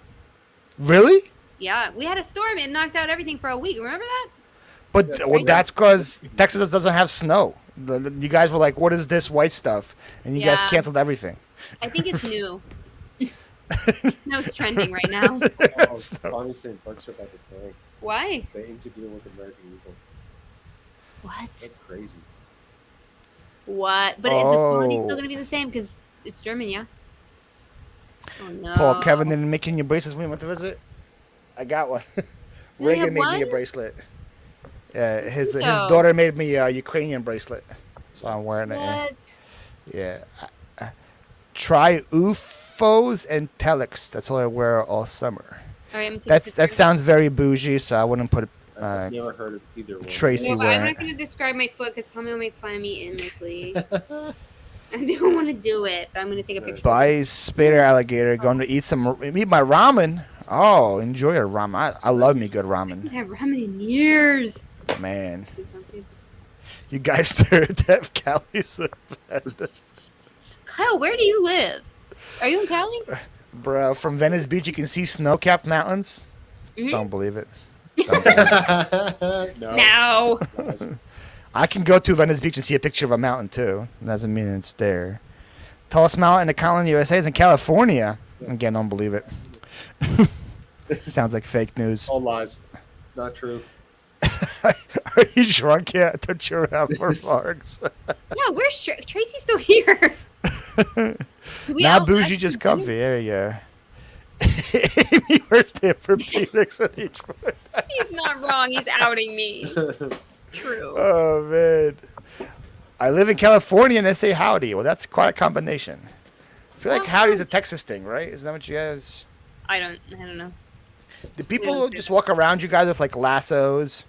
Really? Yeah, we had a storm. It knocked out everything for a week. Remember that? But Yeah, well, right. that's because Texas doesn't have snow. You guys were like, "What is this white stuff?" And you guys Yeah. canceled everything. I think it's new. Snow's trending right now. Oh, Snow. Bonnie St. Bucks are about to tank. Why? They aim to deal with American Eagle. What? That's crazy. What? But is the quality Oh. still going to be the same? Because it's German, yeah? Oh, no. Paul, Kevin didn't make you your bracelets when we went to visit. I got one. You Reagan have made me a one? bracelet. Yeah, his No. daughter made me a Ukrainian bracelet, so I'm wearing it. What? Yeah. Try UFOs and telex. That's all I wear all summer. All right, I'm taking a That picture. sounds very bougie, so I wouldn't put I've never heard of either one. Tracy No, but I'm wearing not it. going to describe my foot because Tommy will make fun of me endlessly. I don't want to do it, but I'm going to take a picture. Buy Spader alligator. Going to eat my ramen. Oh, enjoy your ramen. I love me good I haven't ramen. had ramen in years. Man, That sounds good. you guys stereotype Cali so bad. Kyle, where do you live? Are you in Cali? Bro, from Venice Beach, you can see snow-capped mountains. Mhm. Don't believe it. Don't believe it. No. No. Lies. I can go to Venice Beach and see a picture of a mountain, too. Doesn't mean it's there. Tallest mountain in the colony USA is in California. Again, don't believe it. Sounds like fake news. All lies. Not true. Are you drunk yet? I thought you were out for marks. Yeah, where's Tracy's still here? We Now outlast bougie just him? comfy. There you go. Amy first day for Phoenix on each foot. He's not wrong. He's outing me. It's true. Oh, man. I live in California and they say howdy. Well, that's quite a combination. I feel like howdy's a Texas thing, right? Isn't that what you guys... I don't know. Do people just walk around you guys with, like, lassos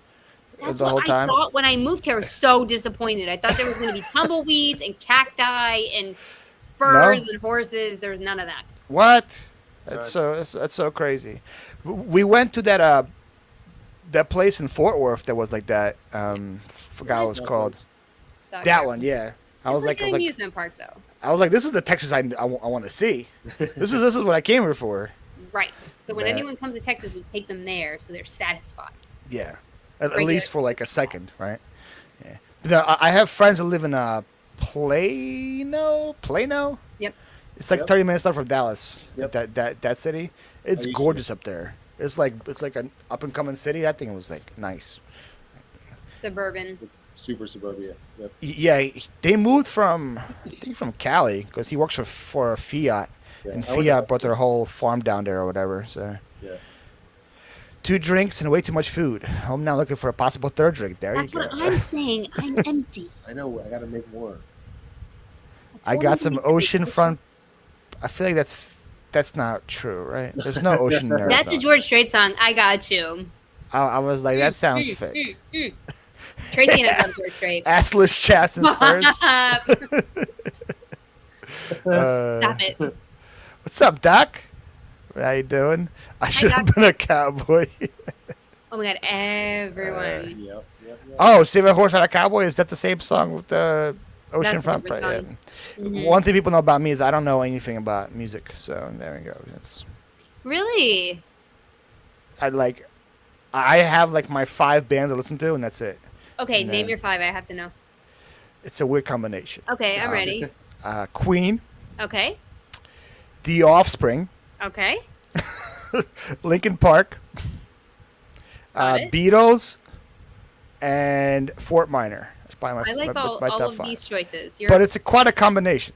That's the whole what time? I thought when I moved here. I was so disappointed. I thought there was going to be tumbleweeds and cacti and spurs and horses. There was none of that. What? That's so crazy. We went to that place in Fort Worth that was like that. Forgot what it was called. Stock That Car. one, yeah. I It's was like like, an amusement park, though. this is the Texas I want to see. This is what I came here for. Right. So when That- anyone comes to Texas, we take them there so they're satisfied. Yeah, at Regular. least for like a second, right? Yeah. No, I have friends that live in Plano. Yep. It's like Yep. 30 minutes left from Dallas. Yep. That city. It's used to gorgeous up there. It's like an up and coming city. That thing was like nice. Suburban. It's super suburbia. Yep. Yeah, they moved from Cali because he works for Fiat, Yeah, and I went Fiat to- brought their whole farm down there or whatever. So Yeah. 2 drinks and way too much food. I'm now looking for a possible 3rd drink. There That's you go. what I'm saying. I'm empty. I know. I got to make more. I got some oceanfront. I feel like that's not true, right? There's no ocean in Arizona. That's a George Strait song. I got you. I was like, that sounds fake. Tracy and I love George Strait. Assless chaps and spurs. Stop it. What's up, Doc? How you doing? I should have Doc. been a cowboy. Oh my god, everyone. Yep. Oh, Save a Horse Not a Cowboy. Is that the same song with the That's oceanfront? the song. Mhm. One thing people know about me is I don't know anything about music. So there we go. Really? I have like my 5 bands I listen to, and that's it. Okay, No. name your 5. I have to know. It's a weird combination. Okay, I'm ready. Queen, Okay. The Offspring, Okay. Linkin Park, Got it. Beatles, and Fort Minor. That's probably I like my all top of 5. these choices. You're But it's quite a combination.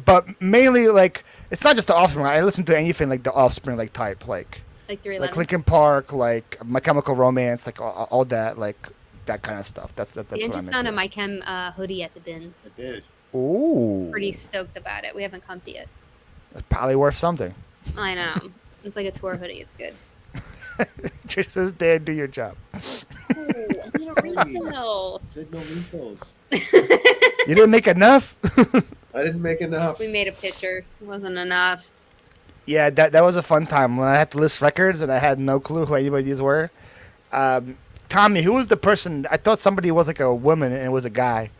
But mainly, like, it's not just The Offspring. I listen to anything like The Offspring, like type, like 311. Linkin Park, like My Chemical Romance, like all that, like that kind of stuff. That's I what just I'm found a into. My Chem hoodie at the bins. I did. Ooh, Pretty stoked about it. We haven't come to yet. that's probably worth something. I know. It's like a tour hoodie. It's good. Trish says, "Dan, do your job." Oh, I need a refill. Said no refills. You didn't make enough. I didn't make enough. We made a picture. It wasn't enough. Yeah, that was a fun time when I had to list records and I had no clue who any of these were. Tommy, who was the person? I thought somebody was like a woman and it was a guy.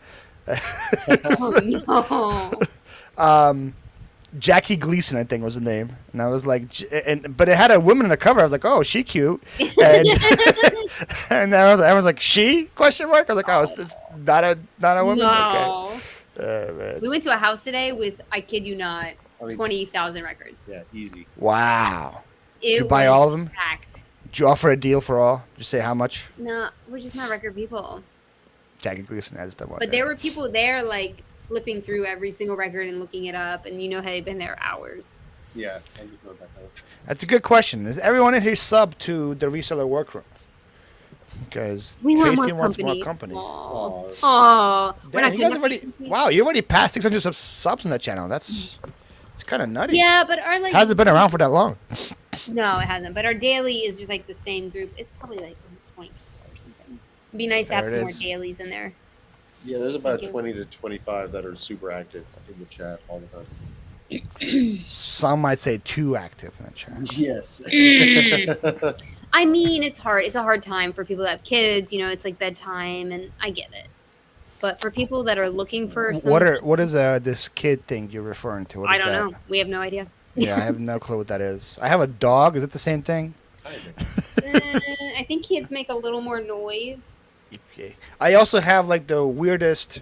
Oh no. Jackie Gleason, I think was the name, and I was like, but it had a woman on the cover. I was like, oh, she cute, and and everyone's like, she ? Question mark. I was like, oh, it's not a woman. No. Okay. Man. We went to a house today with, I kid you not, I mean, 20,000 records. Yeah, easy. Wow. It Did you buy was all of them? packed. Did you offer a deal for all? Did you say how much? No, we're just not record people. Jackie Gleason has the one. But there were people there, like, flipping through every single record and looking it up, and you know how they've been there hours. Yeah, I'm just going back out. That's a good question. Is everyone in here sub to the reseller workroom? Because We want Tracy more wants company. more company. Aw. Oh, Aw. We're Damn, not you guys connected. wow, you already passed 600 subs on that channel. It's kind of nutty. Yeah, but our, like... Hasn't been around for that long. No, it hasn't. But our daily is just, like, the same group. It's probably, like, 20 people or something. It'd be nice to have There some it more is. dailies in there. yeah, there's about Thank you. 20 to 25 that are super active in the chat all the time. Some might say too active in the chat. Yes. I mean, it's hard. It's a hard time for people that have kids. You know, it's like bedtime, and I get it. But for people that are looking for some, What is this kid thing you're referring to? What I is don't that? know. We have no idea. Yeah, I have no clue what that is. I have a dog. Is it the same thing? I think kids make a little more noise. Okay. I also have like the weirdest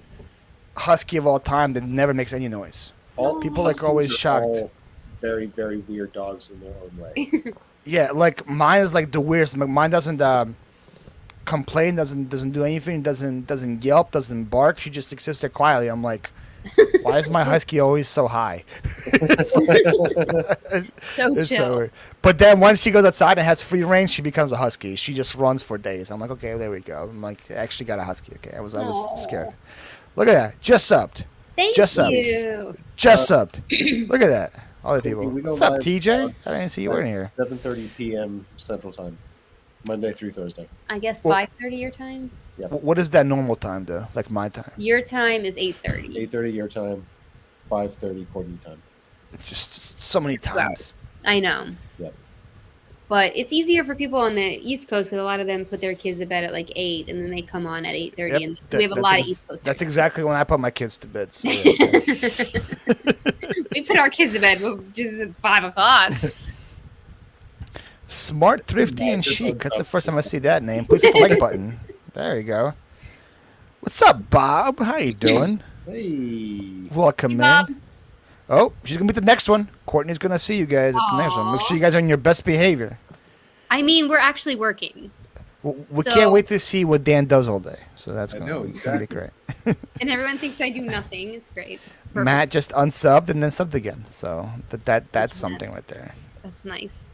husky of all time that never makes any noise. People like Huskies always are shocked. all very, very weird dogs in their own way. Yeah, like mine is like the weirdest. Mine doesn't complain, doesn't do anything, doesn't yelp, doesn't bark. She just exists there quietly. I'm like, why is my husky always so high? So It's chill. so weird. But then once she goes outside and has free range, she becomes a husky. She just runs for days. I'm like, okay, there we go. I'm like, I actually got a husky. Okay, I was scared. Look at that, just subbed. Thank Just you. Just subbed. Look at that. All the people. We go What's up, live TJ? on I didn't see you were in here. 7:30 p.m. Central Time, Monday through Thursday. I guess Well- 5:30 your time. What is that normal time though? Like my time? Your time is 8:30. 8:30 your time, 5:30 Courtney time. It's just so many times. I know. Yep. But it's easier for people on the East Coast because a lot of them put their kids to bed at like 8, and then they come on at 8:30, Yep, and so we have a lot of East Coast. That's exactly when I put my kids to bed. So yeah. We put our kids to bed just at 5 o'clock. Smart, thrifty, and chic. That's the first time I see that name. Please hit the like button. There you go. What's up, Bob? How you doing? Hey. Welcome, Hey, man. Bob. Oh, she's gonna be the next one. Courtney's gonna see you guys at the next one. Make sure you guys are in your best behavior. I mean, we're actually working, We So- can't wait to see what Dan does all day. So that's I gonna, know, it's gonna be exactly. great. and everyone thinks I do nothing. It's great. Perfect. Matt just unsubbed and then subbed again. So that's something right there. That's nice.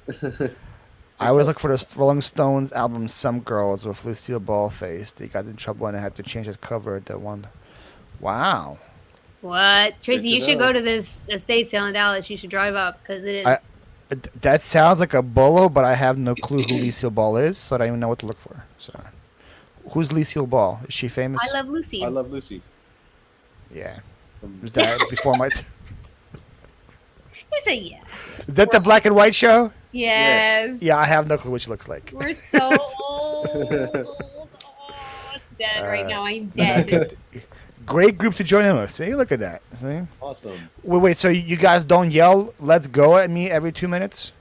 I always look for the Rolling Stones album "Some Girls" with Lucille Ball face. They got in trouble and I had to change the cover to one. Wow. What? Tracy, to you should know. go to this estate sale in Dallas. You should drive up because it is. That sounds like a bolo, but I have no clue who Lucille Ball is, so I don't even know what to look for. So, who's Lucille Ball? Is she famous? I love Lucy. I love Lucy. Yeah. From- Was that before my? You say yeah. Is that the black and white show? Yes. Yeah, I have no clue what she looks like. We're so old. Oh, dead right now. I'm dead. Great group to join in with. See, look at that. See? Awesome. Wait. So you guys don't yell "Let's go" at me every 2 minutes?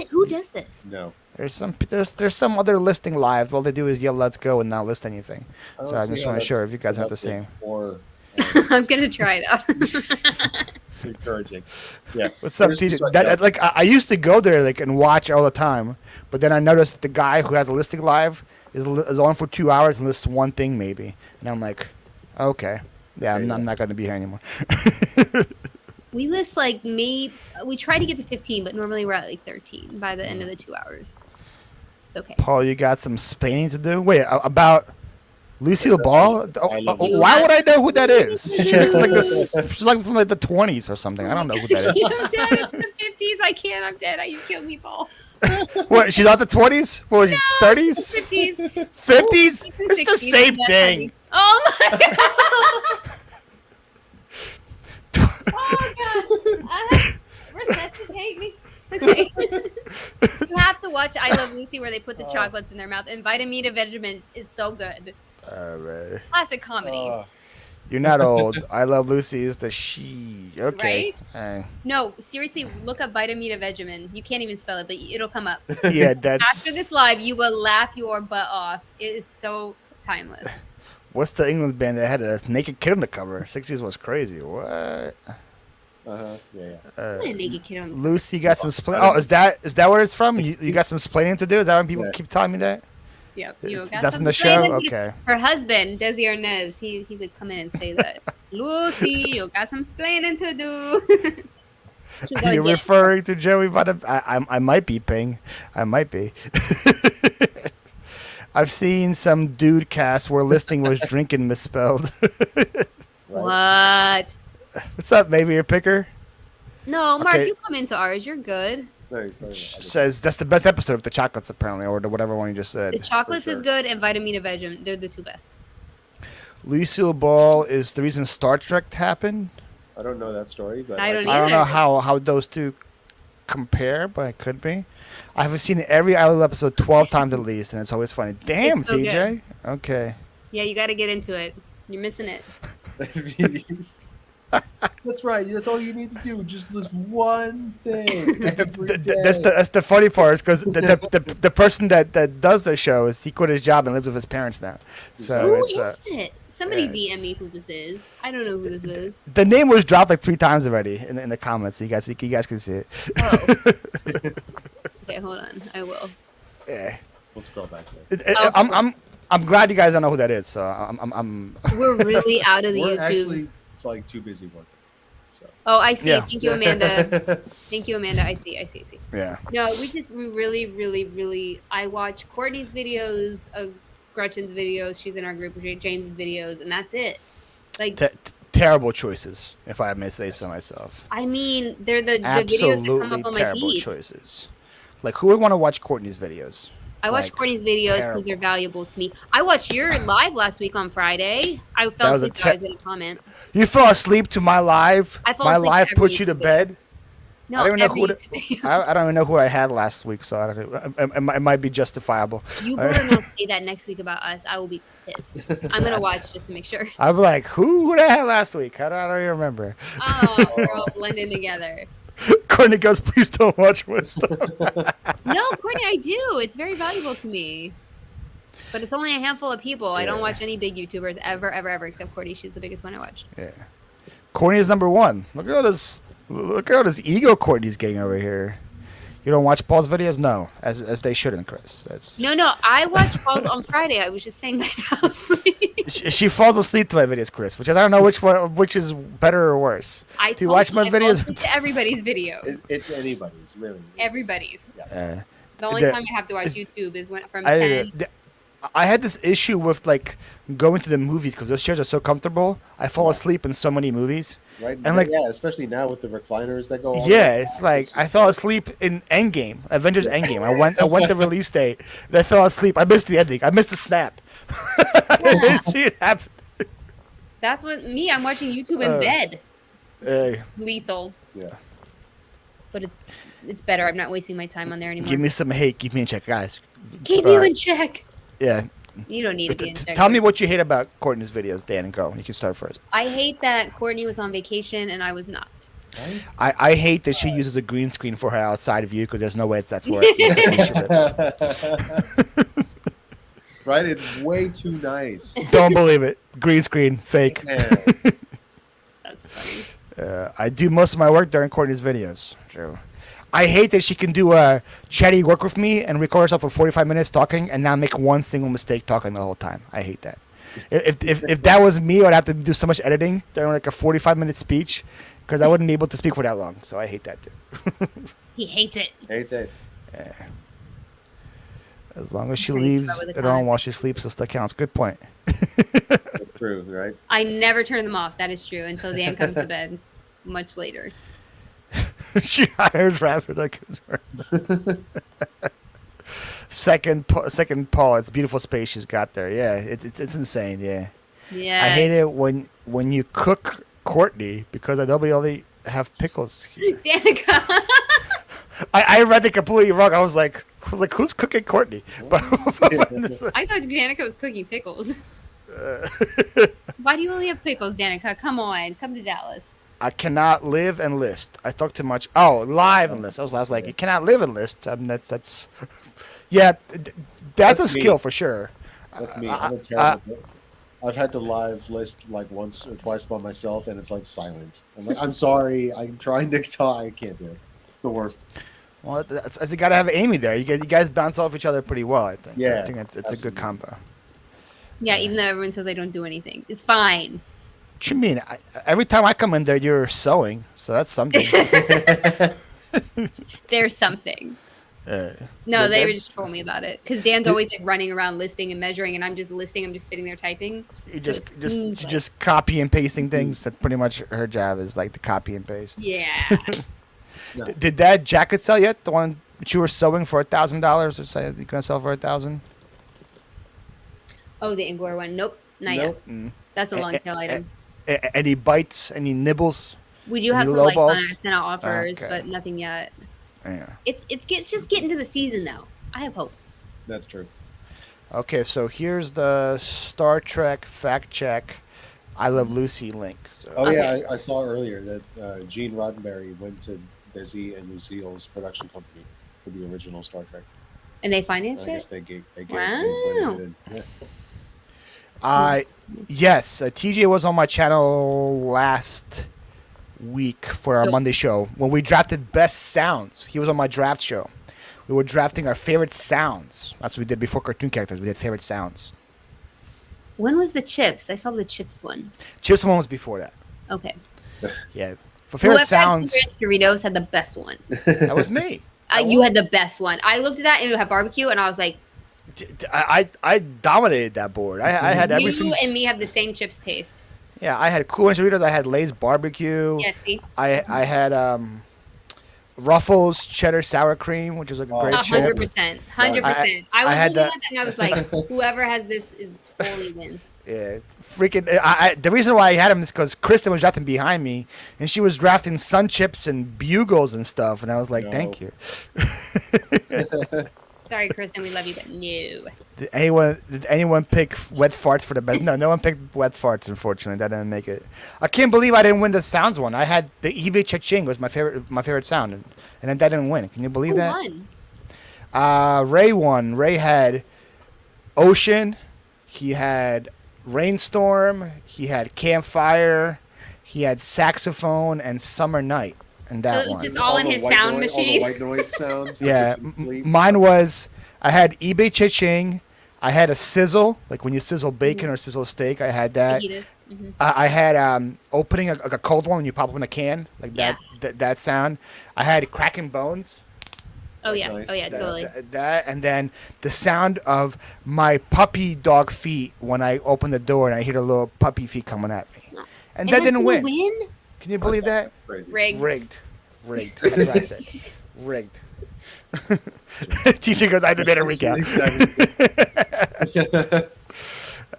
Who does this? No. There's some other listing live. All they do is yell "Let's go" and not list anything. I don't So I see just how want to that's sure if you guys have the productive same. Or I'm gonna try it out. encouraging. Yeah. What's up, Here's TJ? just like That, that. like I used to go there like and watch all the time, but then I noticed that the guy who has a listing live is on for 2 hours and lists one thing maybe, and I'm like, okay, yeah, I'm not going to be here anymore. We list like we try to get to 15, but normally we're at like 13 by the end of the 2 hours. It's okay. Paul, you got some splaining to do. Wait, about Lucille Ball? I love Lucille. Why would I know who that is? She's like this. She's like from like the 20s or something. I don't know who that is. I'm dead. It's the 50s. I can't. I'm dead. You killed me, Paul. What? She's not the 20s? What was she? 30s? 50s. 50s? It's the same thing. Oh my god. Oh god. Resuscitate me. Okay. You have to watch I Love Lucy where they put the chocolates in their mouth. And Vitamita Vegemin is so good. Man. Classic comedy. You're not old. I Love Lucy is the she. Okay. No, seriously, look up Vitamita Vegemin. You can't even spell it, but it'll come up. Yeah, that's. After this live, you will laugh your butt off. It is so timeless. What's the England band that had a naked kid on the cover? 60s was crazy. What? Yeah. What a naked kid on the Lucy got some splaining. Oh, is that where it's from? You got some splaining to do? Is that when people Yeah. keep telling me that? Yep. That's from the show? Okay. Her husband, Desi Arnaz, he would come in and say that. Lucy, you got some splaining to do. She was You're like, "Yeah." referring to Joey Bada. I might be Ping. I might be. I've seen some dude cast where listing was drinking misspelled. What? What's up, maybe your picker? No, Mark, Okay. you come into ours. You're good. Very sorry. Says that's the best episode of the chocolates apparently, or the whatever one you just said. The chocolates sure. is good, and Vitamina Vegemin. They're the two best. Lucille Ball is the reason Star Trek happened. I don't know that story, but I don't I don't know either. how those two compare, but it could be. I've seen every Idol episode 12 times at least, and it's always funny. Damn, It's so good. TJ. Okay. Yeah, you got to get into it. You're missing it. That's right. That's all you need to do. Just list one thing every day. That's the funny part is because the person that does the show is he quit his job and lives with his parents now. So Who it's is it? Somebody yeah, DM me who this is. I don't know who this is. the name was dropped like 3 times already in the comments. So you guys can see it. Oh. Okay, hold on. I will. Yeah. We'll scroll back there. I'm glad you guys don't know who that is. So I'm We're really out of the We're YouTube. actually like too busy working. So. Oh, I see. Yeah. Thank you, Amanda. Thank you, Amanda. I see. yeah. No, we really. I watch Courtney's videos, Gretchen's videos. She's in our group. James's videos, and that's it. Like, Terrible choices, if I may say so myself. I mean, they're the videos that come Absolutely up on my terrible feed. choices. Like, who would want to watch Courtney's videos? I watch Like, Courtney's videos because they're terrible. valuable to me. I watched your live last week on Friday. I That fell was a asleep. I was in a comment. You fell asleep to my live. I fall My asleep to live every put you to YouTube bed. No, I don't even know every who YouTube video. I don't even know who I had last week, so I don't, it might be justifiable. You better not say that next week about us. I will be pissed. I'm gonna watch just to make sure. I'm like, who would I have last week? I don't even remember. Oh, we're all blending together. Courtney goes, please don't watch Wisdom. No, Courtney, I do. It's very valuable to me. But it's only a handful of people. I don't Yeah. watch any big YouTubers ever, except Courtney. She's the biggest one I watch. Yeah. Courtney is number 1. Look at all this ego Courtney's getting over here. You don't watch Paul's videos? No, as they shouldn't, Chris. That's No, I watched Paul's on Friday. I was just saying I fell asleep. she falls asleep to my videos, Chris, which is I don't know which is better or worse. I Do you told watch my I fall videos? asleep to everybody's videos. It's anybody's, really. Everybody's. Yeah. The only the- time I have to watch YouTube is when from I 10. I had this issue with like going to the movies because those chairs are so comfortable. I fall asleep in so many movies. Right? And like, yeah, especially now with the recliners that go on. yeah, it's like I fell asleep in Endgame, Avengers Endgame. I went to release day and I fell asleep. I missed the ending. I missed the snap. I didn't see it happen. That's what me. I'm watching YouTube in bed. Hey, Lethal, Yeah. but it's better. I'm not wasting my time on there anymore. give me some hate. Keep me in check, guys. Keep you in check. Yeah. You don't need to be in check. Tell me what you hate about Courtney's videos, Dan, and go. You can start first. I hate that Courtney was on vacation and I was not. Right? I hate that she uses a green screen for her outside view because there's no way that's where she lives. Right? It's way too nice. Don't believe it. Green screen, fake. Yeah. That's funny. I do most of my work during Courtney's videos. True. I hate that she can do a chatty work with me and record herself for 45 minutes talking and not make one single mistake talking the whole time. I hate that. If that was me, I'd have to do so much editing during like a 45-minute speech because I wouldn't be able to speak for that long. So I hate that too. He hates it. Hates it. As long as she Trying to keep leaves up with the it on time. while she sleeps, it still counts. Good point. That's true, right? I never turn them off. That is true until Dan comes to bed much later. She hires Rapid like second Paul. It's beautiful space she's got there. Yeah, it's insane. Yeah, Yeah. I hate it when you cook Courtney because I know we only have pickles here. Danica. I read it completely wrong. I was like, who's cooking Courtney? But I thought Danica was cooking pickles. Why do you only have pickles, Danica? Come on. Come to Dallas. I cannot live and list. I talk too much. Oh, live and list. I was like, you cannot live and list. I mean, that's yeah, that's a me. skill for sure. That's me. I'm a terrible. I've had to live list like once or twice by myself, and it's like silent. I'm like, I'm sorry. I'm trying to talk. I can't do it. It's the worst. Well, that's you got to have Amy there. You guys bounce off each other pretty well. I think. Yeah, I think it's a good absolutely. combo. Yeah, even though everyone says I don't do anything. It's fine. What you mean? Every time I come in there, you're sewing, so that's something. There's something. Uh, No, Yeah, they were that's- just told me about it. Because Dan's always like running around listing and measuring, and I'm just listing. I'm just sitting there typing. you So just it just seems you like- just copy and pasting things. That's pretty much her job is like the copy and paste. Yeah. No. Did that jacket sell yet? The one that you were sewing for $1,000 or say you're gonna sell for $1,000? Oh, the Angora one. Nope. Not Nope. yet. That's a long tail item. Any bites? Any nibbles? We do have New some like lowballs? fun sent out offers, Okay. but nothing yet. Yeah. Just getting to the season though. I have hope. That's true. Okay, so here's the Star Trek fact check. I Love Lucy link. So Oh yeah, Okay. I saw earlier that Gene Roddenberry went to Desi and Lucille's production company for the original Star Trek. And they And financed I guess it? they went Wow. ahead and yeah. yes, TJ was on my channel last week for our Nope. Monday show when we drafted best sounds. He was on my draft show. We were drafting our favorite sounds. That's what we did before cartoon characters. We did favorite sounds. When was the chips? I saw the chips one. Chips one was before that. Okay. Yeah, for favorite Whoever sounds, had Ranch Doritos had the best one. that was me. You had the best one. I looked at that and it had barbecue, and I was like, I dominated that board. I had everything. you and me have the same chips taste. Yeah, I had Cool Ranch Doritos. I had Lay's barbecue. Yeah, see? I had Ruffles cheddar sour cream, which is like a great chip. 100%. 100%. I was had looking that- at that and I was like, whoever has this is totally wins. Yeah, freaking. The reason why I had him is because Kristen was drafting behind me, and she was drafting Sun Chips and Bugles and stuff, and I was like, No. "Thank you." Sorry, Kristen, we love you, but no. Did anyone pick wet farts for the best? No one picked wet farts. Unfortunately, that didn't make it. I can't believe I didn't win the sounds one. I had the Eve Cha-Ching was my favorite sound, and then that didn't win. Can you believe Who that? won? Ray won. Ray had Ocean. He had Rainstorm. He had Campfire. He had Saxophone and Summer Night, and So that it was one. just all in the his white sound noise, machine. All the white noise sounds. that Yeah, you can sleep. mine was I had eBay Cha-Ching. I had a sizzle, like when you sizzle bacon or sizzle steak. I had that. Fajitas. Mhm. I had opening a cold one when you pop open a can, like that sound. I had cracking bones. Oh yeah. Nice. Oh yeah, totally. That and then the sound of my puppy dog feet when I open the door and I hear the little puppy feet coming at me. And that didn't win. Can you believe that? Crazy. Rigged. Rigged. That's what I said. Rigged. Teacher goes, I did a recap.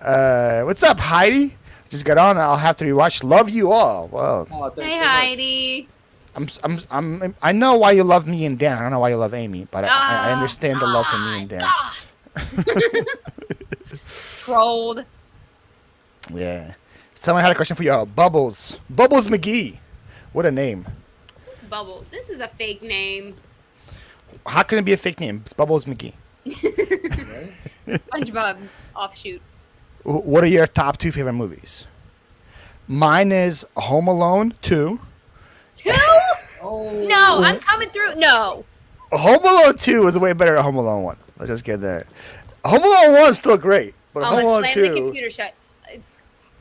What's up, Heidi? Just got on. I'll have to rewatch. Love you all. Well, Oh, thanks Hey so much. Heidi. I know why you love me and Dan. I don't know why you love Amy, but I Ah, understand the love for me and Dan. Trolled. Yeah. Someone had a question for you. Bubbles McGee. What a name. Bubble. This is a fake name. How can it be a fake name? It's Bubbles McGee. SpongeBob offshoot. What are your top 2 favorite movies? Mine is Home Alone 2. 2? Oh. No, I'm coming through. No. Home Alone 2 is way better than Home Alone 1. Let's just get that. Home Alone 1 is still great, but I'm Home gonna Alone slam the 2... computer shut. It's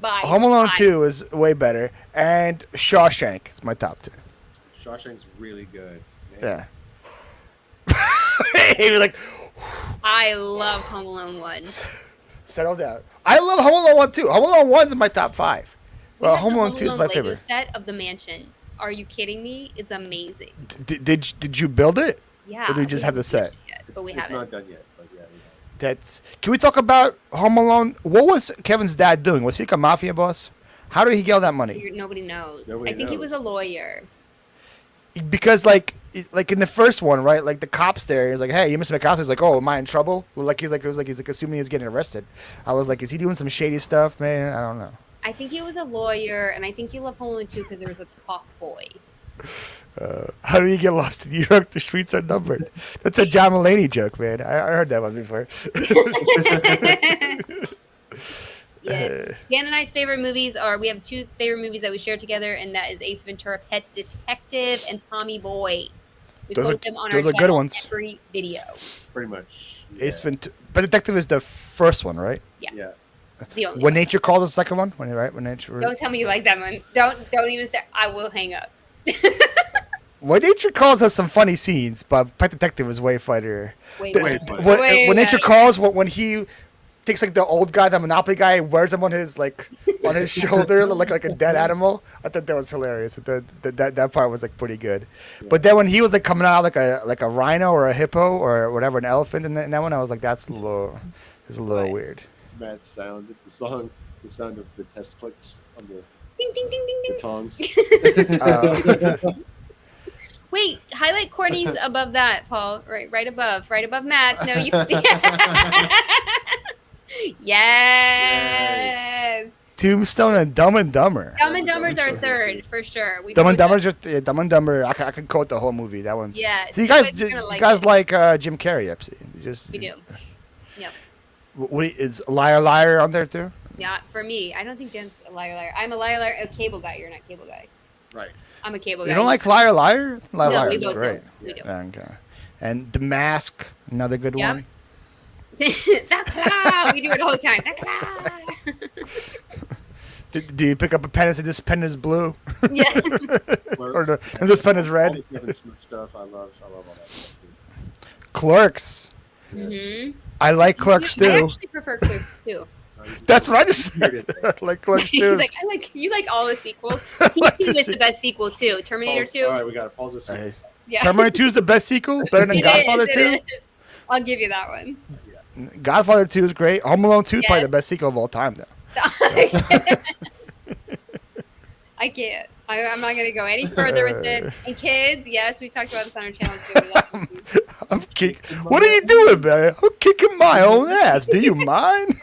bye. Home Alone Bye. 2 is way better, and Shawshank is my top 2. Shawshank's really good. Man. Yeah. He was like, I love Home Alone 1. settle down. I love Home Alone 1 too. Home Alone 1 is in my top 5. We Well, have Home the Alone 2 is my Lego favorite. set of the mansion. Are you kidding me? It's amazing. Did you build it? Yeah. Or do you just we have the set? haven't finished it yet, It's, but we it's haven't. not done yet, but yeah, we have. That's. Can we talk about Home Alone? What was Kevin's dad doing? Was he like a mafia boss? How did he get all that money? Nobody knows. Nobody I think he was a knows. lawyer. Because like in the first one, right? Like the cops there, he's like, "Hey, you missing a house?" He's like, "Oh, am I in trouble?" Like he's like assuming he's getting arrested. I was like, "Is he doing some shady stuff, man?" I don't know. I think he was a lawyer, and I think you love Home Alone 2 because there was a talk boy. How do you get lost in New York? The streets are numbered. That's a John Mulaney joke, man. I heard that one before. Yeah. Dan and I's favorite movies are, we have 2 favorite movies that we share together, and that is Ace Ventura, Pet Detective, and Tommy Boy. We Those quote are- them on those our are good channel ones. every video. Pretty much. Ace Ventura, but Detective is the first one, right? Yeah. The only When one. Nature Calls is the second one. When Nature. Don't tell me you like that one. Don't even say. I will hang up. When Nature Calls has some funny scenes, but Pet Detective is way funnier. Wait, The- Way wait. funny. when Way Nature better. Calls, when he takes like the old guy, the Monopoly guy, wears him on his on his shoulder, like a dead animal. I thought that was hilarious. That part was like pretty good. But then when he was like coming out like a rhino or a hippo or whatever, an elephant in that one, I was like, that's a little What? weird. Mad sound. The sound of the test clicks on the Ding ding ding ding The ding. tongs. Wait, highlight Courtney's above that, Paul. Right above Matt's. No, you. Yes. Tombstone and Dumb and Dumber. Dumb and Dumber's Dumber's our so third good, too. for sure. We Dumb and both- Dumber's Dumb and Dumber. I could quote the whole movie. That one's. Yeah. So you guys, are gonna you like guys it. like Jim Carrey, you just. We do. Yep. Is Liar Liar on there too? Yeah, for me, I don't think Dan's a liar. I'm a liar. A cable guy. You're not a cable guy. Right. I'm a cable guy. You don't like Liar Liar? Liar No, Liar we is both great. do. We do. Yeah, okay. And The Mask, another good Yep. one. That cloud. We do it all the time. That cloud. Do you pick up a pen and say this pen is blue? Yeah. Or and this pen is All red? the Kevin Smith stuff. I love all that stuff. Clerks. Mm-hmm. I like Clerks I too. actually prefer Clerks too. That's what I just said. I like Clerks He's too. like, you like all the sequels. I T2 like to is see- the best sequel too. Terminator Pause. 2. All right, we got to pause this. Hey, Yeah. Terminator 2 is the best sequel? Better than It Godfather is, 2? it is. I'll give you that one. Godfather 2 is great. Home Alone 2 is probably Yes. the best sequel of all time, though. Stop. I can't. I'm not going to go any further with it. And kids, yes, we talked about this on our channel too. We love them. I'm kicking. What are you doing, man? I'm kicking my own ass. Do you mind?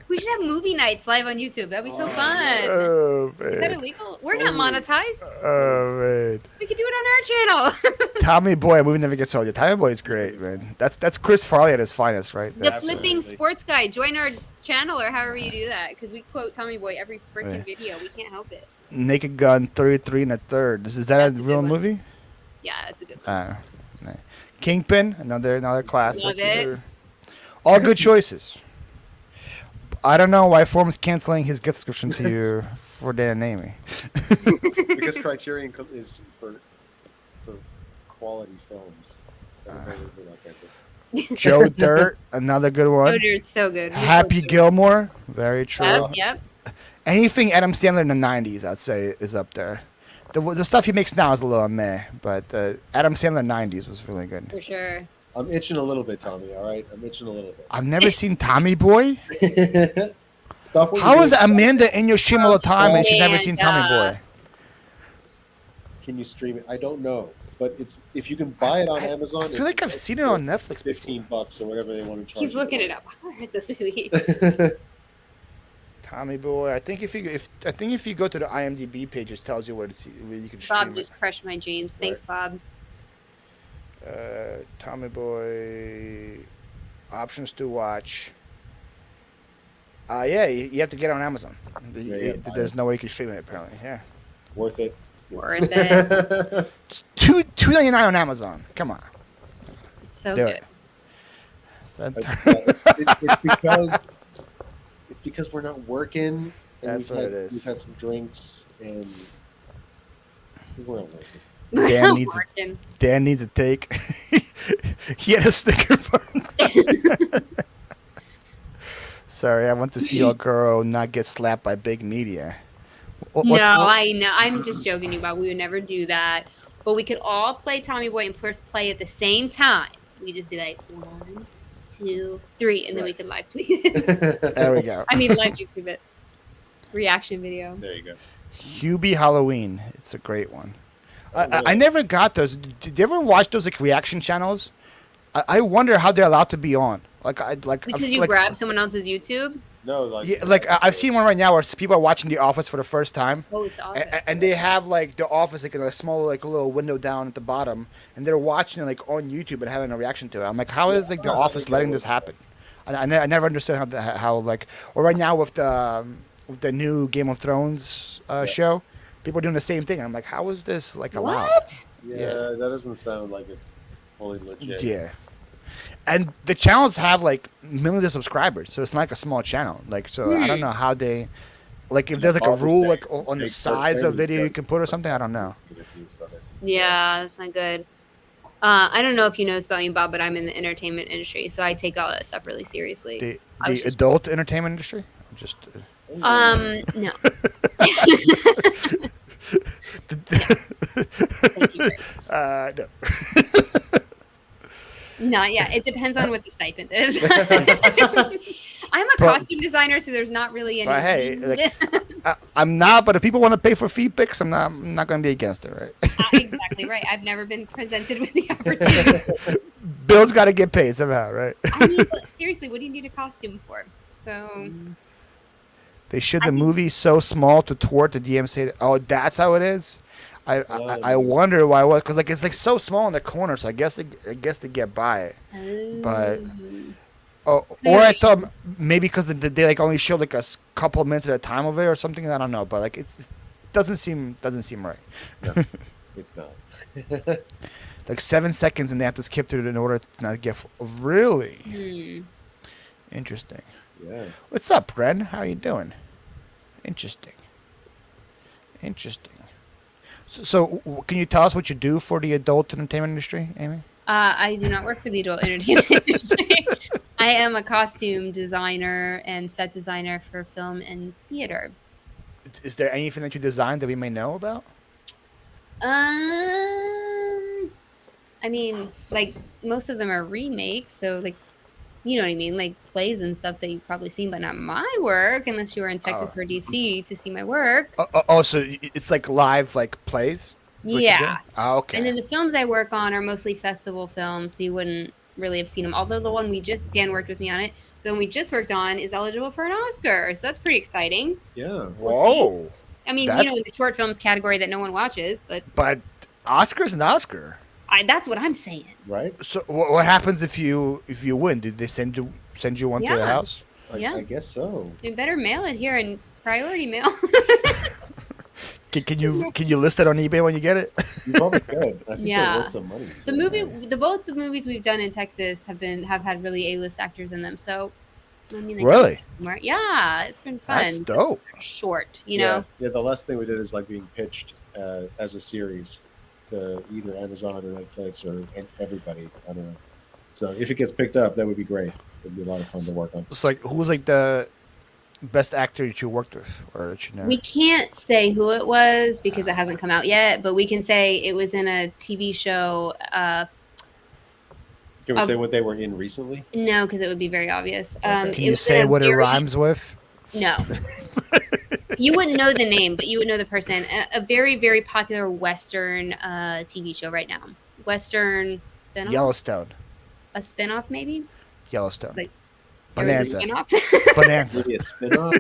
We should have movie nights live on YouTube. That'd be so fun. Oh, Is that man. illegal? We're not monetized. Oh, man. We could do it on our channel. Tommy Boy, a movie never gets old. Yeah, Tommy Boy is great, man. That's Chris Farley at his finest, right? The That's, flipping Absolutely. sports guy. Join our channel or however you do that because we quote Tommy Boy every freaking Right. video. We can't help it. Naked Gun 33 and a third. Is that That's a a real good one. movie? Yeah, that's a good one. Nah. Kingpin, another classic. Love These it. are all good choices. I don't know why Form's canceling his gift subscription to you for Dan and Amy. Because Criterion is for quality films. Everybody would not cancel. Joe Dirt, another good Oh, one. dude, it's so good. Happy Gilmore. Gilmore, very true. Yep. Anything Adam Sandler in the 90s, I'd say, is up there. The stuff he makes now is a little meh, but Adam Sandler 90s was really good. For sure. I'm itching a little bit, Tommy. All right, I'm itching a little I've never seen Tommy Boy. bit. Stop. What How you're is doing. Amanda in your stream all the time and she's never seen Tommy Amanda. Boy? Can you stream it? I don't know, but it's if you can buy it on Amazon. I feel like I've seen it on Netflix. $15 or whatever they want to charge. He's looking it up. Where is this movie? Tommy Boy. I think if you go to the IMDb page, it tells you where you can stream Bob just crushed my dreams. Thanks, Bob. it. Tommy Boy. Options to watch. Yeah, you have to get it on Amazon. There's no way you can stream it apparently. Yeah. Worth it. Worth it. It's $2.99 on Amazon. Come on. It's so Do good. it. It's because we're not working. And That's what it is. We've had some drinks and it's because we're not working. We're Dan not needs- working. Dan needs a take. He had a sticker for Sorry, I want to see your girl not get slapped by big media. I know. I'm just joking you about. We would never do that. But we could all play Tommy Boy and first play at the same time. We could just be like 1, 2, 3, and then we Right. could live tweet it. There we go. I mean, live YouTube it. Reaction video. There you go. Hubie Halloween. It's a great one. I never got those. Did you ever watch those like reaction channels? I wonder how they're allowed to be on. Because you grab someone else's YouTube. No, like Yeah, like I've seen one right now where people are watching The Office for the first time, Oh, it's awesome. and they have like The Office like in a small like little window down at the bottom, and they're watching it like on YouTube and having a reaction to it. I'm like, how is like The Office letting this happen? I never understood how like or right now with the new Game of Thrones show, people are doing the same thing. And I'm like, how is this like allowed? What? yeah, yeah. that doesn't sound like it's fully legit. Yeah. And the channels have like millions of subscribers, so it's not like a small channel. Like, so I don't know how they, like, if there's like a Office rule there. like on the Big size thing, of video yeah. you can put or something. I don't know. Yeah, that's not good. I don't know if you know this about me, Bob, but I'm in the entertainment industry, so I take all that stuff really seriously. The I was the just- adult entertainment industry. Just No. Thank you. no. Not yet. It depends on what the stipend is. I'm a But- costume designer, so there's not really any. But hey, need. I'm not. But if people want to pay for feed pics, I'm not going to be against it, right? Exactly right. I've never been presented with the opportunity. Bill's got to get paid somehow, right? I mean, but seriously, what do you need a costume for? So They showed the movie so small to thwart the DMCA. Oh, that's how it is. I wonder why it was, because like it's like so small in the corner, so I guess they get by it. But or I thought maybe because they like only showed like a couple of minutes at a time of it or something. I don't know, but like it doesn't seem right. No, it's not. Like 7 seconds and they have to skip through it in order to not get really interesting. Yeah. What's up, Ren? How are you doing? Interesting. So, can you tell us what you do for the adult entertainment industry, Amy? I do not work for the adult entertainment industry. I am a costume designer and set designer for film and theater. Is there anything that you designed that we may know about? I mean, like most of them are remakes, so like, you know what I mean, like plays and stuff that you've probably seen, but not my work, unless you were in Texas or DC to see my work. So it's like live, like plays? Is what you Yeah. do? Oh, okay. And then the films I work on are mostly festival films, so you wouldn't really have seen them. Although the one Dan worked with me on it. The one we just worked on is eligible for an Oscar, so that's pretty exciting. Yeah. Whoa. I mean, That's- in the short films category that no one watches, but But Oscar's an Oscar. that's what I'm saying. Right. So what happens if you win? Did they send you one to the Yeah. house? Yeah. I guess so. You better mail it here in priority mail. Can you list it on eBay when you get it? You probably could. I think Yeah. they're worth some money. Both the movies we've done in Texas have had really A-list actors in them. So, I mean, they Really? yeah, it's been fun. That's dope. Short, you know. Yeah. The last thing we did is like being pitched as a series to either Amazon or Netflix or everybody. I don't know. So if it gets picked up, that would be great. It'd be a lot of fun to work on. It's like who's like the best actor that you worked with or that you know? We can't say who it was because it hasn't come out yet, but we can say it was in a TV show. Can we say what they were in recently? No, because it would be very obvious. Can it you was say in a what it very- rhymes with? No. You wouldn't know the name, but you would know the person. A very, very popular Western TV show right now. Western spinoff? Yellowstone. A spinoff, maybe? Yellowstone. Like, there was a Bonanza. spinoff? Bonanza. Maybe a spin-off?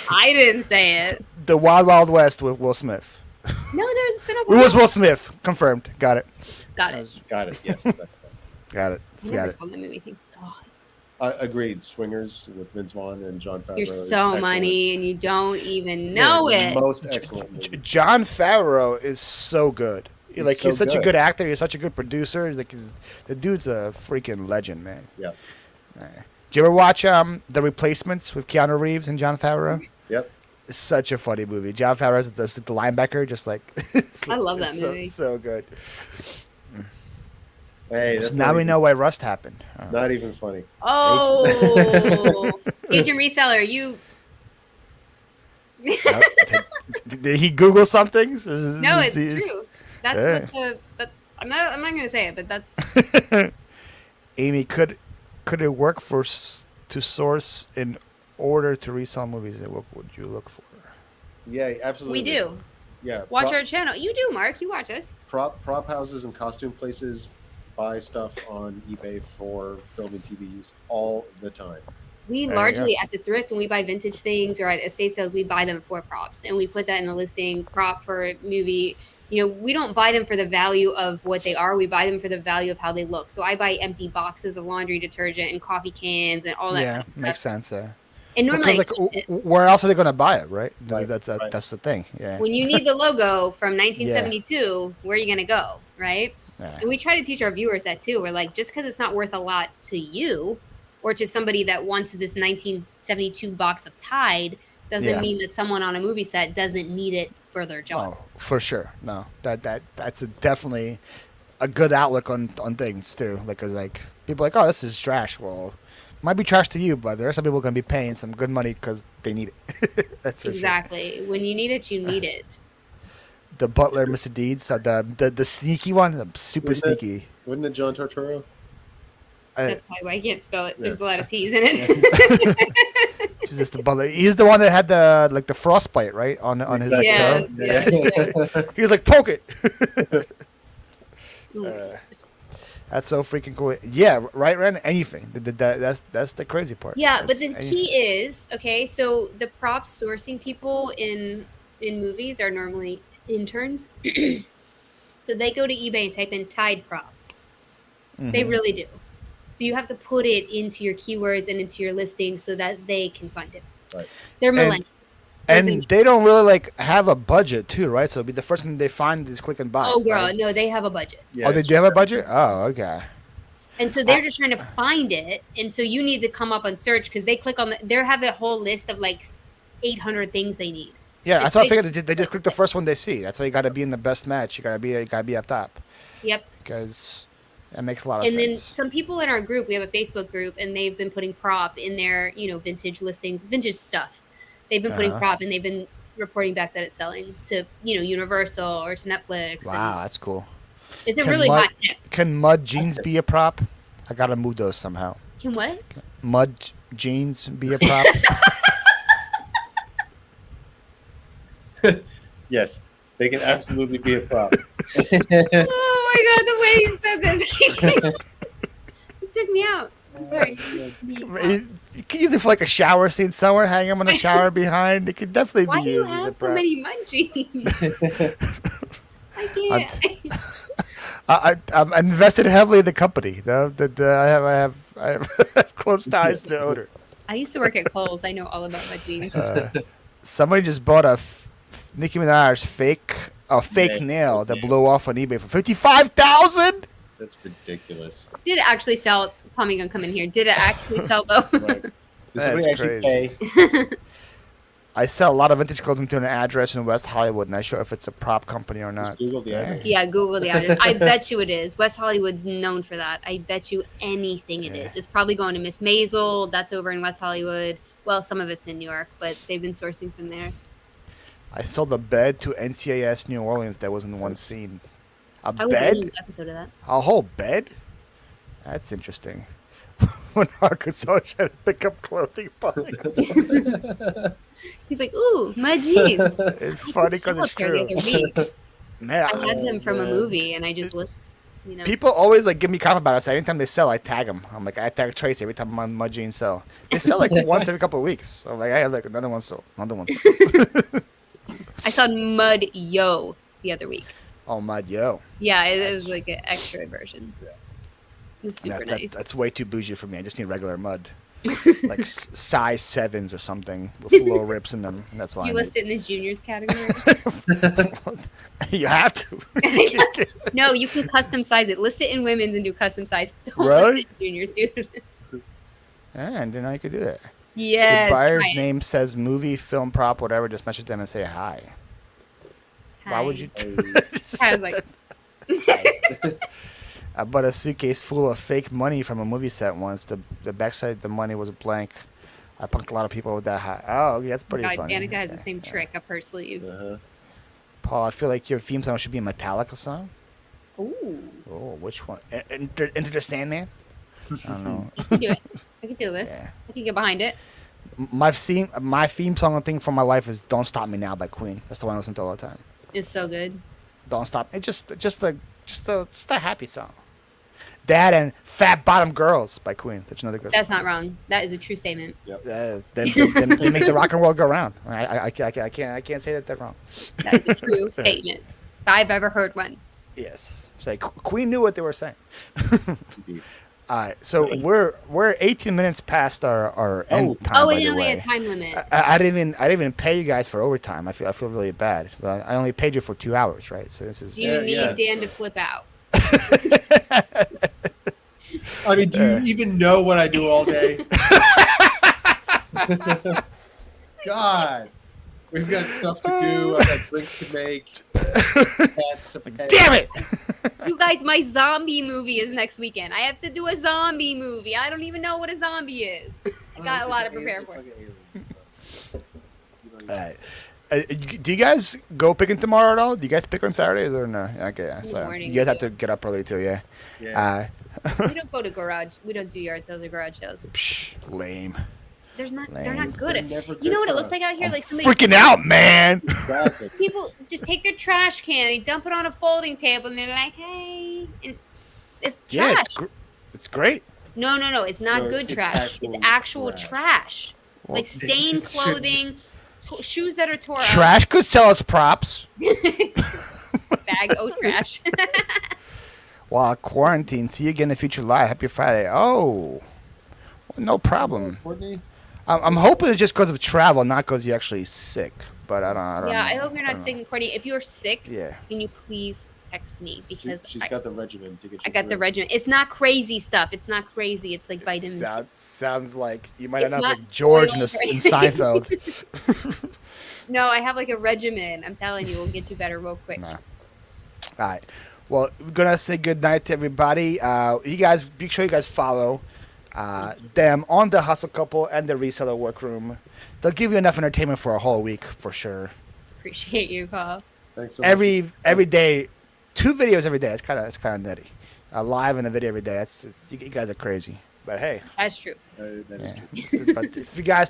I didn't say it. The Wild Wild West with Will Smith. No, there was a spinoff. It was Will Smith. Confirmed. Got it. Got it. Got it. Yes, exactly. Got it. I Got never it. saw that movie. Thank God. Agreed. Swingers with Vince Vaughn and John Favreau. You're is so excellent. money and you don't even know Yeah, it. Most excellent movie. John Favreau is so good. He's Like so he's such a good. good actor. He's such a good producer. The dude's a freaking legend, man. Yeah. Did you ever watch The Replacements with Keanu Reeves and John Favreau? Yep. It's such a funny movie. John Favreau is the linebacker, just like I love that it's movie. So good. Hey, So that's now not we even, know why Rust happened. Not even funny. Oh, agent reseller, you. Did he Google something? No, it's true. That's Yeah. I'm not going to say it, but that's. Amy, could it work to source in order to resell movies? What would you look for? Yeah, absolutely. We do. Yeah. Watch our channel. You do, Mark. You watch us. Prop houses and costume places buy stuff on eBay for film and TV use all the time. We There you largely at the thrift when we buy vintage things or at estate sales, we buy them for props and we put that in the listing prop for a movie. You know, we don't buy them for the value of what they are. We buy them for the value of how they look. So I buy empty boxes of laundry detergent and coffee cans and all that. Yeah, kind of makes stuff. sense. And normally, Because, like, where else are they going to buy it, right? Right, That's right. that's the thing. Yeah. when you need the logo from 1972, where are you going to go, right? Yeah. And we try to teach our viewers that too. We're like, just because it's not worth a lot to you or to somebody that wants this 1972 box of Tide doesn't Yeah. mean that someone on a movie set doesn't need it for their job. Oh, for sure. No, that's definitely a good outlook on things too. Like, 'cause like people are like, oh, this is trash. Well, might be trash to you, but there are some people going to be paying some good money because they need it. That's for Exactly. When you need it, you need it. sure. The Butler, Mr. Deeds, the sneaky one, super Is it- sneaky. Wasn't it John Turturro? That's probably why I can't spell it. Yeah. There's a lot of T's in it. She's just the butler. He's the one that had the frostbite, right, on his like, Exactly. toe. Yes. He was like, poke it. Ooh. That's so freaking cool. Yeah, right, Ren. Anything. That's the crazy part. Yeah, but That's the anything. key is, okay, so the props sourcing people in movies are normally interns. So they go to eBay and type in Tide prop. They Mhm. really do. So you have to put it into your keywords and into your listing so that they can find it. Right. They're And- millennials. And they don't really like have a budget too, right? So it'll be the first thing they find is click and buy. Oh, girl, right? no, they have a budget. Yeah, Oh, they it's do have a true. budget? Oh, okay. And so they're just trying to find it. And so you need to come up on search because they click on they have a whole list of like 800 things they need. Yeah, It's that's what I big- figured. They just click the first one they see. That's why you got to be in the best match. You got to be up top Yep. because that makes a lot of And then sense. some people in our group, we have a Facebook group, and they've been putting prop in their, vintage listings, vintage stuff. They've been putting Uh-huh. prop, and they've been reporting back that it's selling to, Universal or to Netflix. Wow, And that's cool. it's a Can really mud- hot tip. Can mud jeans be a prop? I gotta move those somehow. Can what? Mud jeans be a prop? Yes, they can absolutely be a prop. Oh my god, the way you said this. It took me out. I'm sorry. You can use it for like a shower scene somewhere. Hang them on a shower behind. It could definitely Why be do you used as a have so prop. many munchies? I can't. I'm invested heavily in the company. I have close ties to the owner. I used to work at Kohl's. I know all about munchies. Somebody just bought a Nicki Minaj fake Yeah. nail that blew off on eBay for $55,000. That's ridiculous. Did it actually sell? Tommy gonna come in here. Did it actually sell though? Right. Did That's somebody actually crazy. pay? I sell a lot of vintage clothing to an address in West Hollywood, and I show if it's a prop company or Just not. Google the Dang. address. Yeah, Google the address. I bet you it is. West Hollywood's known for that. I bet you anything it is. It's probably going to Miss Maisel. That's over in West Hollywood. Well, some of it's in New York, but they've been sourcing from there. I sold a bed to NCIS New Orleans that was in one scene. A I was in bed? an episode of that. A whole bed? That's interesting. When Arkansas tried to pick up clothing, He's like, ooh, my jeans. it's funny because it's Saw a pair true. the other week. Man, I had them from a man. movie, and I just list, people always like give me crap about us. Anytime they sell, I tag them. I'm like, I tag Tracy every time my jeans sell. They sell like once every couple of weeks. So I'm like, hey, look, another one sold. Another one sold. I saw Mud Yo the other week. Oh my yo. Yeah, it was like an extra version. Yeah. It was super nice. That's way too bougie for me. I just need regular mud. Like size 7s or something with little rips in them. And that's all You I need. list it in the juniors category. You have to. No, you can custom size it. List it in women's and do custom size. Don't Really? list it in juniors, dude. Yeah, I didn't know you could do that. Yes. Your buyer's try it. name says movie, film, prop, whatever. Just message them and say hi. Why would you? I was like, I bought a suitcase full of fake money from a movie set once. The backside of the money was blank. I punked a lot of people with that hat. Oh, yeah, that's pretty God, funny. Danica has the Yeah, same yeah. trick up her sleeve. Uh-huh. Paul, I feel like your theme song should be a Metallica song. Ooh, Oh, which one? Into the Sandman? I don't know. I can do it. I can feel this. Yeah. I can get behind it. My theme song thing for my life is "Don't Stop Me Now" by Queen. That's the one I listen to all the time. It's so good. Don't stop. It's just a happy song. That and "Fat Bottom Girls" by Queen. Such another good That's song. not wrong. That is a true statement. They make the rock and world go round. I can't say that they're wrong. That is a true statement. If I've ever heard one. Yes. Say Queen knew what they were saying. Indeed. All right, so we're 18 minutes past our end time. Oh, by wait, the no, way. a time limit. I didn't even pay you guys for overtime. I feel really bad. But I only paid you for 2 hours, right? So this is. You need yeah. Dan to flip out. I mean, do you even know what I do all day? God. We've got stuff to do. I've got drinks to make. Cats to pet. Damn it! You guys, my zombie movie is next weekend. I have to do a zombie movie. I don't even know what a zombie is. I got a lot to prepare for. All right. Do you guys go picking tomorrow at all? Do you guys pick on Saturdays or no? Okay, yeah, the so morning you guys we have do. to get up early too, yeah. Yeah. We don't go to garage. We don't do yard sales or garage sales. Lame. They're not Lame. good. They're never You know good what it for looks like us. out here? I'm Like somebody freaking out, man. Exactly. people just take their trash can, they dump it on a folding table, and they're like, "Hey," and it's Yeah, trash. it's great. No, it's not No, good it's trash. actual It's actual trash. trash. Well, Like stained clothing, shoes that are tore trash could sell us props. up, bag oh trash. While quarantine, see you again in the future live. Happy Friday. Oh, well, no problem. Courtney? I'm hoping it's just because of travel, not because you're actually sick. But I don't Yeah, know. I hope you're don't not know. sick, Courtney. If you're sick, Yeah. can you please text me because She's got the regimen to get you I got the through. regimen. It's not crazy stuff. It's not crazy. It's like vitamin. Sounds like you might It's end up not like George in oils or in anything. Seinfeld. No, I have like a regimen. I'm telling you, we'll get you better real quick. Nah. All right. Well, we're gonna say good night to everybody. You guys, make sure you guys follow them on the Hustle Couple and the Reseller Workroom. They'll give you enough entertainment for a whole week for sure. Appreciate you, Paul. Thanks so much. Every day, 2 videos every day. It's kind of nutty. Live and a video every day. You guys are crazy. But hey, That's true. That is yeah. true. But if you guys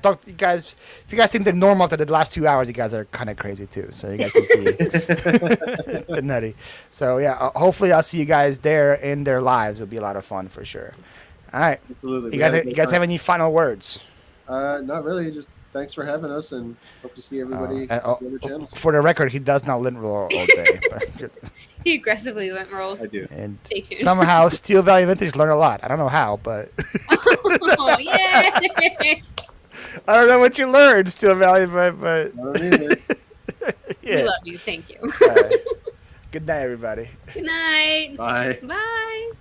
think they're normal after the last 2 hours, you guys are kind of crazy too. So you guys can see the nutty. So yeah, hopefully I'll see you guys there in their lives. It'll be a lot of fun for sure. All right, Absolutely. you guys have any final words? Not really. Just thanks for having us, and hope to see everybody And, on the other channels. for the record, he does not lint roll all day. But, He aggressively lint rolls. I do. and Stay tuned. somehow Steel Valley Vintage learned a lot. I don't know how, but Oh, yay! I don't know what you learned, Steel Valley, but I don't either. We yeah. love you. Thank you. All right. Good night, everybody. Good night. Bye. Bye.